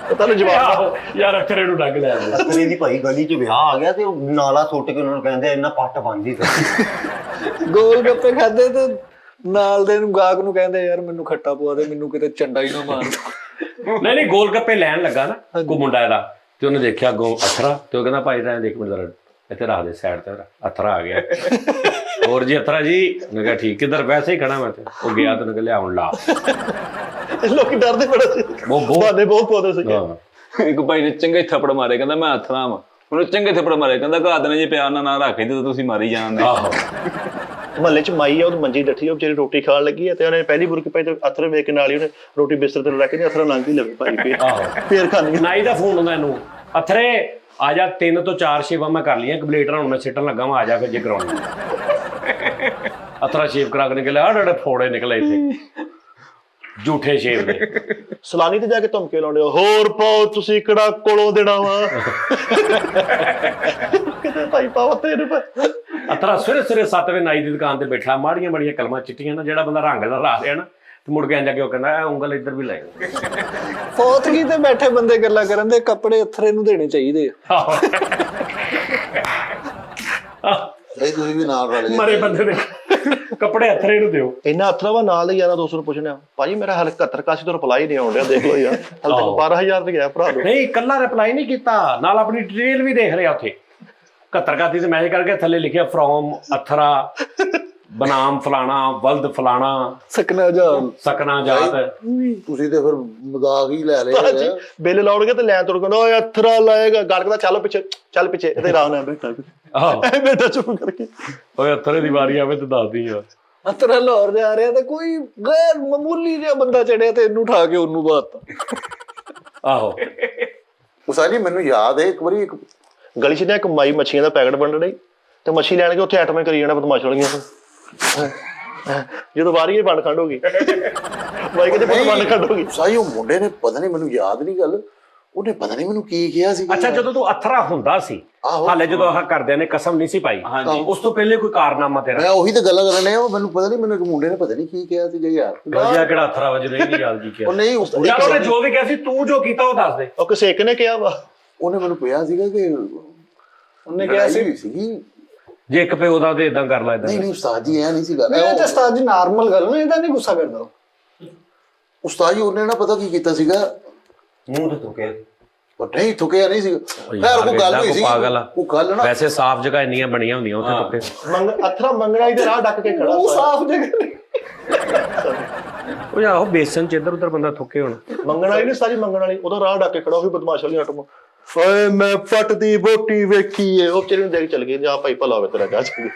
ਪਤਾ ਨਹੀਂ ਜਵਾਬ ਯਾਰ ਅਖਰੇ ਨੂੰ ਡੰਗ ਲੈ ਆਉਂਦੇ। ਅਕਰੇ ਦੀ ਭਾਈ ਗਲੀ 'ਚ ਵਿਆਹ ਆ ਗਿਆ ਤੇ ਉਹ ਨਾਲਾ ਸੁੱਟ ਕੇ ਉਹਨਾਂ ਨੂੰ ਕਹਿੰਦੇ ਇੰਨਾ ਪੱਟ ਬੰਦੀ ਗੋਲ ਗੱਪੇ ਖਾਦੇ ਤੇ ਨਾਲ ਦੇ ਨੂੰ ਗਾਹਕ ਨੂੰ ਕਹਿੰਦੇ ਯਾਰ ਮੈਨੂੰ ਖੱਟਾ ਪਵਾ ਦੇ, ਮੈਨੂੰ ਕਿਤੇ ਚੰਡਾ ਹੀ ਨਾ ਮਾਰ। ਨਹੀਂ ਗੋਲ ਗੱਪੇ ਲੈਣ ਲੱਗਾ ਨਾ ਕੋ ਮੁੰਡਾ ਇਹਦਾ, ਤੇ ਉਹਨੇ ਦੇਖਿਆ ਅੱਗੋਂ ਅਥਰਾ, ਤੇ ਉਹ ਕਹਿੰਦਾ ਭਾਈ ਰਹਿਣ ਦੇ 1 ਮਿੰਟ ਜ਼ਰਾ ਇੱਥੇ ਰੱਖ ਦੇ ਸਾਈਡ ਤੇ, ਅਥਰਾ ਆ ਗਿਆ। ਹੋਰ ਜੀ ਅਥਰਾ ਜੀ? ਮੈਂ ਕਿਹਾ ਠੀਕ, ਕਿੱਧਰ? ਵੈਸੇ ਹੀ ਖੜਾ ਮੈਂ ਤੇ। ਉਹ ਗਿਆ ਤੇ ਉਹਨੇ ਕਿਹਾ ਲਿਆਉਣ ਲਾ। ਲੋਕੀ ਡਰਦੇ ਬੜੇ ਸੀ, ਬਹਾਨੇ ਬਹੁਤ ਪਾਉਂਦੇ ਸੀ। ਇੱਕ ਭਾਈ ਨੇ ਚੰਗੇ ਥੱਪੜ ਮਾਰੇ, ਕਹਿੰਦਾ ਮੈਂ ਅਥਰਾ ਵਾਂ। ਉਹਨੇ ਚੰਗੇ ਥੱਪੜ ਮਾਰੇ, ਕਹਿੰਦਾ ਘਰ ਦੇ ਨੇ ਜੇ ਪਿਆਰ ਨਾਲ ਰੱਖ ਹੀ ਦਿੱਤਾ ਤੁਸੀਂ ਮਾਰੀ ਜਾਂਦੇ। ਆਹੋ ਮਹੱਲੇ 'ਚ ਮਾਈ ਆ, ਉਹ ਮੰਜੀ ਡੱਠੀ, ਉਹ ਵਿਚਾਰੀ ਰੋਟੀ ਖਾਣ ਲੱਗੀ ਹੈ, ਤੇ ਉਹਨੇ ਪਹਿਲੀ ਬੁਰਕੀ ਪਾਈ ਤੇ ਅਥਰੇ ਵੇਖ ਕੇ ਨਾਲ ਹੀ ਉਹਨੇ ਰੋਟੀ ਬਿਸਤਰ ਤੇ ਰੱਖ ਕੇ ਅਥਰਾ ਲੰਘ ਹੀ ਲਵੇ ਭਾਈ। ਫੇਰ ਖਾਣੀ ਨਾਈ ਦਾ ਫੋਨ ਆਉਂਦਾ ਇਹਨੂੰ, ਅਥਰੇ ਆ ਜਾ, 3 ਤੋਂ 4 ਸ਼ੇਵਾਂ ਮੈਂ ਕਰ ਲਈਆਂ, ਕੰਪਲੀਟਰ ਹੁਣ ਮੈਂ ਸਿੱਟਣ ਲੱਗਾ ਵਾ, ਆ ਜਾ ਫਿਰ ਜੇ ਕਰਾਉਣੀ। ਅਥਰਾ ਸ਼ੇਵ ਕਰਾ ਕੇ ਨਿਕਲਿਆ, ਆੜੇ ਫੋੜੇ ਨਿਕਲੇ ਇੱਥੇ। ਝੂਠੇ ਸ਼ੇਰ ਨੇ। ਸਲਾਨੀ ਤੇ ਜਾ ਕੇ ਧਮਕੇ ਲਾਉਂਦੇ ਹੋ, ਹੋਰ ਪਾਓ ਤੁਸੀਂ ਕਿਹੜਾ ਕੋਲੋਂ ਦੇਣਾ ਵਾ। ਕਿਤੇ ਭਾਈ ਪਾਵਾ ਤੇਰੇ ਪਾ। ਅਤਰਾ ਸਵੇਰੇ ਸਵੇਰੇ 7 ਵਜੇ ਨਾਈ ਦੀ ਦੁਕਾਨ ਤੇ ਬੈਠਾ, ਮਾੜੀਆਂ ਮਾੜੀਆਂ ਕਲਮਾਂ ਚਿੱਟੀਆਂ ਨਾ, ਜਿਹੜਾ ਬੰਦਾ ਰੰਗ ਦਾ ਲਾ ਰਿਹਾ ਨਾ ਤੇ ਮੁੜ ਕੇ ਜਾ ਕੇ ਉਹ ਕਹਿੰਦਾ ਇਹ ਉਂਗਲ ਇੱਧਰ ਵੀ ਲੈ ਫੌਤਗੀ ਤੇ ਬੈਠੇ ਬੰਦੇ ਗੱਲਾਂ ਕਰਨ ਦੇ, ਕੱਪੜੇ ਅਥਰੇ ਨੂੰ ਦੇਣੇ ਚਾਹੀਦੇ ਆ। ਇਹ ਤੁਸੀਂ ਵੀ ਨਾਲ ਰਲ ਮਰੇ ਬੰਦੇ ਦੇ ਕੱਪੜੇ ਅਥਰੇ ਨੂੰ ਦਿਓ। ਇੰਨਾ ਅਥਰਾ ਵਾ ਨਾਲ ਹੀ ਯਾਰਾਂ ਦੋਸਤ ਨੂੰ ਪੁੱਛਣਾ, ਭਾਜੀ ਮੇਰਾ ਹਾਲੇ 71 ਤੋਂ ਰਿਪਲਾਈ ਨਹੀਂ ਆਉਣ ਡਿਆ, ਦੇਖ ਲਓ ਯਾਰ ਹਾਲੇ ਤੱਕ 12000 ਤੇ ਗਿਆ ਭਰਾ ਦੋ। ਨਹੀਂ ਇਕੱਲਾ ਰਿਪਲਾਈ ਨਹੀਂ ਕੀਤਾ, ਨਾਲ ਆਪਣੀ ਡਿਟੇਲ ਵੀ ਦੇਖ ਰਿਹਾ ਉੱਥੇ 71 ਤੇ ਮੈਸੇਜ ਕਰਕੇ ਥੱਲੇ ਲਿਖਿਆ ਫਰੋਮ ਅਥਰਾ ਬਨਾਮ ਫਲਾਣਾ ਵਲਦ ਫਲਾਣਾ ਸਕਨਾ ਜਾਨ ਸਕਨਾ ਜਾਤ। ਤੁਸੀਂ ਤੇ ਫਿਰ ਮਜ਼ਾਕ ਹੀ ਲੈ ਲਿਆ ਭਾਜੀ ਬਿੱਲ ਲਾਉਣਗੇ ਤੇ ਲੈ ਤੁਰ ਕਹਿੰਦਾ ਓਏ ਅਥਰਾ ਲਾਏਗਾ, ਗੱਲ ਕਰਦਾ ਚੱਲ ਪਿੱਛੇ ਚੱਲ ਪਿੱਛੇ, ਇਹਦੇ ਆਰਾਮ ਨਾਲ ਬੈਠਾ ਆਹੋ ਬੇਟਾ ਚੁੱਪ ਕਰਕੇ। ਓਏ ਅਥਰੇ ਦੀ ਵਾਰੀ ਆਵੇ ਤੇ ਦੱਸਦੀ ਆ। ਅਥਰਾ ਲਾਹੌਰ ਜਾ ਰਿਹਾ ਤੇ ਕੋਈ ਗੈਰ ਮਾਮੂਲੀ ਜਿਹਾ ਬੰਦਾ ਚੜਿਆ ਤੇ ਇਹਨੂੰ ਉਠਾ ਕੇ ਉਹਨੂੰ ਬਾਤ। ਆਹੋ ਉਸਤਾਦ ਜੀ ਮੈਨੂੰ ਯਾਦ ਹੈ ਇੱਕ ਵਾਰੀ ਇੱਕ ਗਲੀ 'ਚ ਨਾ ਇੱਕ ਮਾਈ ਮੱਛੀਆਂ ਦਾ ਪੈਕਟ ਵੰਡ ਰਹੀ ਤੇ ਮੱਛੀ ਲੈਣ ਕੇ ਉੱਥੇ ਐਟਮਾਂ ਕਰੀ ਜਾਣਾ ਬਦਮਾਸ਼ ਵਾਲੀਆਂ। ਜਦੋਂ ਵਾਰੀ ਇਹ ਬੰਦ ਖੰਡ ਹੋ ਗਈ, ਮਾਈ ਕਹਿੰਦੇ ਬੰਦ ਖੰਡ ਹੋ ਗਈ। ਸਾਈ ਉਹ ਮੁੰਡੇ ਨੇ ਪਤਾ ਨਹੀਂ, ਮੈਨੂੰ ਯਾਦ ਨਹੀਂ ਗੱਲ, ਉਹਨੇ ਪਤਾ ਨਹੀਂ ਮੈਨੂੰ ਕੀ ਕਿਹਾ ਸੀ। ਅੱਛਾ ਜਦੋਂ ਤੂੰ ਅਥਰਾ ਹੁੰਦਾ ਸੀ, ਹਾਲੇ ਜਦੋਂ ਆਹ ਕਰਦਿਆਂ ਨੇ ਕਸਮ ਨਹੀਂ ਸੀ ਪਾਈ, ਉਸ ਤੋਂ ਪਹਿਲੇ ਕੋਈ ਕਾਰਨਾਮਾ ਤੇਰਾ? ਮੈਂ ਉਹੀ ਤਾਂ ਗੱਲਾਂ ਕਰਨ ਡਿਆ, ਉਹ ਮੈਨੂੰ ਪਤਾ ਨਹੀਂ, ਮੈਨੂੰ ਇੱਕ ਮੁੰਡੇ ਨੇ ਪਤਾ ਨਹੀਂ ਕੀ ਕਿਹਾ ਸੀ ਯਾਰ। ਵਜਿਆ ਕਿਹੜਾ ਅਥਰਾ ਵਜ ਰਹੀ ਦੀ ਗੱਲ ਜੀ ਕਿਹਾ। ਉਹ ਨਹੀਂ ਉਸ ਯਾਰ ਉਹਨੇ ਜੋ ਵੀ ਕਿਹਾ ਸੀ, ਤੂੰ ਜੋ ਕੀਤਾ ਉਹ ਦੱਸ ਦੇ। ਉਹ ਕਿਸੇ ਇੱਕ ਨੇ ਕਿਹਾ ਵਾ, ਉਹਨੇ ਮੈਨੂੰ ਕਿਹਾ ਸੀਗਾ ਕਿ ਉਹਨੇ ਕਿਹਾ ਸੀ ਸੀਗੀ ਜੇ ਇੱਕ ਪਿਓ ਦਾ ਤੇ ਇਦਾਂ ਕਰ ਲੈ ਇਦਾਂ। ਨਹੀਂ ਨਹੀਂ ਉਸਤਾਦ ਜੀ ਇਹ ਨਹੀਂ ਸੀ ਗੱਲ। ਇਹ ਤਾਂ ਉਸਤਾਦ ਜੀ ਨਾਰਮਲ ਗੱਲ ਨਾ, ਇਹਦਾ ਨਹੀਂ ਗੁੱਸਾ ਕਰਦਾ ਉਸਤਾਦ ਜੀ ਉਹਨੇ ਨਾ ਪਤਾ ਕੀ ਕੀਤਾ ਸੀਗਾ, ਮੂੰਹ ਤੇ ਤੁਕਿਆ। ਉਹ ਨਹੀਂ ਥੁਕਿਆ ਨਹੀਂ ਸੀਗਾ, ਖੈਰ ਉਹ ਗੱਲ ਹੋਈ ਸੀ, ਉਹ ਗੱਲ ਨਾ ਵੈਸੇ ਸਾਫ਼ ਜਗ੍ਹਾ ਇੰਨੀਆਂ ਬਣੀਆਂ ਹੁੰਦੀਆਂ ਉੱਥੇ ਤੁੱਕੇ। ਅਥਰਾ ਮੰਗਣਾ ਹੀ ਤੇ ਰਾਹ ਡੱਕ ਕੇ ਖੜਾ ਉਹ ਸਾਫ਼ ਜਗ੍ਹਾ ਉਹ ਆਹੋ ਬੇਸਨ ਚ ਇੱਧਰ ਉੱਧਰ ਬੰਦਾ ਥੁੱਕੇ ਹੁਣ। ਮੰਗਣਾ ਹੀ ਨਹੀਂ ਸਾਰੀ ਮੰਗਣ ਵਾਲੀ, ਉਹਦਾ ਰਾਹ ਡੱਕ ਕੇ ਖੜਾ, ਉਹ ਵੀ ਬਦਮਾਸ਼ ਵਾਲੀ ਆਟਮ। ਓਏ ਮੈਂ ਪੱਟ ਦੀ ਬੋਟੀ ਵੇਖੀ ਏ, ਉਹ ਚਿਹਰੇ ਨੂੰ ਦੇਖ ਚੱਲ ਗਈ, ਜਾ ਭਾਈ ਭਲਾ ਹੋਵੇ ਤੇਰਾ ਜਾ ਚੱਲ।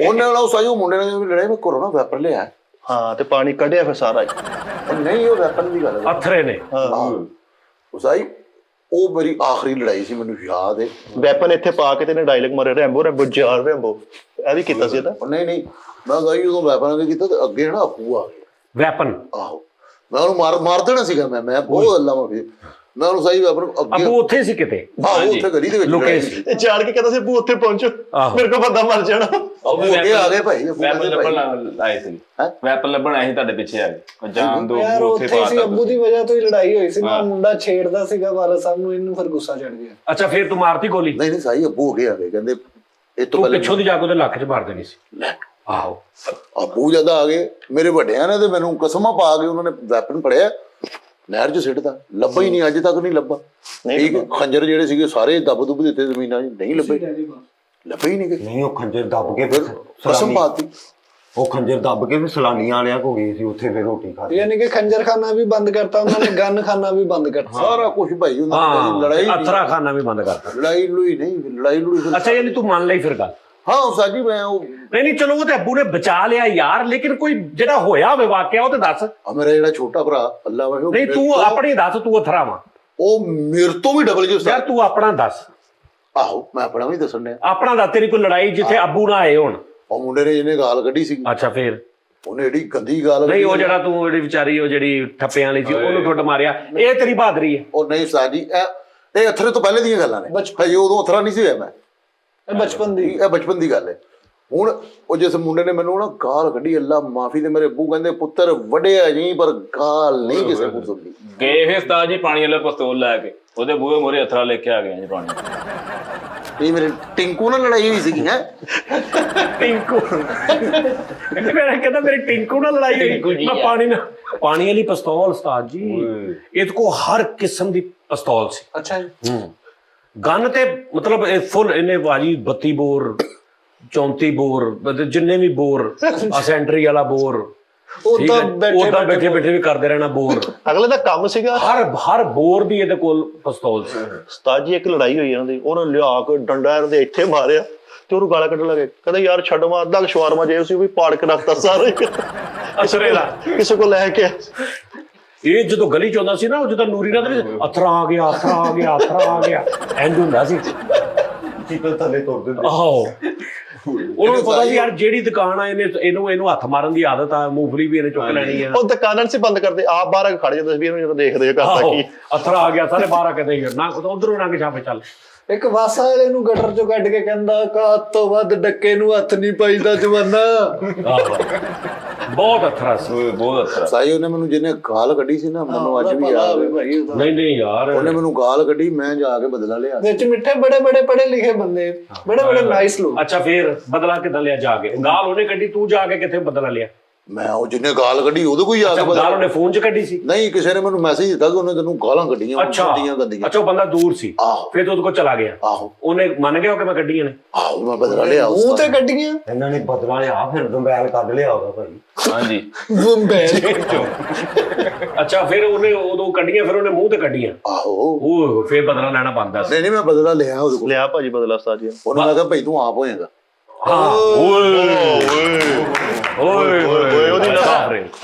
ਉਹਨੇ ਨਾਲ ਉਸਤਾਦ ਜੀ ਉਹ ਮੁੰਡੇ ਨੇ ਲੜਾਈ ਮੈਂ ਕੋਰੋਨਾ ਵੈਪਰ ਲਿਆ। ਹਾਂ ਤੇ ਪਾਣੀ ਕੱਢਿਆ ਫਿਰ ਸਾਰਾ ਹੀ। ਨਹੀਂ ਉਹ ਵੈਪਨ ਦੀ ਗੱਲ ਹੈ ਅਥਰੇ ਨੇ। ਉਸਤਾਦ ਜੀ ਉਹ ਮੇਰੀ ਆਖਰੀ ਲੜਾਈ ਸੀ, ਮੈਨੂੰ ਯਾਦ ਹੈ। ਵੈਪਨ ਇੱਥੇ ਪਾ ਕੇ ਤੇ ਨੇ ਡਾਇਲੌਗ ਮਾਰਿਆ, ਰੈਂਬੋ ਰੈਂਬੋ ਜਾਰ ਰੈਂਬੋ, ਇਹ ਵੀ ਕੀਤਾ ਸੀ ਇਹਦਾ। ਨਹੀਂ ਨਹੀਂ ਮੈਂ ਗਈ ਉਦੋਂ ਵੈਪਨ ਅੱਗੇ ਕੀਤਾ ਤੇ ਅੱਗੇ ਨਾ ਆਪੂ ਆ ਗਿਆ। ਵੈਪਨ ਆਹੋ ਮੈਂ ਉਹਨੂੰ ਮਾਰ ਦੇਣਾ ਸੀਗਾ, ਮੈਂ ਬਹੁਤ ਅੱਲਾ ਮਾਫੀ, ਮੈਂ ਉਹਨੂੰ ਸਹੀ ਵੈਪਨ ਅੱਗੇ ਅਬੂ ਉੱਥੇ ਸੀ ਕਿਤੇ ਆਹੋ ਉੱਥੇ ਗਲੀ ਦੇ ਵਿੱਚ ਲੁਕੇ ਲੜਾਈ ਸੀ। ਇਹ ਜਾਣ ਕੇ ਕਹਿੰਦਾ ਸੀ ਬੂ ਉੱਥੇ ਪਹੁੰਚੋ, ਮੇਰੇ ਕੋਲ ਬੰਦਾ ਮਰ ਜਾਣਾ। ਆਪੂ ਅੱਗੇ ਆ ਗਏ ਭਾਈ, ਆਪੂ ਵੈਪਨ ਕਹਿੰਦੇ ਭਾਈ ਲੱਭਣ ਆਏ ਸੀ, ਵੈਪਨ ਲੱਭਣ ਆਏ ਸੀ ਤੁਹਾਡੇ ਪਿੱਛੇ ਆ ਗਏ, ਜਾਨ ਦੋ ਯਾਰ ਉੱਥੇ ਉੱਥੇ ਸੀ, ਅੱਬੂ ਪਾਤਾ। ਦੀ ਵਜ੍ਹਾ ਤੋਂ ਹੀ ਲੜਾਈ ਹੋਈ ਸੀ ਨਾ, ਮੁੰਡਾ ਛੇੜਦਾ ਸੀਗਾ ਵਾਲਾ ਸਾਹਿਬ ਨੂੰ, ਇਹਨੂੰ ਫਿਰ ਗੁੱਸਾ ਚੜ ਗਿਆ। ਅੱਛਾ ਫਿਰ ਤੂੰ ਮਾਰਤੀ ਗੋਲੀ? ਨਹੀਂ ਨਹੀਂ ਸਾਈ ਅੱਬੂ ਅੱਗੇ ਆ ਗਏ, ਕਹਿੰਦੇ ਇਹ ਤੋਂ ਤੂੰ ਪਹਿਲੇ ਪਿੱਛੋਂ ਦੀ ਜਾ ਕੇ ਉਹਦੇ ਲੱਕ 'ਚ ਮਾਰ ਦੇਣੀ ਸੀ। ਆਹੋ ਆਪੂ ਜਦ ਆ ਗਏ ਮੇਰੇ ਵੱਡਿਆਂ ਨੇ ਤੇ ਮੈਨੂੰ ਕਸਮਾਂ ਪਾ ਕੇ ਉਹਨਾਂ ਨੇ ਵੈਪਨ ਫੜਿਆ, ਨਹਿਰ 'ਚ ਸਿੱਟਦਾ, ਲੱਭਾ ਹੀ ਨਹੀਂ, ਅੱਜ ਤੱਕ ਨਹੀਂ ਲੱਭਾ। ਠੀਕ ਖੰਜਰ ਜਿਹੜੇ ਸੀਗੇ ਸਾਰੇ ਦੱਬ ਦੁੱਬ ਦਿੱਤੇ ਜ਼ਮੀਨਾਂ 'ਚ, ਨਹੀਂ ਲੱਭੇ, ਲੱਭੇ ਹੀ ਨਹੀਂ ਗਏ। ਨਹੀਂ ਉਹ ਖੰਜਰ ਦੱਬ ਕੇ ਫਿਰ ਕਸਮ ਪਾਤੀ, ਉਹ ਖੰਜਰ ਦੱਬ ਕੇ ਫਿਰ ਸਲਾਨੀਆਂ ਵਾਲਿਆਂ ਕੋ ਗਏ ਸੀ, ਉੱਥੇ ਫਿਰ ਰੋਟੀ ਖਾਧੀ। ਯਾਨੀ ਕਿ ਖੰਜਰ ਖਾਨਾ ਵੀ ਬੰਦ ਕਰਤਾ ਉਹਨਾਂ ਨੇ, ਗਨ ਖਾਨਾ ਵੀ ਬੰਦ ਕਰਤਾ। ਸਾਰਾ ਕੁਝ ਭਾਈ ਉਹਨਾਂ ਨੇ ਹਾਂ ਲੜਾਈ ਅਥਰਾ ਖਾਨਾ ਵੀ ਬੰਦ ਕਰਤਾ। ਲੜਾਈ ਲੁਈ ਨਹੀਂ, ਲੜਾਈ ਲੁਈ ਅੱਛਾ ਯਾਨੀ ਤੂੰ ਮੰਨ ਲਈ ਫਿਰ ਗੱਲ? ਹਾਂ ਸਾਜੀ ਮੈਂ ਉਹ ਨਹੀਂ ਚਲੋ ਉਹ ਤੇ ਅੱਬੂ ਨੇ ਬਚਾ ਲਿਆ ਯਾਰ, ਲੇਕਿਨ ਕੋਈ ਜਿਹੜਾ ਹੋਇਆ ਹੋਵੇ ਵਾਕਿਆ ਉਹ ਤੇ ਦੱਸ। ਮੇਰਾ ਜਿਹੜਾ ਛੋਟਾ ਭਰਾ ਅੱਲਾ ਵਾਹਿਓ, ਨਹੀਂ ਤੂੰ ਆਪਣੀ ਦੱਸ, ਤੂੰ ਅਥਰਾ ਵਾ, ਉਹ ਮੇਰੇ ਤੋਂ ਵੀ ਡਬਲ ਜੋ ਯਾਰ ਤੂੰ ਆਪਣਾ ਦੱਸ। ਆਹੋ ਮੈਂ ਆਪਣਾ ਵੀ ਦੱਸਣ ਡਿਆ। ਆਪਣਾ ਦੱਸ, ਤੇਰੀ ਕੋਈ ਲੜਾਈ ਜਿੱਥੇ ਅੱਬੂ ਨਾ ਆਏ ਹੋਣ। ਉਹ ਮੁੰਡੇ ਨੇ ਜਿਹਨੇ ਗਾਲ ਕੱਢੀ ਸੀ, ਅੱਛਾ ਫਿਰ ਉਹਨੇ ਏਡੀ ਗੰਦੀ ਗਾਲ ਨਹੀਂ ਉਹ ਜਿਹੜਾ ਤੂੰ ਜਿਹੜੀ ਵਿਚਾਰੀ ਉਹ ਜਿਹੜੀ ਠੱਪਿਆਂ ਵਾਲੀ ਸੀ ਉਹਨੂੰ ਠੁੱਡ ਮਾਰਿਆ, ਇਹ ਤੇਰੀ ਬਹਾਦਰੀ ਹੈ? ਉਹ ਨਹੀਂ ਸਾਜੀ ਇਹ ਅਥਰੇ ਤੋਂ ਪਹਿਲੇ ਦੀਆਂ ਗੱਲਾਂ ਨੇ, ਹਜੇ ਉਦੋਂ ਅਥਰਾ ਨਹੀਂ ਸੀ ਹੋਇਆ ਮੈਂ, ਇਹ ਬਚਪਨ ਦੀ ਇਹ ਬਚਪਨ ਦੀ ਗੱਲ ਹੈ। ਹੁਣ ਉਹ ਜਿਸ ਮੁੰਡੇ ਨੇ ਮੈਨੂੰ ਨਾ ਗਾਲ ਕੱਢੀ, ਅੱਲਾ ਮਾਫੀ, ਤੇ ਮੇਰੇ ਅੱਬੂ ਕਹਿੰਦੇ ਪੁੱਤਰ ਵੱਡਿਆ ਜੀ ਪਰ ਗਾਲ ਨਹੀਂ ਕਿਸੇ ਨੂੰ ਸੁਣਦੀ। ਗਏ ਫਿਰ ਉਸਤਾਦ ਜੀ ਪਾਣੀ ਵਾਲਾ ਪਿਸਤੌਲ ਲੈ ਕੇ, ਉਹਦੇ ਬੂਹੇ ਮੋਰੇ ਅਥਰਾ ਲੈ ਕੇ ਆ ਗਏ ਜੀ ਪਾਣੀ। ਇਹ ਮੇਰੇ ਟਿੰਕੂ ਨਾਲ ਲੜਾਈ ਹੋਈ ਸੀਗੀ ਹੈ। ਟਿੰਕੂ ਮੇਰਾ ਕਹਿੰਦਾ ਮੇਰੀ ਟਿੰਕੂ ਨਾਲ ਲੜਾਈ ਹੋਈ, ਮੈਂ ਪਾਣੀ ਵਾਲੀ ਪਿਸਤੌਲ ਉਸਤਾਦ ਜੀ, ਇਹਦੇ ਕੋਲ ਹਰ ਕਿਸਮ ਦੀ ਪਿਸਤੌਲ ਸੀ। ਅੱਛਾ ਜੀ। ਗਨ ਤੇ ਮਤਲਬ ਫੁੱਲ ਇਹਨੇ ਬਾਜੀ 32 ਬੋਰ 34 ਬੋਰ ਜਿੰਨੇ ਵੀ ਬੋਰ, ਅਸੈਂਟਰੀ ਵਾਲਾ ਬੋਰ, ਉਦਾਂ ਬੈਠੇ ਬੈਠੇ ਵੀ ਕਰਦੇ ਰਹਿਣਾ ਬੋਰ। ਅਗਲੇ ਦਾ ਕੰਮ ਸੀਗਾ, ਹਰ ਬੋਰ ਦੀ ਇਹਦੇ ਕੋਲ ਪਿਸਤੌਲ ਸੀ। ਉਸਤਾਦ ਜੀ ਇੱਕ ਲੜਾਈ ਹੋਈ ਇਹਨਾਂ ਦੀ, ਉਹਨੇ ਲਿਆ ਕੇ ਡੰਡਾ ਇਹਨਾਂ ਦੇ ਇੱਥੇ ਮਾਰਿਆ ਤੇ ਉਹਨੂੰ ਗਾਲਾਂ ਕੱਢਣ ਲੱਗੇ, ਕਹਿੰਦਾ ਯਾਰ ਛੱਡ ਮਾ, ਅੱਧਾ ਸ਼ਵਾਰਮਾ ਜੇ ਸੀ ਉਹ ਵੀ ਪਾੜ ਕੇ ਰੱਖਤਾ ਸਾਰੇ ਅਸਰੇ ਦਾ ਕਿਸੇ ਕੋਲ ਲੈ ਕੇ। ਇਹ ਜਦੋਂ ਗਲੀ ਚ ਆਉਂਦਾ ਸੀ ਨਾ, ਉਹ ਜਦੋਂ ਨੂਰੀ ਨਾਲ ਅਥਰਾ ਆ ਗਿਆ, ਅਥਰਾ ਆ ਗਿਆ, ਅਥਰਾ ਆ ਗਿਆ, ਇੰਜ ਹੁੰਦਾ ਸੀ। ਚੀਪਲ ਥੱਲੇ ਤੁਰ ਦਿੰਦੇ। ਆਹੋ ਉਹਨੂੰ ਪਤਾ ਸੀ ਯਾਰ ਜਿਹੜੀ ਦੁਕਾਨ ਆ ਇਹਨੂੰ ਹੱਥ ਮਾਰਨ ਦੀ ਆਦਤ ਆ, ਮੂੰਗਫਲੀ ਵੀ ਇਹਨੇ ਚੁੱਕ ਲੈਣੀ ਆ। ਉਹ ਦੁਕਾਨਾਂ ਸੇ ਬੰਦ ਕਰਦੇ, ਆਪ ਬਾਹਰ ਆ ਕੇ ਖੜ ਜਾਂਦੇ ਸੀ ਵੀ ਇਹਨੂੰ ਜਦੋਂ ਦੇਖਦੇ ਕਰਦਾ ਕੀ। ਅਥਰਾ ਆ ਗਿਆ ਸਾਰੇ ਬਾਹਰ ਆ ਕੇ ਦੇਖ ਨਾ ਉਧਰੋਂ ਰੰਗ ਛਾਪੇ ਚੱਲ। ਇੱਕ ਵਾਸਾ ਵਾਲੇ ਨੂੰ ਗਟਰ ਚੋਂ ਕੱਢ ਕੇ ਕਹਿੰਦਾ ਕਾਤ ਤੋਂ ਵੱਧ ਡੱਕੇ ਨੂੰ ਹੱਥ ਨਹੀਂ ਪਾਈਦਾ ਜਵਾਨਾ। ਬਹੁਤ ਅਥਰਾ ਸੀ, ਬਹੁਤ ਅੱਛਾ। ਸਾਈ ਉਹਨੇ ਮੈਨੂੰ ਜਿਹਨੇ ਗਾਲ ਕੱਢੀ ਸੀ ਨਾ, ਮੈਨੂੰ ਅੱਜ ਵੀ ਯਾਦ ਹੈ। ਨਹੀਂ ਯਾਰ ਉਹਨੇ ਮੈਨੂੰ ਗਾਲ ਕੱਢੀ, ਮੈਂ ਜਾ ਕੇ ਬਦਲਾ ਲਿਆ। ਵਿੱਚ ਮਿੱਠੇ ਬੜੇ ਬੜੇ ਪੜ੍ਹੇ ਲਿਖੇ ਬੰਦੇ, ਬੜੇ ਬੜੇ ਨਾਈਸ ਲੋਕ। ਅੱਛਾ ਫੇਰ ਬਦਲਾ ਕਿੱਦਾਂ ਲਿਆ ਜਾ ਕੇ? ਗਾਲ ਉਹਨੇ ਕੱਢੀ, ਤੂੰ ਜਾ ਕੇ ਕਿੱਥੇ ਬਦਲਾ ਲਿਆ? ਮੈਂ ਉਹ ਜਿਹਨੇ ਗਾਲ ਕੱਢੀ ਉਹਦੇ ਕੋਈ ਆ ਕੇ ਬਦਲਾ। ਗਾਲ ਉਹਨੇ ਫੋਨ 'ਚ ਕੱਢੀ ਸੀ? ਨਹੀਂ, ਕਿਸੇ ਨੇ ਮੈਨੂੰ ਮੈਸੇਜ ਦਿੱਤਾ ਕਿ ਉਹਨੇ ਤੈਨੂੰ ਗਾਲਾਂ ਕੱਢੀਆਂ, ਗੱਡੀਆਂ ਗੱਡੀਆਂ। ਅੱਛਾ ਉਹ ਬੰਦਾ ਦੂਰ ਸੀ, ਆਹੋ। ਫਿਰ ਤੂੰ ਉਹਦੇ ਕੋਲ ਚਲਾ ਗਿਆ। ਆਹੋ ਉਹਨੇ ਮੰਨ ਗਿਆ ਕਿ ਮੈਂ ਕੱਢੀਆਂ ਨੇ? ਆਹੋ, ਮੈਂ ਬਦਲਾ ਲਿਆ। ਮੂੰਹ ਤੇ ਕੱਢੀਆਂ ਇਹਨਾਂ ਨੇ ਬਦਲਾ ਲਿਆ, ਫਿਰ ਦੁੰਬੈਲ ਕੱਢ ਲਿਆ ਹੋਗਾ ਭਾਈ। ਹਾਂਜੀ ਅੱਛਾ ਫਿਰ ਉਹਨੇ ਉਦੋਂ ਕੱਢੀਆਂ, ਫਿਰ ਉਹਨੇ ਮੂੰਹ ਤੇ ਕੱਢੀਆਂ। ਆਹੋ ਉਹ ਫਿਰ ਬਦਲਾ ਲੈਣਾ ਬਣਦਾ ਸੀ। ਨਹੀਂ, ਮੈਂ ਬਦਲਾ ਲਿਆ ਉਹਦੇ ਕੋਲ। ਲਿਆ ਭਾਜੀ ਬਦਲਾ ਉਸਤਾਦ ਜੀ। ਉਹਨੇ ਲੱਗਾ ਭਾਈ ਤੂੰ ਆਪ ਹੋਏਗਾ। ਹਾਂ ਓਏ ਉਹਦੀ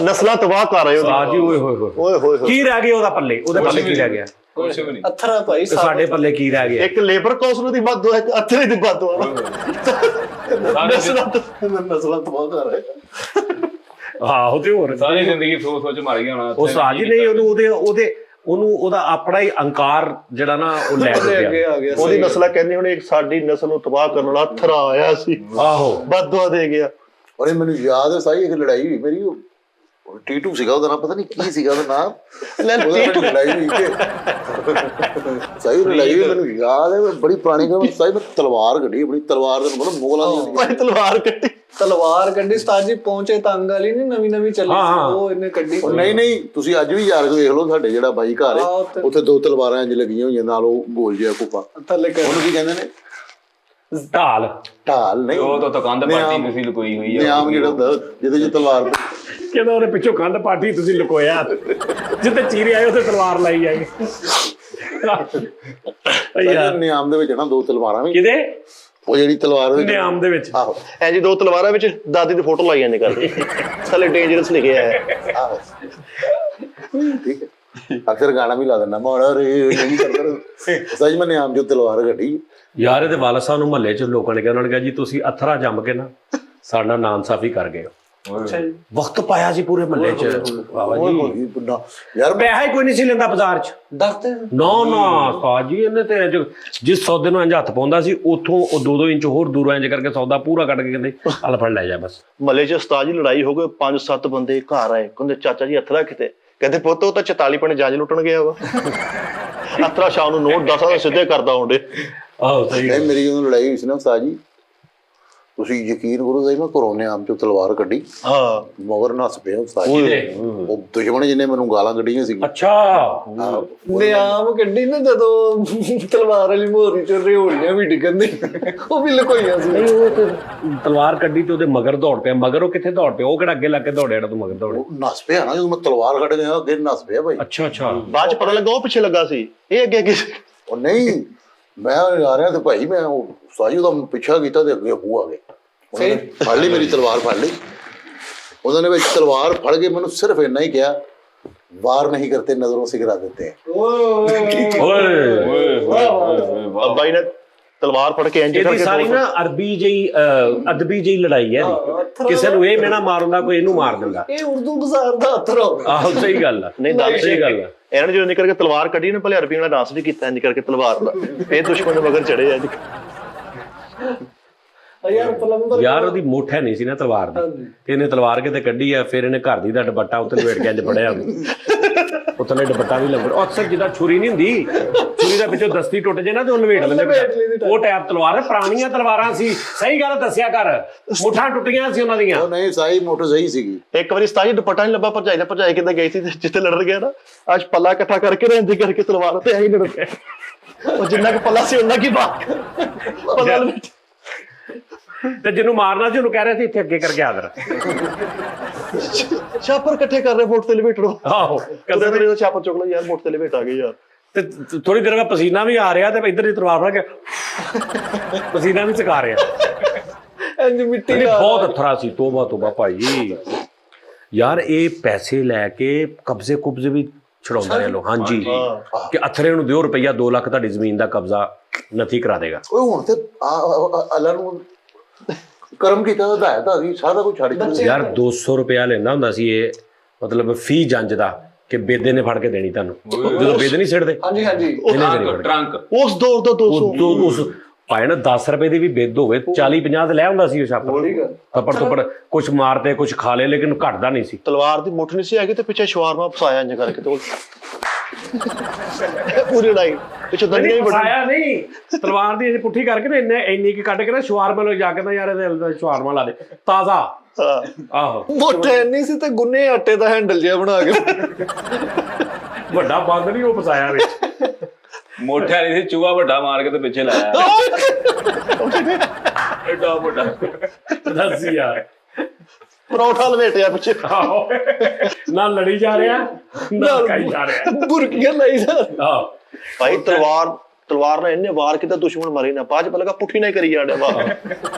ਨਸਲਾਂ ਤਬਾਹ ਕਰ ਰਹੇ ਹੋ ਸਾਜੀ। ਓਏ ਹੋਏ ਓਏ ਹੋਏ ਕੀ ਰਹਿ ਗਿਆ ਉਹਦਾ ਪੱਲੇ? ਉਹਦੇ ਪੱਲੇ ਕੀ ਰਹਿ ਗਿਆ? ਕੁਛ ਵੀ ਨਹੀਂ। ਅਥਰਾ ਭਾਈ ਤੇ ਸਾਡੇ ਪੱਲੇ ਕੀ ਰਹਿ ਗਿਆ? ਇੱਕ ਲੇਬਰ ਕੌਂਸਲ ਦੀ ਬਾਤ ਇੱਕ ਅਥਰੇ ਦੀ ਬਾਤ ਹੋ ਨਸਲਾਂ ਤਬਾਹ ਕਰ ਰਹੇ। ਆਹੋ ਤੇ ਹੋਰ ਸਾਰੀ ਜ਼ਿੰਦਗੀ ਸੋਚ ਮਰ ਗਿਆ ਹੋਣਾ। ਉਹ ਸਾਜੀ ਨਹੀਂ, ਉਹਨੂੰ ਉਹਦਾ ਆਪਣਾ ਹੀ ਅਹੰਕਾਰ ਜਿਹੜਾ ਨਾ ਉਹ ਲੈ ਅੱਗੇ ਗਿਆ। ਆ ਗਿਆ। ਉਹਦੀ ਨਸਲਾਂ ਕਹਿੰਦੀ ਹੁਣ ਇੱਕ ਸਾਡੀ ਨਸਲ ਨੂੰ ਤਬਾਹ ਕਰਨ ਵਾਲਾ ਅਥਰਾ ਆਇਆ ਸੀ, ਆਹੋ ਬਦਦੁਆ ਦੇ ਗਿਆ। ਔਰ ਮੈਨੂੰ ਯਾਦ ਹੈ ਸਾਈ, ਇੱਕ ਲੜਾਈ ਹੋਈ ਮੇਰੀ, ਉਹ ਟੀਟੂ ਸੀਗਾ ਉਹਦਾ ਨਾਮ, ਪਤਾ ਨਹੀਂ ਕੀ ਸੀਗਾ ਉਹਦਾ ਨਾਮ। ਉਹਦਾ ਲੜਾਈ ਹੋਈ ਕਿ ਸਾਈ ਲੜਾਈ ਹੋਈ, ਮੈਨੂੰ ਯਾਦ ਹੈ ਬੜੀ ਪੁਰਾਣੀ ਗੱਲ। ਸਾਈ ਮੈਂ ਤਲਵਾਰ ਕੱਢੀ, ਬੜੀ ਤਲਵਾਰ ਦਾ ਮਤਲਬ ਮੁਗਲਾਂ ਦੀ ਭਾਈ ਤਲਵਾਰ ਕੱਢੀ, ਤਲਵਾਰ ਕੱਢੀ ਉਸਤਾਦ ਜੀ। ਪਹੁੰਚੇ ਤੰਗ ਵਾਲੀ ਨਹੀਂ, ਨਵੀਂ ਚੱਲੀ ਸੀ, ਉਹ ਇਹਨੇ ਕੱਢੀ। ਨਹੀਂ, ਤੁਸੀਂ ਅੱਜ ਵੀ ਯਾਰ ਵੇਖ ਲਓ, ਸਾਡੇ ਜਿਹੜਾ ਬਾਈ ਘਰ ਹੈ ਉੱਥੇ ਦੋ ਤਲਵਾਰਾਂ ਇੰਜ ਲੱਗੀਆਂ ਹੋਈਆਂ, ਨਾਲ ਉਹ ਗੋਲ ਜਿਹਾ ਕੁੱਪਾ। ਥੱਲੇ ਉਹਨੂੰ ਕੀ ਕਹਿੰਦੇ ਨੇ? ਢਾਲ। ਢਾਲ ਨਹੀਂ, ਉਹ ਤਾਂ ਕੰਧ ਪਾਟੀ ਤੁਸੀਂ ਲੁਕੋਈ ਹੋਈ ਆ। ਨਿਆਮ ਜਿਹੜਾ ਹੁੰਦਾ ਜਿਹਦੇ ਚ ਤਲਵਾਰ। ਕਹਿੰਦਾ ਉਹਨੇ ਪਿੱਛੋਂ ਕੰਧ ਪਾਟੀ, ਤੁਸੀਂ ਲੁਕੋਇਆ। ਜਿੱਥੇ ਚੀਰੇ ਆਏ ਉੱਥੇ ਤਲਵਾਰ ਲਾਈ ਜਾਏ। ਯਾਰ ਨਿਆਮ ਦੇ ਵਿੱਚ ਨਾ ਦੋ ਤਲਵਾਰਾਂ ਵੀ, ਕਿਦੇ ਉਹ ਜਿਹੜੀ ਤਲਵਾਰ ਨਿਆਮ ਦੇ ਵਿੱਚ? ਆਹੋ ਐ ਜੀ ਦੋ ਤਲਵਾਰਾਂ ਵਿੱਚ ਦਾਦੀ ਦੀ ਫੋਟੋ ਲਾਈ ਜਾਂਦੇ ਕਰਦੇ, ਥੱਲੇ ਡੇਂਜਰਸ ਲਿਖਿਆ ਹੈ। ਆਹੋ ਠੀਕ ਹੈ। ਅਕਸਰ ਗਾਣਾ ਵੀ ਲਾ ਦਿੰਦਾ, ਮੋੜਾ ਰੇ ਨਹੀਂ ਕਰਦਾ। ਸੱਚ ਮੈਂ ਨਿਆਮ ਜੋ ਤਲਵਾਰ ਕੱਢੀ। ਯਾਰ ਇਹਦੇ ਵਾਲਾ ਸਾਹਿਬ ਨੂੰ ਮਹੱਲੇ 'ਚ ਲੋਕਾਂ ਨੇ ਕਿਹਾ, ਉਹਨਾਂ ਨੇ ਕਿਹਾ ਜੀ ਤੁਸੀਂ ਅਥਰਾ ਜੰਮ ਕੇ ਨਾ ਸਾਡਾ ਨਾਇਨਸਾਫੀ ਕਰ ਗਏ ਹੋ। ਵਕਤ ਪਾਇਆ ਸੀ ਪੂਰੇ ਮਹੱਲੇ 'ਚ ਬਾਬਾ ਜੀ। ਯਾਰ ਪੈਸਾ ਹੀ ਕੋਈ ਨਹੀਂ ਸੀ ਲੈਂਦਾ ਬਾਜ਼ਾਰ 'ਚ। ਦੱਸਦੇ ਨਾ ਸਾਜੀ ਇਹਨੇ ਤੇ ਜਿਸ ਸੌਦੇ ਨੂੰ ਇੰਜ ਹੱਥ ਪਾਉਂਦਾ ਸੀ, ਉੱਥੋਂ ਉਹ 2-2 ਇੰਚ ਹੋਰ ਦੂਰੋਂ ਇੰਜ ਕਰਕੇ ਸੌਦਾ ਪੂਰਾ ਕੱਢ ਕੇ ਕਹਿੰਦੇ ਹਲ ਫੜ ਲੈ ਜਾ ਬਸ। ਮਹੱਲੇ 'ਚ ਉਸਤਾਦ ਜੀ ਲੜਾਈ ਹੋ ਗਈ, 5-7 ਬੰਦੇ ਘਰ ਆਏ, ਕਹਿੰਦੇ ਚਾਚਾ ਜੀ ਅਥਰਾ ਕਿਤੇ? ਕਹਿੰਦੇ ਪੁੱਤ ਉਹ ਤਾਂ 44 ਪਿੰਡ ਜੰਜ ਲੁੱਟਣ ਗਿਆ ਵਾ। ਅਥਰਾ ਸ਼ਾਮ ਨੂੰ ਨੋਟ 10 ਦਾ ਸਿੱਧੇ ਕਰਦਾ ਹੁੰਦੇ। ਆਹੋ ਸਹੀ ਗੱਲ। ਮੇਰੀ ਜਦੋਂ ਲੜਾਈ ਹੋਈ ਸੀ ਨਾ ਸਾਜੀ, ਤੁਸੀਂ ਯਕੀਨ ਕਰੋ ਸਾਈ, ਮੈਂ ਘਰੋਂ ਨਿਆਮ ਚੋਂ ਤਲਵਾਰ ਕੱਢੀ, ਹਾਂ ਮਗਰ ਨੱਸ ਪਿਆ ਸਾਜੀ। ਉਹ ਦੁਸ਼ਮਣ ਜਿਹਨੇ ਮੈਨੂੰ ਗਾਲਾਂ ਕੱਢੀਆਂ ਸੀ। ਅੱਛਾ ਨਿਆਮ ਕੱਢੀ ਨਾ ਜਦੋਂ ਤਲਵਾਰ ਵਾਲੀ ਮੋਹਰੀ ਚ ਰਿਓੜੀਆਂ ਵੀ ਡਿੱਗਣ, ਉਹ ਵੀ ਲੁਕੋਈਆਂ ਸੀ। ਨਹੀਂ ਉਹ ਤੇ ਤਲਵਾਰ ਕੱਢੀ ਤੇ ਉਹਦੇ ਮਗਰ ਦੌੜ ਪਿਆ। ਮਗਰ ਉਹ ਕਿੱਥੇ ਦੌੜ ਪਿਆ? ਉਹ ਕਿਹੜਾ ਅੱਗੇ ਲੱਗ ਕੇ ਦੌੜਿਆ ਜਿਹੜਾ ਤੂੰ ਮਗਰ ਦੌੜਿਆ? ਉਹ ਨੱਸ ਪਿਆ ਨਾ ਜਦੋਂ ਮੈਂ ਤਲਵਾਰ ਕੱਢ ਗਿਆ, ਅੱਗੇ ਨੱਸ ਪਿਆ ਭਾਈ। ਅੱਛਾ ਬਾਅਦ 'ਚ ਪਤਾ ਲੱਗਾ ਉਹ ਪਿੱਛੇ ਲੱਗਾ ਸੀ, ਇਹ ਅੱਗੇ ਅੱਗੇ। ਉਹ ਨਹੀਂ, ਮੈਂ ਆ ਰਿਹਾ ਤੇ ਭਾਈ ਮੈਂ ਉਹ ਸਾਜੀ ਉਹਦਾ ਪਿੱਛਾ ਕੀਤਾ ਤੇ ਅੱਗੇ ਉਹ ਆ ਗਏ। ਉਹਨੇ ਫੜ ਲਈ ਮੇਰੀ ਤਲਵਾਰ, ਫੜ ਲਈ ਉਹਨਾਂ ਨੇ। ਵਿੱਚ ਤਲਵਾਰ ਫੜ ਕੇ ਮੈਨੂੰ ਸਿਰਫ ਇੰਨਾ ਹੀ ਕਿਹਾ, ਵਾਰ ਨਹੀਂ ਕਰਤੇ ਨਜ਼ਰੋਂ ਸੇ गिरा देते हैं। ਓਏ ਅੱਬਾ ਜੀ ਨੇ ਤਲਵਾਰ ਫੜ ਕੇ ਇੰਜ ਇਹਦੀ ਕਰਕੇ ਸਾਰੀ ਨਾ ਅਦਬੀ ਜਿਹੀ ਲੜਾਈ ਹੈ ਇਹਦੀ। ਕਿਸੇ ਨੂੰ ਇਹ ਮੇਣਾ ਮਾਰ ਦਿੰਦਾ, ਕੋਈ ਇਹਨੂੰ ਮਾਰ ਦਿੰਦਾ। ਇਹ ਉਰਦੂ ਬਾਜ਼ਾਰ ਦਾ ਅਥਰਾ ਹੋ ਗਿਆ। ਆਹੋ ਸਹੀ ਗੱਲ ਆ। ਨਹੀਂ ਦੱਸ ਸਹੀ ਗੱਲ ਆ। ਇਹਨਾਂ ਨੇ ਜਦੋਂ ਨਿਕਲ ਕੇ ਤਲਵਾਰ ਕੱਢੀ ਨਾ, ਭਲੇ ਅਰਬੀ ਵਾਲਾ ਡਾਂਸ ਵੀ ਕੀਤਾ ਇੰਜ ਕਰਕੇ ਤਲਵਾਰ ਦਾ, ਫੇਰ ਦੁਸ਼ਮਣ ਦੇ ਮਗਰ ਚੜੇ ਅੱਜ। ਯਾਰ ਪਲੰਬਰ ਯਾਰ ਉਹਦੀ ਮੁੱਠ ਹੈ ਨਹੀਂ ਸੀ ਨਾ ਤਲਵਾਰ ਦੀ, ਤੇ ਇਹਨੇ ਤਲਵਾਰ ਕਿਤੇ ਕੱਢੀ ਆ, ਫਿਰ ਇਹਨੇ ਘਰ ਦੀ ਦਾ ਦੁਪੱਟਾ ਉੱਤੇ ਲਵੇਟ ਕੇ ਇੰਜ ਫੜਿਆ। ਉੱਥੇ ਦੁਪੱਟਾ ਵੀ ਲੰਬੜ। ਅਕਸਰ ਜਿੱਦਾਂ ਛੁਰੀ ਨਹੀਂ ਹੁੰਦੀ, ਛੁਰੀ ਦਾ ਪਿੱਛੋਂ ਦਸਤੀ ਟੁੱਟ ਜੇ ਨਾ ਤੇ ਉਹ ਲਵੇਟ ਲੈਂਦੇ। ਉਹ ਟੈਪ ਤਲਵਾਰ, ਪੁਰਾਣੀਆਂ ਤਲਵਾਰਾਂ ਸੀ। ਸਹੀ ਗੱਲ ਦੱਸਿਆ ਕਰ, ਮੁੱਠਾਂ ਟੁੱਟੀਆਂ ਸੀ ਉਹਨਾਂ ਦੀਆਂ। ਉਹ ਨਹੀਂ ਸਾਈ, ਮੋਟਰ ਸਹੀ ਸੀਗੀ। ਇੱਕ ਵਾਰੀ ਉਸਤਾਦ ਜੀ ਦੁਪੱਟਾ ਨਹੀਂ ਲੱਭਾ, ਭਰਜਾਈ ਦਾ ਭਰਜਾਈ ਕਿੱਦਾਂ ਗਈ ਸੀ ਜਿੱਥੇ ਲੜਨ ਗਿਆ ਨਾ, ਅੱਜ ਪੱਲਾ ਇਕੱਠਾ ਕਰਕੇ ਨਾ ਇੰਜ ਕਰਕੇ ਤਲਵਾਰ ਤੇ ਐਂ ਲੜ ਗਿਆ। ਉਹ ਜਿੰਨਾ ਕੁ ਪੱਲਾ ਸੀ ਉਹਨਾਂ ਕੀ ਬਾਤ ਪੱਲਾ ਵਿੱਚ। ਤੇ ਜਿਹਨੂੰ ਮਾਰਨਾ ਸੀ ਉਹਨੂੰ ਕਹਿ ਰਹੇ ਸੀ ਇੱਥੇ ਅੱਗੇ ਕਰਕੇ ਆਦਰ। ਛਾਪਰ ਇਕੱਠੇ ਕਰ ਰਹੇ ਵੋਟ ਤੇ ਲਪੇਟੋ। ਆਹੋ ਕਦੇ ਤੇਰੇ ਛਾਪਰ ਚੁੱਕ ਲਓ ਯਾਰ, ਵੋਟ ਤੇ ਲਪੇਟ ਆ ਗਏ ਯਾਰ। ਤੇ ਥੋੜੀ ਦੇਰ ਬਾਅਦ ਪਸੀਨਾ ਵੀ ਆ ਰਿਹਾ ਤੇ ਇੱਧਰ ਹੀ ਤਲਵਾਰ ਫੜ ਕੇ ਪਸੀਨਾ ਵੀ ਸੁਕਾ ਰਿਹਾ। ਇੰਜ ਮਿੱਟੀ ਬਹੁਤ ਅਥਰਾ ਸੀ। ਤੋਬਾ ਭਾਈ। ਯਾਰ ਇਹ ਪੈਸੇ ਲੈ ਕੇ ਕਬਜ਼ੇ ਕੁਬਜ਼ੇ ਵੀ ਛਡਾਉਂਦਾ ਰਿਹਾ ਲੋਕ। ਹਾਂਜੀ ਕਿ ਅਥਰੇ ਨੂੰ ਦਿਓ ਰੁਪਈਆ 2 ਲੱਖ ਤੁਹਾਡੀ ਜ਼ਮੀਨ ਦਾ ਕਬਜ਼ਾ ਨਥੀ ਕਰਾ ਦੇਗਾ। ਓਏ ਹੁਣ ਤੇ ਅੱਲਾ ਨੂੰ ਕਰਮ ਕੀਤਾ ਤਾਂ ਹਦਾਇਤ ਆ ਗਈ, ਸਾਰਾ ਕੁਝ ਛੱਡ ਕੇ ਯਾਰ 200 ਰੁਪਇਆ ਲੈਂਦਾ ਹੁੰਦਾ ਸੀ ਇਹ, ਮਤਲਬ ਫੀ ਜੰਜ ਦਾ, ਕਿ ਬੇਦੇ ਨੇ ਫੜ ਕੇ ਦੇਣੀ ਤੁਹਾਨੂੰ, ਜਦੋਂ ਬੇਦ ਨਹੀਂ ਸਿੱਟਦੇ ਹਾਂਜੀ ਹਾਂਜੀ ਟਰੰਕ ਉਸ ਦੌਰ ਦਾ 200 ਉਸ ਭਾਵੇਂ ਨਾ 10 ਰੁਪਏ ਦੀ ਵੀ ਬੇਦ ਹੋਵੇ 40-50 ਤੇ ਲੈ ਹੁੰਦਾ ਸੀ ਉਹ ਛਾਪਾ, ਥੱਪੜ ਥੱਪੜ ਕੁਛ ਮਾਰਦੇ ਕੁਛ ਖਾ ਲਏ, ਲੇਕਿਨ ਘਟਦਾ ਨਹੀਂ ਸੀ। ਤਲਵਾਰ ਦੀ ਮੁੱਠ ਨਹੀਂ ਸੀ ਹੈਗੀ ਤੇ ਪਿੱਛੇ ਸ਼ਵਾਰਮਾ ਫਸਾਇਆ ਇੰਜ ਕਰਕੇ ਤੇ ਪੂਰੀ ਲੜਾਈ ਪਿੱਛੇ ਦੰਦੀਆਂ ਵੀ ਬੜੀ ਫਸਾਇਆ ਨਹੀਂ, ਤਲਵਾਰ ਦੀ ਪੁੱਠੀ ਕਰਕੇ ਨਾ ਇੰਨੀ ਕੀ ਕੱਢ ਕੇ ਨਾ ਸ਼ਵਾਰਮਾ ਨੂੰ ਜਾ ਕੇ ਨਾ ਯਾਰ ਇਹਦੇ ਸ਼ਵਾਰਮਾ ਲਾ ਦੇ ਤਾਜ਼ਾ। ਆਹੋ ਮੋਟੇ ਨਹੀਂ ਸੀ ਤੇ ਗੁੰਨੇ ਆਟੇ ਦਾ ਹੈਂਡਲ ਜਿਹਾ ਬਣਾ ਕੇ ਵੱਡਾ ਬੰਦ ਨਹੀਂ ਉਹ ਫਸਾਇਆ ਵਿੱਚ, ਮੋਠੇ ਵਾਲੀ ਸੀ ਚੂਹਾ ਵੱਡਾ ਮਾਰ ਕੇ ਤੇ ਪਿੱਛੇ ਲਾਇਆ ਐਡਾ ਵੱਡਾ। ਦੱਸ ਯਾਰ ਪਰੌਠਾ ਲਵੇਟਿਆ ਪਿੱਛੇ। ਆਹੋ ਨਾ ਲੜੀ ਜਾ ਰਿਹਾ ਨਾ ਕਾਈ ਜਾ ਰਿਹਾ। ਬੁਰਕੀਆਂ ਲਈ ਜਾ ਆਹੋ ਭਾਈ ਤਲਵਾਰ ਨਾਲ ਇੰਨੇ ਵਾਰ ਕੀਤਾ ਦੁਸ਼ਮਣ ਮਰੇ ਨਾ, ਬਾਅਦ ਚ ਪਤਾ ਲੱਗਾ ਪੁੱਠੀ ਨਾਲ ਹੀ ਕਰੀ ਜਾਂਦੇ ਵਾਹ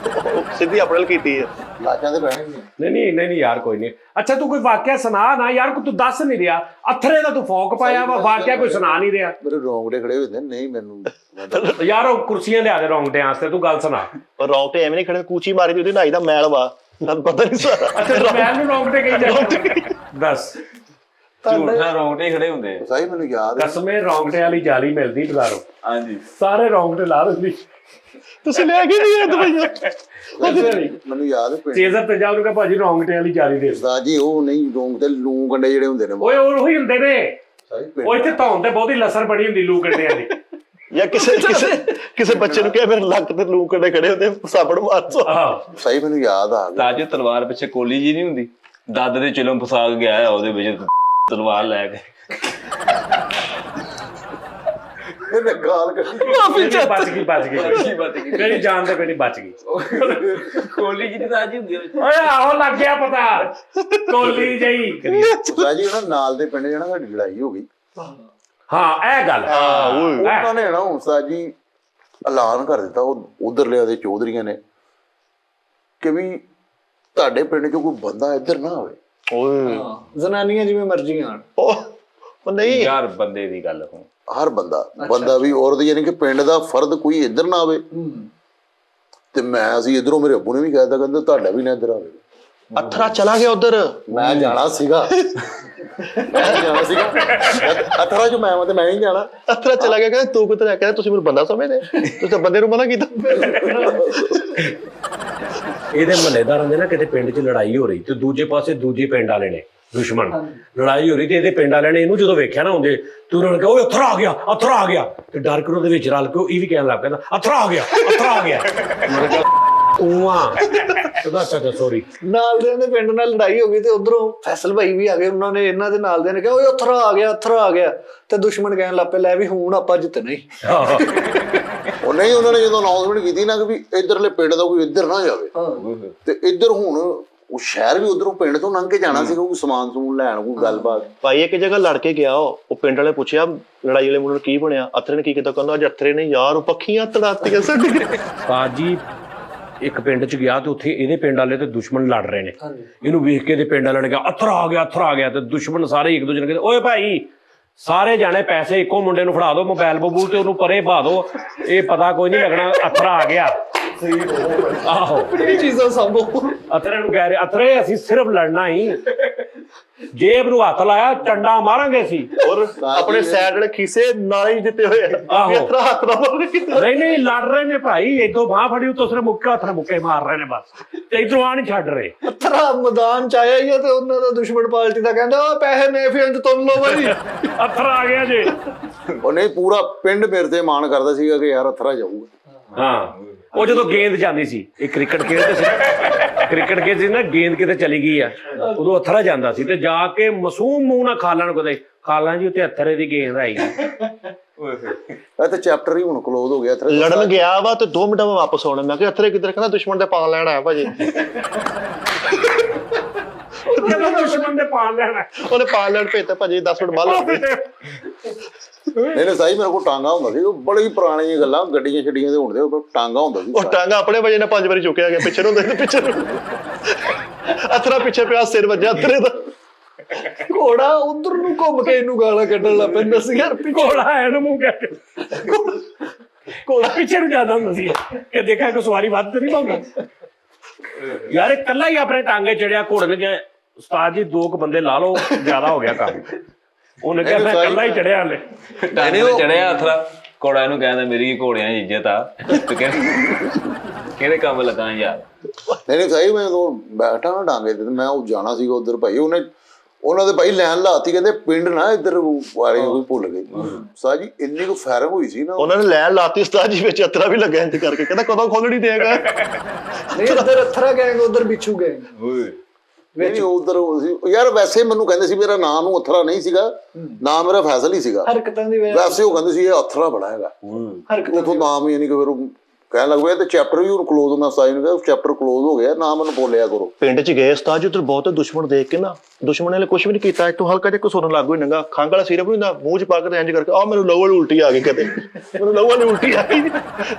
ਸਿੱਧੀ ਆਪਣੇ ਨਾਲ ਕੀਤੀ ਹੈ। ਲਾਜਾਂ ਦੇ ਪੈਣੇ ਨਹੀਂ ਯਾਰ ਕੋਈ ਨਹੀਂ। ਅੱਛਾ ਤੂੰ ਕੋਈ ਵਾਕਿਆ ਸੁਣਾ ਨਾ ਯਾਰ, ਤੂੰ ਦੱਸ ਨਹੀਂ ਰਿਹਾ, ਅਥਰੇ ਦਾ ਤੂੰ ਫੌਕ ਪਾਇਆ ਵਾ, ਵਾਕਿਆ ਕੋਈ ਸੁਣਾ ਨਹੀਂ ਰਿਹਾ। ਮੇਰੇ ਰੋਂਗੜੇ ਖੜੇ ਹੁੰਦੇ ਨਹੀਂ ਮੈਨੂੰ ਯਾਰ ਉਹ ਕੁਰਸੀਆਂ ਲਿਆ ਦੇ ਰੌਂਗਟਿਆਂ ਵਾਸਤੇ, ਤੂੰ ਗੱਲ ਸੁਣਾ। ਰੌਂਗਟੇ ਐਵੇਂ ਨਹੀਂ ਖੜੇ, ਕੂਚੀ ਮਾਰੀ ਤੇ ਉਹਦੀ ਨਾਈ ਦਾ ਮੈਲ ਵਾ, ਤੁਹਾਨੂੰ ਪਤਾ ਨਹੀਂ ਸਾਰਾ। ਮੈਂ ਨੂੰ ਰੌਂਗਟੇ ਕਹੀ ਜਾਂਦਾ, ਦੱਸ। ਝੂਠਾ ਰੌਂਗਟੇ ਖੜੇ ਹੁੰਦੇ ਆ। ਸਹੀ ਮੈਨੂੰ ਯਾਦ ਹੈ ਕਸਮੇ ਰੌਂਗਟੇ ਵਾਲੀ ਜਾਲੀ ਮਿਲਦੀ ਬਾਜ਼ਾਰੋਂ, ਹਾਂਜੀ ਸਾਰੇ ਰੌਂਗਟੇ ਲਾ ਦਿੰਦੀ। ਤੁਸੀਂ ਲੈ ਕੇ ਨਹੀਂ ਆਏ ਦਵਾਈਆਂ। ਮੈਨੂੰ ਯਾਦ ਹੈ ਪਿੰਡ ਚੇਜ਼ਰ ਤੇ ਜਾ ਉਹਨੂੰ ਕਹ ਭਾਜੀ ਰੌਂਗਟੇ ਵਾਲੀ ਜਾਲੀ ਦੇ। ਉਸਤਾਦ ਜੀ ਉਹ ਨਹੀਂ ਰੋਂਗ ਤੇ ਲੂੰ ਕੰਡੇ ਜਿਹੜੇ ਹੁੰਦੇ ਨੇ ਓਏ ਉਹੀ ਹੁੰਦੇ ਨੇ, ਸਹੀ ਪਿੰਡ ਉਹ ਇੱਥੇ ਧੌਣ ਤੇ ਬਹੁਤੀ ਲਸਰ ਬਣੀ ਹੁੰਦੀ ਲੂ ਕੰਡਿਆਂ ਦੀ। ਜਾਂ ਕਿਸੇ ਬੱਚੇ ਨੂੰ ਕਿਹਾ ਮੇਰੇ ਲੱਕ ਤੇ ਲੂੰ ਕੰਡੇ ਖੜੇ ਹੁੰਦੇ, ਸਾਬੜ ਮਾਰੋ। ਆਹ ਸਹੀ ਮੈਨੂੰ ਯਾਦ ਆ ਗਿਆ। ਤਾਜੇ ਤਲਵਾਰ ਪਿੱਛੇ ਕੋਲੀ ਜੀ ਨਹੀਂ ਹੁੰਦੀ, ਦਾਦ ਦੇ ਚਿਲੋਂ ਫਸਾ ਕੇ ਗਿਆ ਆ ਉਹਦੇ ਵਿੱਚ ਤਲਵਾਰ ਲੈ ਕੇ। ਇਹਨੇ ਗਾਲ ਕੱਢੀ ਬਚ ਗਈ ਮੇਰੀ ਜਾਨ ਤੇ ਮੇਰੀ ਬਚ ਗਈ। ਕੋਲੀ ਜੀ ਦੀ ਤਾਜੀ ਹੁੰਦੀ ਆ। ਓਏ ਆਹੋ ਲੱਗ ਗਿਆ ਪਤਾ, ਕੋਲੀ ਜਈ। ਉਸਤਾਦ ਜੀ ਉਹਨਾਂ ਨਾਲ ਦੇ ਪਿੰਡ ਜਿਹੜਾ ਸਾਡੀ ਲੜਾਈ ਹੋ ਗਈ, ਹਾਂ ਇਹ ਗੱਲ ਉਹਨਾਂ ਨੇ ਨਾ ਉਸਤਾਦ ਜੀ ਐਲਾਨ ਕਰ ਦਿੱਤਾ ਉਹ ਉਧਰਲੇ ਦੇ ਚੌਧਰੀਆਂ ਨੇ ਕਿ ਵੀ ਤੁਹਾਡੇ ਪਿੰਡ ਚੋਂ ਕੋਈ ਬੰਦਾ ਇੱਧਰ ਨਾ ਆਵੇ। ਓਏ ਜ਼ਨਾਨੀਆਂ ਜਿਵੇਂ ਮਰਜ਼ੀ ਆਣ। ਉਹ ਨਹੀਂ ਯਾਰ ਬੰਦੇ ਦੀ ਗੱਲ ਹੁਣ ਹਰ ਬੰਦਾ ਵੀ ਔਰਤ, ਯਾਨੀ ਕਿ ਪਿੰਡ ਦਾ ਫਰਦ ਕੋਈ ਇੱਧਰ ਨਾ ਆਵੇ। ਤੇ ਅਸੀਂ ਇਧਰੋਂ ਮੇਰੇ ਅੱਬੂ ਨੇ ਵੀ ਕਹਿਤਾ, ਕਹਿੰਦੇ ਤੁਹਾਡਾ ਵੀ ਨਾ ਇੱਧਰ ਆਵੇ। ਅਥਰਾ ਚਲਾ ਗਿਆ ਉਧਰ, ਮੈਂ ਜਾਣਾ ਸੀਗਾ ਅਥਰਾ ਚ ਮੈਂ ਤੇ ਮੈਂ ਹੀ ਜਾਣਾ। ਅਥਰਾ ਚਲਾ ਗਿਆ, ਕਹਿੰਦਾ ਤੂੰ ਕਿੱਥੇ ਕਹਿੰਦਾ ਤੁਸੀਂ ਮੈਨੂੰ ਬੰਦਾ ਸਮਝਦੇ, ਤੁਸੀਂ ਤਾਂ ਬੰਦੇ ਨੂੰ ਮਨਾ ਕੀਤਾ। ਇਹਦੇ ਮਹੱਲੇਦਾਰਾਂ ਦੇ ਨਾ ਕਿਤੇ ਪਿੰਡ 'ਚ ਲੜਾਈ ਹੋ ਰਹੀ ਤੇ ਦੂਜੇ ਪਾਸੇ ਦੂਜੇ ਪਿੰਡ ਵਾਲੇ ਨੇ ਦੁਸ਼ਮਣ ਲੜਾਈ ਹੋ ਰਹੀ ਤੇ ਇਹਦੇ ਪਿੰਡ ਵਾਲਿਆਂ ਨੇ ਇਹਨੂੰ ਜਦੋਂ ਵੇਖਿਆ ਨਾ ਹੁੰਦੇ ਤੇ ਉਹਨਾਂ ਨੇ ਕਿਹਾ ਓਏ ਅਥਰਾ ਆ ਗਿਆ ਤੇ ਡਰ ਕੇ ਉਹਦੇ ਵਿੱਚ ਰਲ ਕੇ ਇਹ ਵੀ ਕਹਿਣ ਲੱਗ ਪੈਂਦਾ ਅਥਰਾ ਆ ਗਿਆ ਉਹਦਾ ਸੋਰੀ। ਨਾਲ ਦੇ ਪਿੰਡ ਨਾਲ ਲੜਾਈ ਹੋ ਗਈ ਤੇ ਉਧਰੋਂ ਫੈਸਲ ਭਾਈ ਵੀ ਆ ਗਏ, ਉਹਨਾਂ ਨੇ ਇਹਨਾਂ ਦੇ ਨਾਲ ਦੇ ਨੇ ਕਿਹਾ ਓਏ ਅਥਰਾ ਆ ਗਿਆ ਤੇ ਦੁਸ਼ਮਣ ਕਹਿਣ ਲੱਗ ਪਏ ਲੈ ਵੀ ਹੁਣ ਆਪਾਂ ਜਿੱਤਣਾ ਹੀ। ਉਹ ਨਹੀਂ, ਉਹਨਾਂ ਨੇ ਜਦੋਂ ਅਨਾਉਂਸਮੈਂਟ ਕੀਤੀ ਨਾ ਕਿ ਵੀ ਇਧਰਲੇ ਪਿੰਡ ਦਾ ਕੋਈ ਇੱਧਰ ਨਾ ਜਾਵੇ, ਤੇ ਇੱਧਰ ਹੁਣ ਉਹ ਸ਼ਹਿਰ ਵੀ ਉਧਰੋਂ ਪਿੰਡ ਤੋਂ ਲੰਘ ਕੇ ਜਾਣਾ ਸੀਗਾ, ਕੋਈ ਸਮਾਨ ਸਮੂਨ ਲੈਣ, ਕੋਈ ਗੱਲਬਾਤ। ਭਾਈ ਇੱਕ ਜਗ੍ਹਾ ਲੜ ਕੇ ਗਿਆ, ਉਹ ਪਿੰਡ ਵਾਲੇ ਪੁੱਛਿਆ ਲੜਾਈ ਵਾਲੇ ਮੁੰਡੇ ਨੂੰ ਕੀ ਬਣਿਆ, ਅਥਰੇ ਨੇ ਕੀ ਕੀਤਾ, ਕਹਿੰਦਾ ਅੱਜ ਅਥਰੇ ਨੇ ਯਾਰ ਉਹ ਪੱਖੀਆਂ ਤੜਾਤੀਆਂ ਸਾਡੇ। ਬਾਜੀ ਇੱਕ ਪਿੰਡ 'ਚ ਗਿਆ ਤੇ ਉੱਥੇ ਇਹਦੇ ਪਿੰਡ ਵਾਲੇ ਤੇ ਦੁਸ਼ਮਣ ਲੜ ਰਹੇ ਨੇ, ਇਹਨੂੰ ਵੇਖ ਕੇ ਇਹਦੇ ਪਿੰਡ ਵਾਲਿਆਂ ਨੇ ਕਿਹਾ ਅਥਰਾ ਆ ਗਿਆ ਤੇ ਦੁਸ਼ਮਣ ਸਾਰੇ ਇੱਕ ਦੂਜੇ ਨੂੰ ਕਹਿੰਦੇ ਓਏ ਭਾਈ ਸਾਰੇ ਜਾਣੇ ਪੈਸੇ ਇੱਕੋ ਮੁੰਡੇ ਨੂੰ ਫੜਾ ਦਿਓ, ਮੋਬਾਈਲ ਬਬੂਲ ਤੇ ਉਹਨੂੰ ਪਰੇ ਭਾ ਦਿਓ, ਇਹ ਪਤਾ ਕੋਈ ਨਹੀਂ ਲੱਗਣਾ ਅਥਰਾ ਆ ਗਿਆ। ਆਹੋ ਇਹ ਚੀਜ਼ਾਂ ਸੰਭੋ। ਅਥਰੇ ਨੂੰ ਕਹਿ ਰਹੇ ਅਥਰੇ ਅਸੀਂ ਸਿਰਫ ਲੜਨਾ ਹੀ, ਜੇਬ ਨੂੰ ਹੱਥ ਲਾਇਆ ਟੰਡਾ ਮਾਰਾਂਗੇ ਸੀ। ਔਰ ਆਪਣੇ ਸਾਈਡ ਵਾਲੇ ਖੀਸੇ ਨਾਲੇ ਹੀ ਦਿੱਤੇ ਹੋਏ ਆਹੋ। ਅਥਰਾ ਹੱਥ ਨਾਲ ਨਹੀਂ ਲੜ ਰਹੇ ਨੇ ਭਾਈ, ਇਦੋਂ ਬਾਹ ਫੜੀ ਉਤੋਂ ਸਿਰ ਮੁੱਕੇ ਮਾਰ ਰਹੇ ਨੇ ਬਸ, ਤੇ ਇਧਰੋਂ ਆ ਨਹੀਂ ਛੱਡ ਰਹੇ। ਅਥਰਾ ਮੈਦਾਨ ਚ ਆਇਆ ਹੀ ਆ ਤੇ ਉਹਨਾਂ ਦਾ ਦੁਸ਼ਮਣ ਪਾਰਟੀ ਦਾ ਕਹਿੰਦਾ ਓ ਪੈਸੇ ਨੇ ਫਿੰਜ ਤੁੰਨ ਲੋ ਬਈ ਅਥਰਾ ਆ ਗਿਆ ਜੇ। ਉਹ ਨਹੀਂ, ਪੂਰਾ ਪਿੰਡ ਮੇਰੇ ਤੇ ਮਾਣ ਕਰਦਾ ਸੀਗਾ ਕਿ ਯਾਰ ਅਥਰਾ ਜਾਊਗਾ। ਹਾਂ ਉਹ ਜਦੋਂ ਗੇਂਦ ਜਾਂਦੀ ਸੀ, ਇਹ ਕ੍ਰਿਕਟ ਖੇਡਦੇ ਸੀ ਨਾ, ਗੇਂਦ ਕਿਤੇ ਚਲੀ ਗਈ ਆ ਉਦੋਂ ਅਥਰਾ ਜਾਂਦਾ ਸੀ ਤੇ ਜਾ ਕੇ ਮਾਸੂਮ ਮੂੰਹ ਨਾਲ ਖਾਲਾਂ ਜੀ ਉੱਤੇ ਅਥਰੇ ਦੀ ਗੇਂਦ ਆਈ। ਇਹ ਤੇ ਚੈਪਟਰ ਹੀ ਹੁਣ ਕਲੋਜ਼ ਹੋ ਗਿਆ। ਅਥਰੇ ਲੜਨ ਗਿਆ ਵਾ ਤੇ 2 ਮਿੰਟਾਂ ਵਿੱਚ ਵਾਪਸ ਆਉਣਾ। ਮੈਂ ਕਿਹਾ ਅਥਰੇ ਕਿੱਧਰ, ਕਹਿੰਦਾ ਦੁਸ਼ਮਣ ਦੇ ਪਾਣ ਲੈਣ ਆਇਆ ਭਾਜੀ। ਦੁਸ਼ਮਣ ਦੇ ਪਾਣ ਲੈਣਾ, ਉਹਨੇ ਪਾਣ ਲੈਣ ਭੇਜਤਾ ਭਾਜੀ, 10 ਮਿੰਟ ਬਾਅਦ ਨਹੀਂ ਸਹੀ ਮੇਰੇ ਕੋਲ ਟਾਂਗਾ ਹੁੰਦਾ ਸੀ, ਉਹ ਬੜੀ ਪੁਰਾਣੀਆਂ ਗੱਲਾਂ, ਗੱਡੀਆਂ ਛੱਡੀਆਂ ਦੇ ਹੁਣ ਦੇ ਟਾਂਗਾ ਹੁੰਦਾ ਸੀ। ਉਹ ਟਾਂਗਾ ਆਪਣੇ ਵਜੇ ਨਾਲ 5 ਵਾਰੀ ਚੁੱਕਿਆ ਗਿਆ, ਪਿੱਛੇ ਨੂੰ ਹੁੰਦਾ ਪਿੱਛੇ ਨੂੰ ਅਥਰਾ ਪਿੱਛੇ ਪਿਆ, ਸਿਰ ਵੱਜਿਆ ਅਥਰੇ ਦਾ। ਘੋੜਾ ਉਧਰ ਨੂੰ ਘੁੰਮ ਕੇ ਇਹਨੂੰ ਗਾਲਾਂ ਕੱਢਣ ਲੱਗ ਪੈਂਦਾ ਸੀ ਯਾਰ। ਘੋੜਾ ਇਹਨੂੰ ਮੂੰਹ ਕਰਕੇ ਘੋੜਾ ਪਿੱਛੇ ਨੂੰ ਜਾਂਦਾ ਹੁੰਦਾ ਸੀ ਕਿ ਦੇਖਿਆ ਕਿ ਸਵਾਰੀ ਵੱਧ ਤੇ ਨਹੀਂ ਪਾਉਂਦਾ। ਯਾਰ ਇਹ ਇਕੱਲਾ ਹੀ ਆਪਣੇ ਟਾਂਗੇ ਚੜਿਆ ਘੋੜੇ ਨੇ ਕਿਹਾ ਉਸਤਾਦ ਜੀ 2 ਬੰਦੇ ਲਾ ਲਓ, ਜ਼ਿਆਦਾ ਹੋ ਗਿਆ ਕੰਮ। ਉਹਨੇ ਕਿਹਾ ਮੈਂ ਇਕੱਲਾ ਹੀ ਚੜਿਆ ਹਲੇ। ਟਾਂਗੇ ਤੇ ਚੜਿਆ ਅਥਰਾ, ਘੋੜਾ ਇਹਨੂੰ ਕਹਿੰਦਾ ਮੇਰੀ ਘੋੜਿਆਂ ਦੀ ਇੱਜ਼ਤ ਆ, ਤੇ ਕਿਹੜੇ ਕੰਮ ਲੱਗਾ ਯਾਰ। ਨਹੀਂ ਸਹੀ, ਮੈਂ ਉਦੋਂ ਬੈਠਾ ਨਾ ਡਾਂਗੇ ਤੇ ਮੈਂ ਉਹ ਜਾਣਾ ਸੀਗਾ ਉਧਰ ਭਾਈ, ਉਹਨਾਂ ਦੇ ਭਾਈ ਲੈਣ ਲਾਤੀ, ਕਹਿੰਦੇ ਪਿੰਡ ਨਾ ਇੱਧਰ ਵਾਲੇ ਕੋਈ ਭੁੱਲ ਗਏ। ਉਸਤਾਦ ਜੀ ਇੰਨੀ ਕੁ ਫਾਇਰਿੰਗ ਹੋਈ ਸੀ ਨਾ, ਉਹਨਾਂ ਨੇ ਲੈਣ ਲਾਤੀ ਉਸਤਾਦ ਜੀ, ਵਿੱਚ ਅਥਰਾ ਵੀ ਲੱਗਾ ਇੰਜ ਕਰਕੇ, ਕਹਿੰਦਾ ਕਦੋਂ ਖੋਲਣੀ ਦੇਗਾ। ਨਹੀਂ ਇੱਧਰ ਅਥਰਾ ਗੈਂਗ, ਉਧਰ ਬਿੱਛੂ ਗੈਂਗ। ਨਹੀਂ ਉਧਰ ਯਾਰ ਵੈਸੇ ਮੈਨੂੰ ਕਹਿੰਦੇ ਸੀ, ਮੇਰਾ ਨਾਂ ਨੂੰ ਅਥਰਾ ਨਹੀਂ ਸੀਗਾ, ਨਾਂ ਮੇਰਾ ਫੈਸਲ ਹੀ ਸੀਗਾ। ਹਰਕਤਾਂ ਦੀ ਵੈਸੇ ਉਹ ਕਹਿੰਦੇ ਸੀ ਇਹ ਅਥਰਾ ਬੜਾ ਹੈਗਾ, ਉਥੋਂ ਨਾਮ ਹੀ ਨਹੀਂ ਕਿ ਫਿਰ ਉਹ ਕਹਿਣ ਲੱਗ ਪਿਆ ਤੇ ਚੈਪਟਰ ਵੀ ਹੁਣ ਕਲੋਜ਼ ਹੋਣਾ। ਸਾਈ ਨੂੰ ਕਿਹਾ ਚੈਪਟਰ ਕਲੋਜ਼ ਹੋ ਗਿਆ, ਨਾ ਮੈਨੂੰ ਬੋਲਿਆ ਕਰੋ। ਪਿੰਡ 'ਚ ਗਏ ਉਸਤਾਦ ਜੀ, ਉੱਧਰ ਬਹੁਤ ਦੁਸ਼ਮਣ ਦੇਖ ਕੇ ਨਾ, ਦੁਸ਼ਮਣ ਨੇ ਕੁਝ ਵੀ ਨਹੀਂ ਕੀਤਾ, ਇੱਥੋਂ ਹਲਕਾ ਜਿਹਾ ਸੁਣਨ ਲੱਗ ਗਈ ਨੰਗਾ, ਖੰਘ ਵਾਲਾ ਸਿਰਪ ਨਹੀਂ ਹੁੰਦਾ, ਮੂੰਹ 'ਚ ਪਾ ਕੇ ਇੰਜ ਕਰਕੇ, ਮੈਨੂੰ ਲਹੂ ਵਾਲੀ ਉਲਟੀ ਆ ਗਈ, ਕਦੇ ਮੈਨੂੰ ਲਹੂ ਵਾਲੀ ਉਲਟੀ ਆ ਗਈ,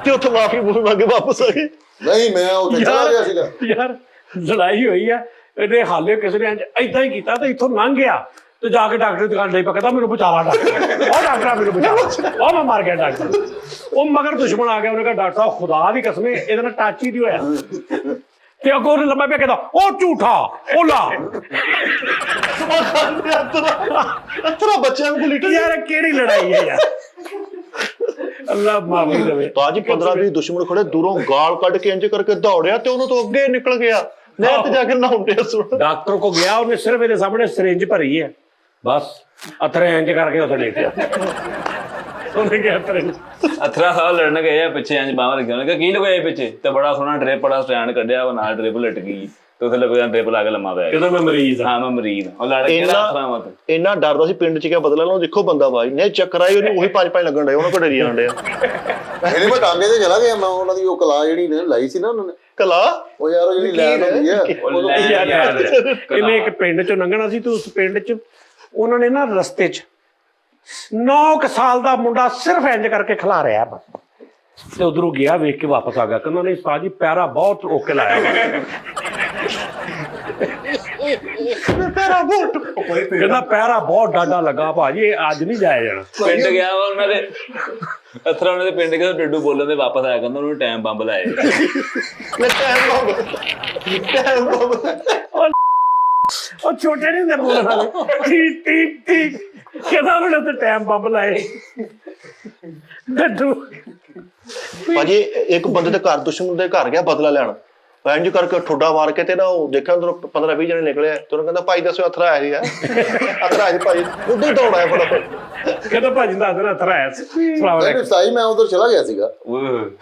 ਤੇ ਉੱਥੋਂ ਮਾਫੀ ਮੰਗ ਕੇ ਵਾਪਸ ਆ ਗਏ। ਨਹੀਂ ਮੈਂ ਉੱਥੇ ਚਲਾ ਗਿਆ ਸੀਗਾ ਯਾਰ ਲੜਾਈ ਹੋਈ ਆ, ਇਹਦੇ ਹਾਲੇ ਕਿਸੇ ਨੇ ਏਦਾਂ ਹੀ ਕੀਤਾ ਤੇ ਇੱਥੋਂ ਲੰਘ ਗਿਆ ਤੇ ਜਾ ਕੇ ਡਾਕਟਰ ਦੀ ਦੁਕਾਨ ਤੇ ਕਹਿੰਦਾ ਮੈਨੂੰ ਬਚਾ ਲਾ ਡਾਕਟਰ, ਉਹ ਡਾਕਟਰ ਮੈਨੂੰ ਬਚਾ ਲਾ, ਉਹ ਮੈਂ ਮਰ ਗਿਆ ਡਾਕਟਰ। ਉਹ ਮਗਰ ਦੁਸ਼ਮਣ ਆ ਗਿਆ, ਉਹਨੇ ਕਿਹਾ ਡਾਕਟਰ ਸਾਹਿਬ ਖੁਦਾ ਦੀ ਕਸਮ ਇਹਦੇ ਨਾਲ ਟੱਚ ਹੀ ਨਹੀਂ ਹੋਇਆ। ਤੇ ਅੱਗੋਂ ਉਹਨੇ ਲੰਮਾ ਪਿਆ ਕਹਿੰਦਾ ਉਹ ਝੂਠਾ ਉਹ ਲਾ। ਅਥਰਾ ਬੱਚਿਆਂ ਨੂੰ ਲਿਟਰ ਯਾਰ ਕਿਹੜੀ ਲੜਾਈ ਹੈ ਯਾਰ, ਅੱਲਾ ਮਾਫੀ ਦੇਵੇ। ਤਾਂ ਜੀ 15-20 ਦੁਸ਼ਮਣ ਖੜੇ, ਦੂਰੋਂ ਗਾਲ ਕੱਢ ਕੇ ਇੰਜ ਕਰਕੇ ਦੌੜਿਆ ਤੇ ਉਹਨੂੰ ਤੋਂ ਅੱਗੇ ਨਿਕਲ ਗਿਆ, ਨਹਿਰ ਤੇ ਜਾ ਕੇ ਨਹਾਉਂਦੇ ਸੁਣ। ਡਾਕਟਰ ਕੋ ਗਿਆ, ਉਹਨੇ ਸਿਰਫ ਇਹਦੇ ਸਾਹਮਣੇ ਸਿਰਿੰਜ ਭਰੀ ਹੈ, ਬਸ ਅਥਰੇ ਇੰਜ ਕਰਕੇ ਉੱਥੇ ਲੇਟਿਆ। ਉਹਨੇ ਕਿਹਾ ਅਥਰਾ ਸਾਹਿਬ ਲੜਨ ਗਏ ਆ, ਪਿੱਛੇ ਇੰਜ ਬਾਹਾਂ ਰੱਖੀਆਂ, ਉਹਨੇ ਕਿਹਾ ਕੀ ਲਗਾਏ ਪਿੱਛੇ, ਤੇ ਬੜਾ ਸੋਹਣਾ ਡ੍ਰਿਪ ਵਾਲਾ ਸਟੈਂਡ ਕੱਢਿਆ, ਉਹ ਨਾਲ ਡ੍ਰਿਪ ਲਟ ਗਈ ਤੇ ਉੱਥੇ ਲੱਗਿਆ ਡ੍ਰਿਪ ਲਾ ਕੇ ਲੰਮਾ ਪੈ ਗਿਆ। ਜਦੋਂ ਮੈਂ ਮਰੀਜ਼ ਹਾਂ ਮੈਂ ਮਰੀਜ਼, ਉਹ ਲੜ ਕੇ ਅਥਰਾ ਮਤ ਇੰਨਾ ਡਰਦਾ ਸੀ, ਪਿੰਡ 'ਚ ਕਿਆ ਬਦਲਾ ਲਓ, ਦੇਖੋ ਬੰਦਾ ਬਾਈ ਨੇ ਚੱਕਰ ਆਈ, ਉਹਨੂੰ ਉਹੀ 5-5 ਲੱਗਣ ਡਏ, ਉਹਨਾਂ ਕੋਲ ਡਰੀ ਜਾਣ ਡਿਆ। ਇਹਨੇ ਮੈਂ ਟਾਂਗੇ ਤੇ ਚਲਾ ਗਿਆ, ਮੈਂ ਉਹਨਾਂ ਦੀ ਉਹ ਕਲਾ ਜਿਹੜੀ ਨੇ ਲਾਈ ਸੀ ਨਾ ਉਹਨਾਂ ਨੇ, ਕਲਾ ਉਹ ਯਾਰ ਉਹ ਜਿਹੜੀ ਲੈਣ ਹੁੰਦੀ ਆ, ਇਹਨੇ ਇੱਕ ਪਿੰਡ ਚੋਂ ਲੰਘਣਾ ਸੀ ਤੇ ਉਸ ਪਿੰਡ 'ਚ ਉਹਨਾਂ ਨੇ ਨਾ ਰਸਤੇ 'ਚ 9 ਸਾਲ ਦਾ ਮੁੰਡਾ ਸਿਰਫ ਇੰਜ ਕਰਕੇ ਖਿਲਾ ਰਿਹਾ ਬਸ, ਤੇ ਉਧਰੋਂ ਗਿਆ, ਵੇਖ ਕੇ ਵਾਪਸ ਆ ਗਿਆ, ਕਹਿੰਦਾ ਨਹੀਂ ਉਸਤਾਦ ਜੀ ਪੈਰਾ ਬਹੁਤ ਓਕੇ ਲਾਇਆ, ਕਹਿੰਦਾ ਪੈਰਾ ਬਹੁਤ ਡਾਡਾ ਲੱਗਾ ਭਾਜੀ, ਅੱਜ ਨਹੀਂ ਜਾਇਆ ਜਾਣਾ। ਪਿੰਡ ਗਿਆ ਉਹਨਾਂ ਦੇ, ਅਥਰਾ ਉਹਨਾਂ ਦੇ ਪਿੰਡ ਗਿਆ, ਡੱਡੂ ਬੋਲਣ ਦੇ ਵਾਪਸ ਆਇਆ, ਕਹਿੰਦਾ ਉਹਨੂੰ ਟਾਈਮ ਬੰਬ ਲਾਏ। ਉਹ ਛੋਟੇ ਨਹੀਂ ਹੁੰਦੇ ਬੋਲਣ ਵਾਲੇ, ਠੀਕ ਠੀਕ ਠੀਕ, ਕਹਿੰਦਾ ਉਹਨੇ ਉੱਤੇ ਟਾਈਮ ਬੰਬ ਲਾਏ। ਡੱਡੂ ਭਾਜੀ ਇੱਕ ਬੰਦੇ ਦੇ ਘਰ, ਦੁਸ਼ਮਣ ਦੇ ਘਰ ਗਿਆ ਬਦਲਾ ਲੈਣ, ਇੰਜ ਕਰਕੇ ਠੋਡਾ ਮਾਰ ਕੇ ਤੇ ਨਾ ਉਹ ਦੇਖਿਆ ਅੰਦਰੋਂ 15-20 ਜਣੇ ਨਿਕਲੇ, ਤੇ ਉਹਨੂੰ ਕਹਿੰਦਾ ਭਾਈ ਦੱਸੋ ਅਥਰਾ ਆਇਆ ਸੀ, ਅਥਰਾ ਆਇਆ ਸੀ ਭਾਈ, ਉਦੋਂ ਹੀ ਦੌੜ ਆਇਆ ਫਟਾਫਟ। ਕਹਿੰਦਾ ਭਾਜੀ ਦੱਸ ਦੇਣਾ ਅਥਰਾ ਆਇਆ ਸੀ। ਨਹੀਂ ਸਾਈ ਮੈਂ ਉਧਰ ਚਲਾ ਗਿਆ ਸੀਗਾ,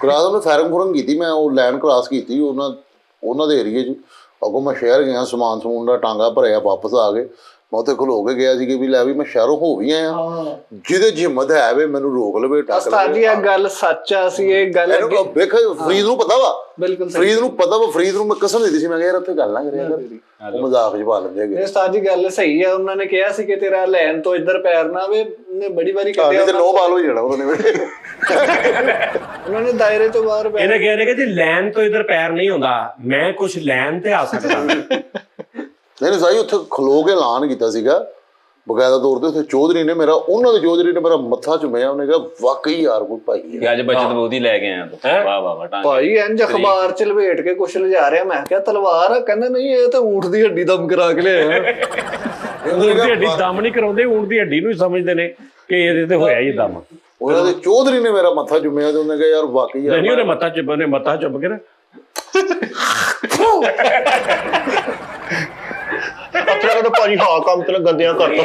ਕਰਾਸ ਉਹਨੇ ਫਾਇਰਿੰਗ ਕੀਤੀ, ਮੈਂ ਉਹ ਲਾਈਨ ਕ੍ਰਾਸ ਕੀਤੀ ਉਹਨਾਂ ਦੇ ਏਰੀਏ 'ਚ, ਅੱਗੋਂ ਮੈਂ ਸ਼ਹਿਰ ਗਿਆ, ਸਮਾਨ ਸਮੂਨ ਦਾ ਟਾਂਗਾ ਭਰਿਆ, ਵਾਪਸ ਆ ਗਏ। ਮੈਂ ਉੱਥੇ ਖਲੋ ਕੇ ਗਿਆ ਸੀ ਕਿ ਵੀ ਲੈ ਵੀ ਮੈਂ ਸ਼ਹਿਰੋਂ ਹੋ ਵੀ ਆਇਆ, ਜਿਹਦੇ ਹਿੰਮਤ ਹੈ ਵੇ ਮੈਨੂੰ ਰੋਕ ਲਵੇ, ਟੱਕ ਉਸਤਾਦ ਜੀ ਇਹ ਗੱਲ ਸੱਚ ਆ, ਸੀ ਇਹ ਗੱਲ ਵੇਖ ਫਰੀਦ ਨੂੰ ਪਤਾ ਵਾ, ਬਿਲਕੁਲ ਫਰੀਦ ਨੂੰ ਪਤਾ ਵਾ, ਫਰੀਦ ਨੂੰ ਮੈਂ ਕਸਮ ਦਿੱਤੀ ਸੀ, ਮੈਂ ਕਿਹਾ ਯਾਰ ਉੱਥੇ ਗੱਲ ਨਾ ਕਰਿਆ ਕਰ, ਉਹ ਮਜ਼ਾਕ 'ਚ ਪਾ ਲੈਂਦੇ ਹੈਗੇ। ਉਸਤਾਦ ਜੀ ਗੱਲ ਸਹੀ ਆ, ਉਹਨਾਂ ਨੇ ਕਿਹਾ ਸੀ ਕਿ ਤੇਰਾ ਲੈਣ ਤੋਂ ਇੱਧਰ ਪੈਰ ਨਾ ਆਵੇ, ਉਹਨੇ ਬੜੀ ਵਾਰੀ ਕੱਢਿਆ ਤੇ ਨੋ ਬਾਲ ਹੋ ਜਾਣਾ ਉਹਨਾਂ ਨੇ ਦਾਇਰੇ ਤੋਂ ਬਾਹਰ ਪੈ ਇਹਨੇ ਕਹਿੰਦੇ ਕਿ ਜੀ ਲੈਣ ਤੋਂ ਇਧਰ ਪੈਰ ਨਹੀਂ ਹੁੰਦਾ, ਮੈਂ ਕੁਝ ਲੈਣ ਤੇ ਆ ਸਕਦਾ। ਨਹੀਂ ਸਾਈ ਉੱਥੇ ਖਲੋ ਕੇ ਐਲਾਨ ਕੀਤਾ ਸੀਗਾ ਬਕਾਇਦਾ ਤੌਰ ਤੇ, ਉੱਥੇ ਚੌਧਰੀ ਨੇ ਮੇਰਾ, ਉਹਨਾਂ ਦੇ ਚੌਧਰੀ ਨੇ ਮੇਰਾ ਮੱਥਾ ਚੁੰਮਿਆ, ਉਹਨੇ ਕਿਹਾ ਵਾਕਈ ਯਾਰ ਕੋਈ ਭਾਈ ਹੈ, ਅੱਜ ਬੱਚਤ ਬਹੁਤੀ ਲੈ ਕੇ ਆਇਆ ਤੂੰ, ਵਾਹ ਵਾਹ ਵਾਹ। ਭਾਈ ਇੰਜ ਅਖਬਾਰ 'ਚ ਲਪੇਟ ਕੇ ਕੁਛ ਲਿਜਾ ਰਿਹਾ, ਮੈਂ ਕਿਹਾ ਤਲਵਾਰ ਆ, ਕਹਿੰਦੇ ਨਹੀਂ ਇਹ ਤਾਂ ਊਂਠ ਦੀ ਹੱਡੀ ਦਮ ਕਰਾ ਕੇ ਲਿਆਇਆ। ਊਂਠ ਦੀ ਹੱਡੀ ਦਮ ਨਹੀਂ ਕਰਾਉਂਦੇ, ਊਂਠ ਦੀ ਹੱਡੀ ਨੂੰ ਹੀ ਸਮਝਦੇ ਨੇ ਕਿ ਇਹਦੇ ਤੇ ਹੋਇਆ ਹੀ ਦਮ। ਉਹਨਾਂ ਦੇ ਚੌਧਰੀ ਨੇ ਮੇਰਾ ਮੱਥਾ ਚੁੰਮਿਆ ਤੇ ਉਹਨੇ ਕਿਹਾ ਯਾਰ ਵਾਕਈ ਯਾਰ, ਨਹੀਂ ਉਹਨੇ ਮੱਥਾ ਚੁੱਪ ਕੇ ਨਾ ਅਥਰਾ ਕਹਿੰਦਾ ਭਾਜੀ ਹਾਂ ਕੰਮ ਤੇ ਗੰਦਿਆਂ ਕਰਤਾ।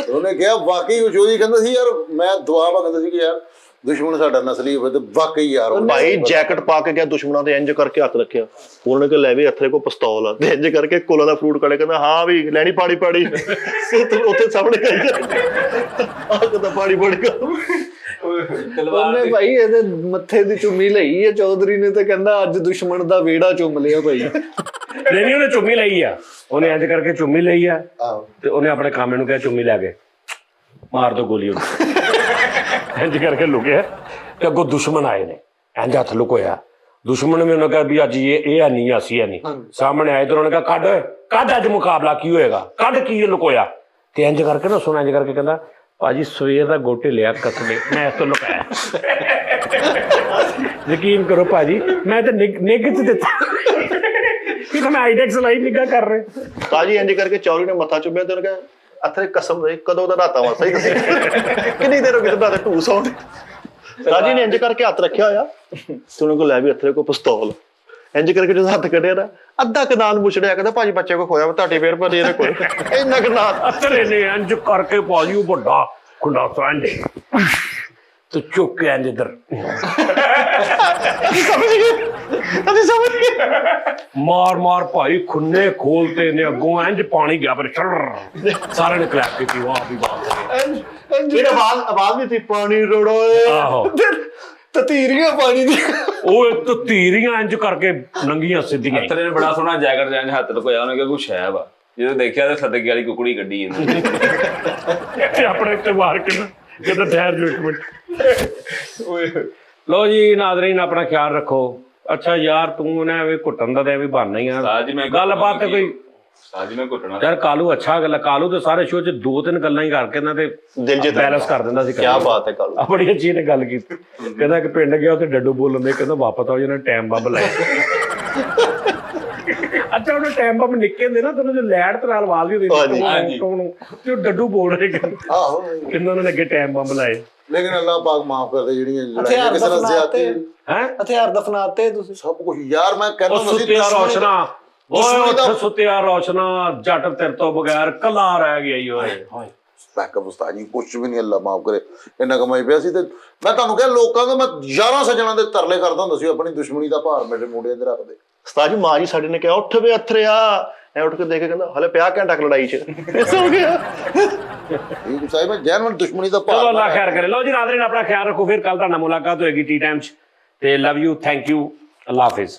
ਉਹਨੇ ਕਿਹਾ ਵਾਕਈ ਉਹ ਚੌਧਰੀ ਕਹਿੰਦਾ ਸੀ ਯਾਰ, ਮੈਂ ਦੁਆ ਮੰਗਦਾ ਸੀ ਕਿ ਯਾਰ ਦੁਸ਼ਮਣ ਸਾਡਾ ਨਸਲੀ ਹੋਵੇ ਤੇ ਵਾਕਈ ਯਾਰ ਭਾਈ ਜੈਕਟ ਪਾ ਕੇ ਗਿਆ ਦੁਸ਼ਮਣਾਂ ਦੇ, ਇੰਜ ਕਰਕੇ ਹੱਥ ਰੱਖਿਆ, ਉਹਨਾਂ ਨੇ ਲੈ ਵੀ ਅਥਰੇ ਕੋ ਪਿਸਤੌਲ ਆ, ਤੇ ਇੰਜ ਕਰਕੇ ਕੋਲਾ ਦਾ ਫਰੂਟ ਕੱਢਿਆ, ਕਹਿੰਦਾ ਹਾਂ ਵੀ ਲੈਣੀ ਪਾੜੀ ਉੱਥੇ ਸਾਹਮਣੇ ਗਈ ਆ, ਕਹਿੰਦਾ ਪਾੜੀ ਉਹਨੇ ਭਾਈ ਇਹਦੇ ਮੱਥੇ ਦੀ ਚੁੰਮੀ ਲਈ ਹੈ ਚੌਧਰੀ ਨੇ, ਤੇ ਕਹਿੰਦਾ ਅੱਜ ਦੁਸ਼ਮਣ ਦਾ ਵਿਹੜਾ ਚੁੰਮ ਲਿਆ ਭਾਈ। ਨਹੀਂ ਉਹਨੇ ਚੁੰਮੀ ਲਈ ਆ, ਉਹਨੇ ਇੰਜ ਕਰਕੇ ਚੁੰਮੀ ਲਈ ਆ, ਤੇ ਉਹਨੇ ਆਪਣੇ ਕਾਮੇ ਨੂੰ ਕਿਹਾ ਚੁੰਮੀ ਲੈ ਕੇ ਮਾਰ ਦੋ ਗੋਲੀ ਉਹਨੂੰ, ਇੰਜ ਕਰਕੇ ਲੁਕਿਆ, ਤੇ ਅੱਗੋਂ ਦੁਸ਼ਮਣ ਆਏ ਨੇ, ਇੰਜ ਹੱਥ ਲੁਕੋਇਆ, ਦੁਸ਼ਮਣ ਨੇ ਉਹਨੇ ਕਿਹਾ ਵੀ ਅੱਜ ਇਹ ਨਹੀਂ ਅਸੀਂ ਨਹੀਂ, ਸਾਹਮਣੇ ਆਏ ਤੇ ਉਹਨੇ ਕਿਹਾ ਕੱਢ ਅੱਜ ਮੁਕਾਬਲਾ ਕੀ ਹੋਏਗਾ, ਕੱਢ ਕੀ ਲੁਕੋਇਆ, ਤੇ ਇੰਜ ਕਰਕੇ ਨਾ ਸੁਣਾ, ਇੰਜ ਕਰਕੇ ਕਹਿੰਦਾ ਭਾਜੀ ਸਵੇਰ ਦਾ ਗੋਟੇ ਲਿਆ ਕਸਲੇ, ਮੈਂ ਇਸ ਤੋਂ ਲੁਕਾਇਆ। ਯਕੀਨ ਕਰੋ ਭਾਜੀ, ਮੈਂ ਤਾਂ ਨਿੱਘ ਚ ਦਿੱਤਾ, ਕਿ ਮੈਂ ਆਈਡੈਕਸ ਲਾਈਵ ਨਿੱਘਾ ਕਰ ਰਹੇ। ਉਸਤਾਦ ਜੀ ਇੰਜ ਕਰਕੇ ਚੌਰੀ ਨੇ ਮੱਥਾ ਚੁੰਮਿਆ ਤੇ ਉਹਨੇ ਕਿਹਾ ਅਥਰੇ ਕਸਮ ਦੇ ਕਦੋਂ ਦਾ ਰਾਤਾ ਵਾ ਸਹੀ ਦੱਸੀ ਕਿੰਨੀ ਦੇਰ ਹੋ ਗਈ ਤੁਹਾਡੇ ਢੂਸ ਆਉਣ ਉਸਤਾਦ ਜੀ ਨੇ ਇੰਜ ਕਰਕੇ ਹੱਥ ਰੱਖਿਆ ਹੋਇਆ ਤੇ ਉਹਨਾਂ ਕੋਲ ਲੈ ਵੀ ਅਥਰੇ ਕੋ ਪਿਸਤੌਲ ਇੰਜ ਕਰਕੇ ਜਦੋਂ ਹੱਥ ਕੱਢਿਆ ਨਾ ਅੱਧਾ ਕਨਾਲ ਮੁਛੜਿਆ ਕਹਿੰਦਾ ਭਾਜੀ ਬੱਚੇ ਕੋ ਖੋਇਆ ਤੁਹਾਡੀ ਫੇਰ ਪਰ ਇਹਦੇ ਕੋਲ ਇੰਨਾ ਕਨਾਲ ਅਤਰੇ ਨੇ ਇੰਜ ਕਰਕੇ ਭਾਜੀ ਉਹ ਵੱਡਾ ਖੁੰਡਾਸਾ ਇੰਜ ਤੇ ਚੁੱਕ ਕੇ ਇੰਜ ਇੱਧਰ ਸਮਝ ਗਏ ਮਾਰ ਭਾਈ ਖੁੰਨੇ ਖੋਲਤੇ ਨੇ ਅੱਗੋਂ ਇੰਜ ਪਾਣੀ ਗਿਆ ਪਰ ਛੜ ਸਾਰਿਆਂ ਨੇ ਕਲੈਪ ਕੀਤੀ ਵਾਹ ਵੀ ਵਾਹ ਮੇਰਾ ਆਵਾਜ਼ ਵੀ ਸੀ ਪਾਣੀ ਰੋੜੋਏ ਆਹੋ ਤਤੀਰੀਆਂ ਪਾਣੀ ਦੀ ਉਹ ਇੱਕ ਤੀਰੀਆਂ ਇੰਜ ਕਰਕੇ ਨੰਗੀਆਂ ਸਿੱਧੀਆਂ ਅਤਰੇ ਨੇ ਬੜਾ ਸੋਹਣਾ ਜੈਕਟ ਜਾਂ ਹੱਥ ਲਗਾਇਆ ਉਹਨੇ ਕਿਹਾ ਕੁਛ ਹੈ ਵਾ ਜਦੋਂ ਦੇਖਿਆ ਤੇ ਸਦਕੇ ਵਾਲੀ ਕੁਕੜੀ ਕੱਢੀ ਇਹਨੇ ਤੇ ਆਪਣੇ ਉੱਤੇ ਮਾਰ ਕੇ ਨਾ ਜਦੋਂ ਠਹਿਰ ਜੋ ਇੱਕ ਮਿੰਟ ਲੋ ਜੀ ਨਾਜ਼ਰੀਨ ਆਪਣਾ ਖਿਆਲ ਰੱਖੋ ਅੱਛਾ ਯਾਰ ਤੂੰ ਨਾ ਐਵੇਂ ਘੁੱਟਣ ਦਾ ਤੇ ਐਵੇਂ ਬਣਨਾ ਹੀ ਆ ਉਸਤਾਦ ਜੀ ਮੈਂ ਗੱਲਬਾਤ ਤੇ ਕੋਈ ਉਸਤਾਦ ਜੀ ਮੈਂ ਘੁੱਟਣਾ ਯਾਰ ਕਾਲੂ ਅੱਛਾ ਗੱਲ ਕਾਲੂ ਤੇ ਸਾਰੇ ਸ਼ੋਅ 'ਚ 2-3 ਗੱਲਾਂ ਹੀ ਕਰਕੇ ਨਾ ਤੇ ਦਿਲ ਜਿੱਤ ਬੈਲੈਂਸ ਕਰ ਦਿੰਦਾ ਸੀ ਕੀ ਬਾਤ ਹੈ ਕਾਲੂ ਆ ਬੜੀ ਅੱਛੀ ਨੇ ਗੱਲ ਕੀਤੀ ਕਹਿੰਦਾ ਕਿ ਪਿੰਡ ਗਿਆ ਉੱਥੇ ਡੱਡੂ ਬੋਲਣ ਦੇ ਕਹਿੰਦਾ ਵਾਪਸ ਆਓ ਜਿਹਨੇ ਟਾਈਮ ਬੰਬ ਲਾਇਆ ਅੱਛਾ ਉਹਨੇ ਟਾਈਮ ਬੰਬ ਨਿੱਕੇ ਹੁੰਦੇ ਨਾ ਤੈਨੂੰ ਜੋ ਲੈਟ ਤੇ ਨਾਲ ਆਵਾਜ਼ ਵੀ ਹੁੰਦੀ ਹਾਂਜੀ। ਤੇ ਉਹ ਡੱਡੂ ਬੋਲ ਰਹੇ ਕਹਿੰਦਾ ਆਹੋ ਕਿੰਨਾਂ ਨੇ ਅੱਗੇ ਟਾਈਮ ਬੰਬ ਲਾਏ ਲੇਕਿਨ ਅੱਲਾਹ ਪਾਕ ਮਾਫ ਕਰਦੇ ਜਿਹੜੀਆਂ ਲੜਾਈਆਂ ਹਥਿਆਰ ਕਿਸੇ ਨਾਲ ਦਫਨਾਤੇ ਜ਼ਿਆਦਤੀ ਹੈ ਹਥਿਆਰ ਦਫਨਾਤੇ ਤੁਸੀਂ ਸਭ ਕੁਝ ਯਾਰ ਮੈਂ ਕਹਿੰਦਾ ਉਹ ਸੁੱਤਿਆ ਰੋਸ਼ਨਾ ਓਏ ਦੁਸ਼ਮਣੀ ਦਾ- ਉੱਥੇ ਸੁੱਤਿਆ ਰੋਸ਼ਨਾ ਜੱਟ ਤੇਰੇ ਤੋਂ ਬਗੈਰ ਕੱਲਾ ਰਹਿ ਗਿਆ ਈ ਓਏ ਬੈਕਅਪ ਉਸਤਾਦ ਜੀ ਕੁਛ ਵੀ ਨਹੀਂ ਅੱਲਾ ਮਾਫ ਕਰੇ ਇੰਨਾ ਕਮਾਈ ਪਿਆ ਸੀ ਤੇ ਮੈਂ ਤੁਹਾਨੂੰ ਕਿਹਾ ਲੋਕਾਂ ਦਾ ਮੈਂ ਯਾਰਾਂ ਸੱਜਣਾ ਦੇ ਤਰਲੇ ਕਰਦਾ ਹੁੰਦਾ ਸੀ ਆਪਣੀ ਦੁਸ਼ਮਣੀ ਦਾ ਭਾਰ ਮੇਰੇ ਮੋਢੇ ਤੇ ਰੱਖਦੇ ਉਸਤਾਦ ਜੀ ਮਾਂ ਜੀ ਸਾਡੇ ਨੇ ਕਿਹਾ ਉੱਠ ਵੇ ਅਥਰਿਆ ਐ ਉੱਠ ਕੇ ਦੇਖ ਕੇ ਕਹਿੰਦਾ ਹਲੇ ਪਿਆ ਘੰਟਾ ਕੁ ਲੜਾਈ 'ਚ ਸੋ ਗਿਆ ਇਹ ਸਾਹਿਬ ਮੈਂ ਜੈਨੂਅਨ ਦੁਸ਼ਮਣੀ ਦਾ ਚਲੋ ਭਾਰ ਅੱਲਾ ਖੈਰ ਕਰੇ ਲਓ ਜੀ ਨਾਜ਼ਰੀਨ ਆਪਣਾ ਖਿਆਲ ਰੱਖੋ ਫਿਰ ਕੱਲ ਤੁਹਾਡਾ ਮੁਲਾਕਾਤ ਹੋਏਗੀ ਟੀ ਟਾਈਮਸ ਤੇ love you thank you Allah Hafiz